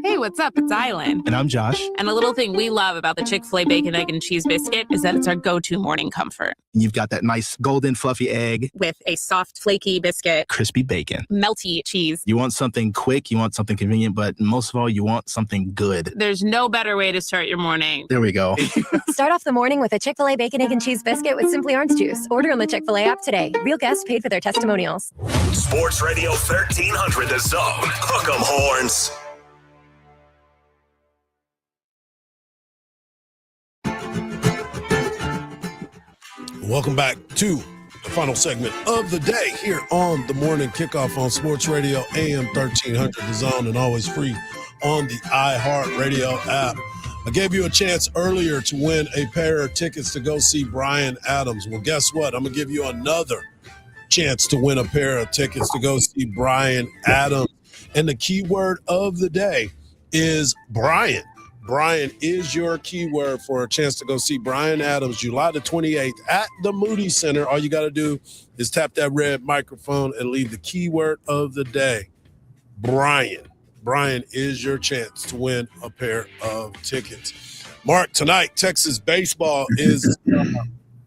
Hey, what's up? It's Island. And I'm Josh. And a little thing we love about the Chick-fil-A Bacon, Egg, and Cheese Biscuit is that it's our go-to morning comfort. You've got that nice golden fluffy egg. With a soft, flaky biscuit. Crispy bacon. Melty cheese. You want something quick, you want something convenient, but most of all, you want something good. There's no better way to start your morning. There we go. Start off the morning with a Chick-fil-A Bacon, Egg, and Cheese Biscuit with Simply Orange Juice. Order on the Chick-fil-A app today. Real guests paid for their testimonials. Sports Radio 1300 The Zone. Hook 'em horns. Welcome back to the final segment of the day here on the Morning Kickoff on Sports Radio AM 1300 The Zone, and always free on the iHeartRadio app. I gave you a chance earlier to win a pair of tickets to go see Bryan Adams. Well, guess what? I'm going to give you another chance to win a pair of tickets to go see Bryan Adams. And the keyword of the day is Bryan. Bryan is your keyword for a chance to go see Bryan Adams July the 28th at the Moody Center. All you got to do is tap that red microphone and leave the keyword of the day, Bryan. Bryan is your chance to win a pair of tickets. Mark, tonight, Texas baseball is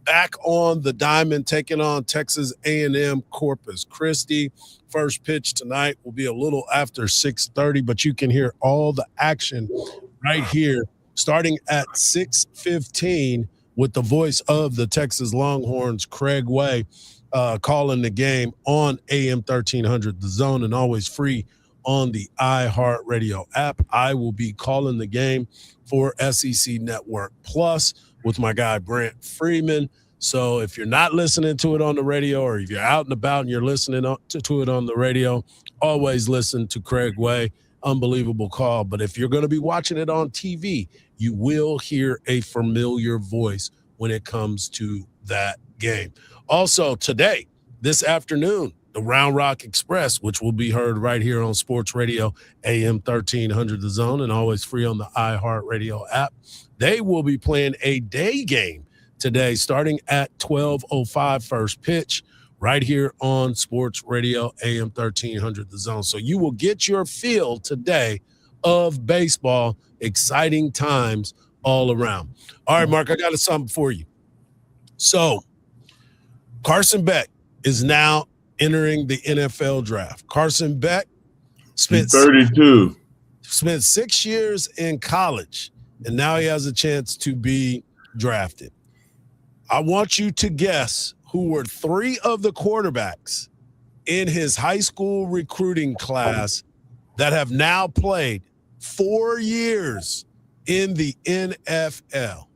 back on the diamond, taking on Texas A&M Corpus Christi. First pitch tonight will be a little after 6:30, but you can hear all the action right here, starting at 6:15 with the voice of the Texas Longhorns, Craig Way, calling the game on AM 1300 The Zone, and always free on the iHeartRadio app. I will be calling the game for SEC Network Plus with my guy Brent Freeman. So if you're not listening to it on the radio, or if you're out and about and you're listening to it on the radio, always listen to Craig Way. Unbelievable call. But if you're going to be watching it on TV, you will hear a familiar voice when it comes to that game. Also today, this afternoon, the Round Rock Express, which will be heard right here on Sports Radio AM 1300 The Zone, and always free on the iHeartRadio app. They will be playing a day game today, starting at 12:05 first pitch, right here on Sports Radio AM 1300 The Zone. So you will get your feel today of baseball. Exciting times all around. All right, Mark, I got something for you. So Carson Beck is now entering the NFL draft. Carson Beck spent 32. Spent 6 years in college, and now he has a chance to be drafted. I want you to guess who were 3 of the quarterbacks in his high school recruiting class that have now played 4 years in the NFL.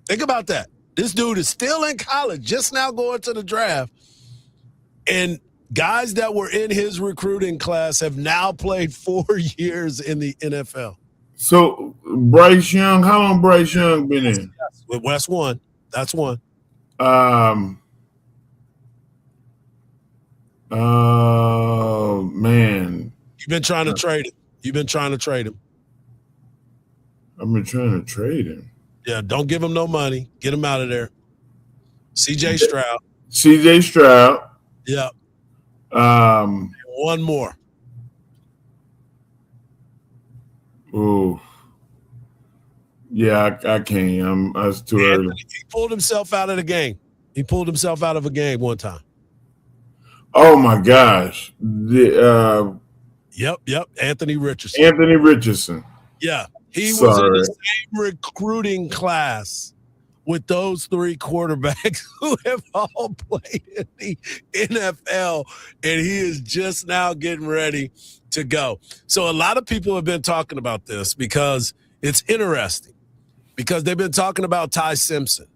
Think about that. This dude is still in college, just now going to the draft. And guys that were in his recruiting class have now played 4 years in the NFL. So Bryce Young, how long Bryce Young been in? With West one. That's one. Oh man. You've been trying to trade him. I've been trying to trade him. Yeah, don't give him no money. Get him out of there. CJ Stroud. Yeah. One more. Oh. Yeah, I can't. It's too early. He pulled himself out of the game. He pulled himself out of a game one time. Oh my gosh. Yep. Anthony Richardson. Yeah. He was in the same recruiting class with those three quarterbacks who have all played in the NFL, and he is just now getting ready to go. So a lot of people have been talking about this because it's interesting, because they've been talking about Ty Simpson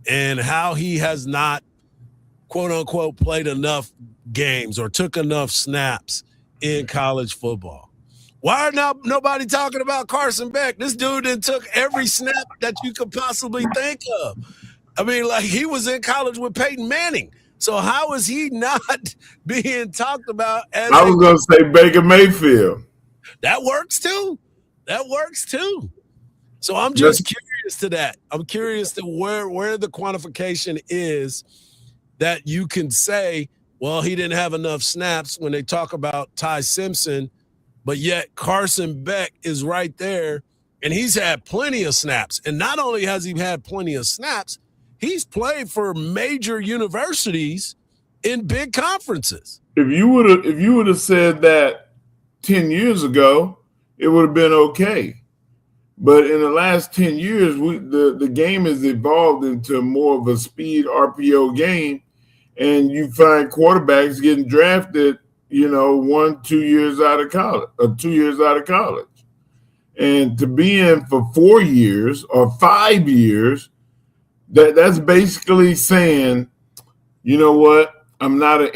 and how he has not, quote unquote, played enough games or took enough snaps in college football. Why are nobody talking about Carson Beck? This dude done took every snap that you could possibly think of. I mean, like, he was in college with Peyton Manning. So how is he not being talked about as I was going to say Baker Mayfield. That works too. That works too. So I'm just curious to that. I'm curious to where the quantification is that you can say, well, he didn't have enough snaps when they talk about Ty Simpson, but yet Carson Beck is right there, and he's had plenty of snaps. And not only has he had plenty of snaps, he's played for major universities in big conferences. If you would have said that 10 years ago, it would have been okay. But in the last 10 years, the game has evolved into more of a speed RPO game, and you find quarterbacks getting drafted 1-2 years out of college, or 2 years out of college. And to be in for 4 years or 5 years, that's basically saying, you know what, I'm not an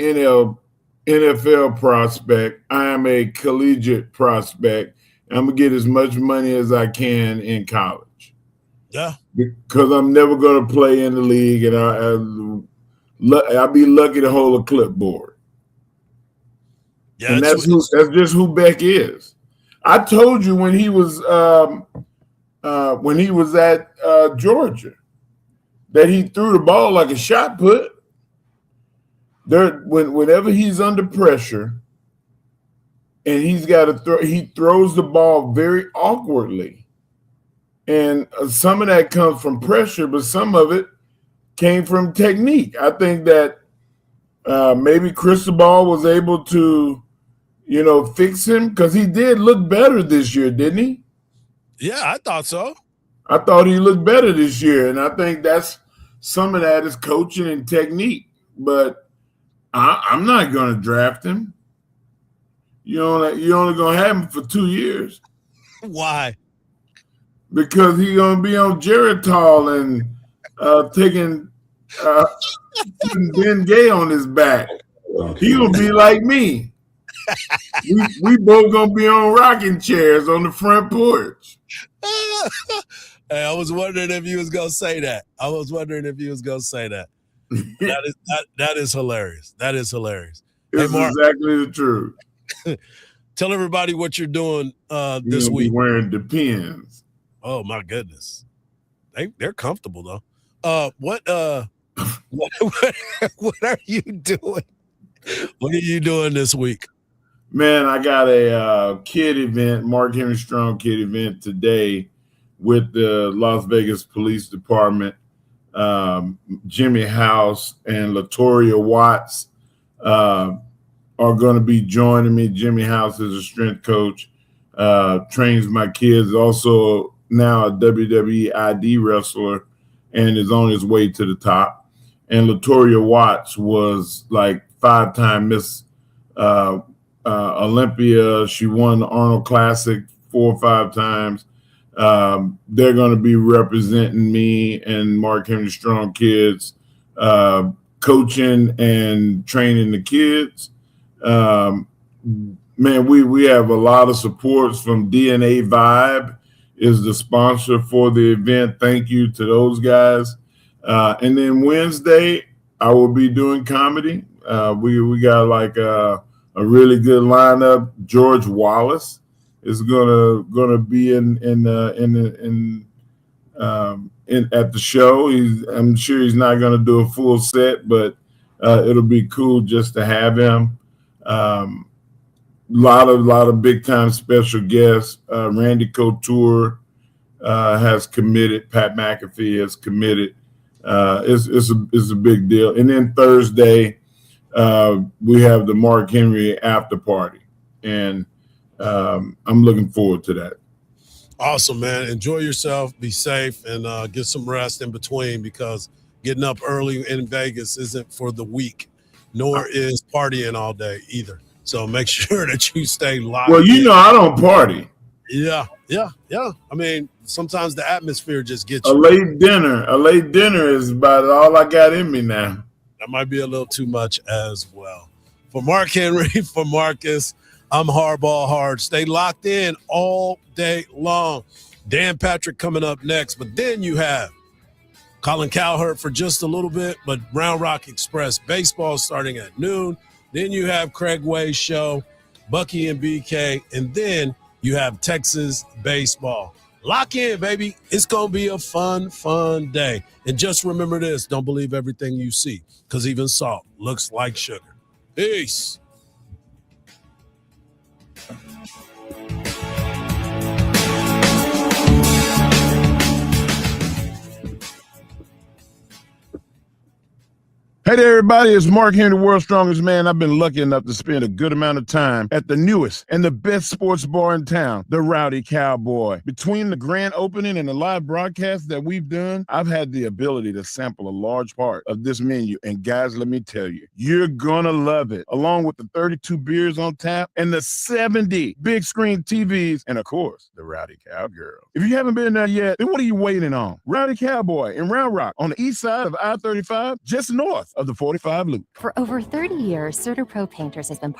NFL prospect. I am a collegiate prospect. I'm going to get as much money as I can in college. Yeah. Because I'm never going to play in the league, and I'll be lucky to hold a clipboard. Yeah, and that's just who Beck is. I told you when he was at Georgia that he threw the ball like a shot put. Whenever he's under pressure and he's got to throw, he throws the ball very awkwardly. And some of that comes from pressure, but some of it came from technique. I think that maybe Cristobal was able to fix him, because he did look better this year, didn't he? Yeah, I thought so. I thought he looked better this year, and I think that's some of that is coaching and technique. But I'm not going to draft him. You're only going to have him for 2 years. Why? Because he's going to be on Geritol and taking Ben Gay on his back. He will be like me. we both gonna be on rocking chairs on the front porch. Hey, I was wondering if you was gonna say that. That is hilarious. That is hilarious. It's exactly the truth. Tell everybody what you're doing this week. Wearing Depends. Oh my goodness, they're comfortable though. What are you doing? What are you doing this week? Man, I got a kid event, Mark Henry Strong kid event today with the Las Vegas Police Department. Jimmy House and Latoria Watts are going to be joining me. Jimmy House is a strength coach, trains my kids, also now a WWE ID wrestler, and is on his way to the top. And Latoria Watts was like 5-time Miss Olympia. She won the Arnold Classic 4 or 5 times. They're going to be representing me and Mark Henry Strong kids, coaching and training the kids. Man, we have a lot of supports from DNA Vibe is the sponsor for the event. Thank you to those guys. And then Wednesday, I will be doing comedy. We got like a really good lineup. George Wallace is gonna be at the show. I'm sure he's not gonna do a full set, but it'll be cool just to have him. Lot of big time special guests. Randy Couture has committed. Pat McAfee has committed. It's a big deal. And then Thursday, we have the Mark Henry after party, and I'm looking forward to that. Awesome, man. Enjoy yourself. Be safe and get some rest in between because getting up early in Vegas isn't for the weak, nor is partying all day either. So make sure that you stay locked. Well, you know, I don't party. Yeah. I mean, sometimes the atmosphere just gets A you. late dinner is about all I got in me now. That might be a little too much as well. For Mark Henry, for Marcus, I'm Hardball Hardge. Stay locked in all day long. Dan Patrick coming up next, but then you have Colin Cowherd for just a little bit, but Round Rock Express baseball starting at noon. Then you have Craig Way's show, Bucky and BK, and then you have Texas baseball. Lock in, baby. It's going to be a fun day. And just remember this, don't believe everything you see, because even salt looks like sugar. Peace. Hey there, everybody. It's Mark Henry, the world's strongest man. I've been lucky enough to spend a good amount of time at the newest and the best sports bar in town, the Rowdy Cowboy. Between the grand opening and the live broadcast that we've done, I've had the ability to sample a large part of this menu. And guys, let me tell you, you're gonna love it. Along with the 32 beers on tap and the 70 big screen TVs, and of course, the Rowdy Cowgirl. If you haven't been there yet, then what are you waiting on? Rowdy Cowboy in Round Rock on the east side of I-35, just north of the 45 loop. For over 30 years, CertaPro Painters has been part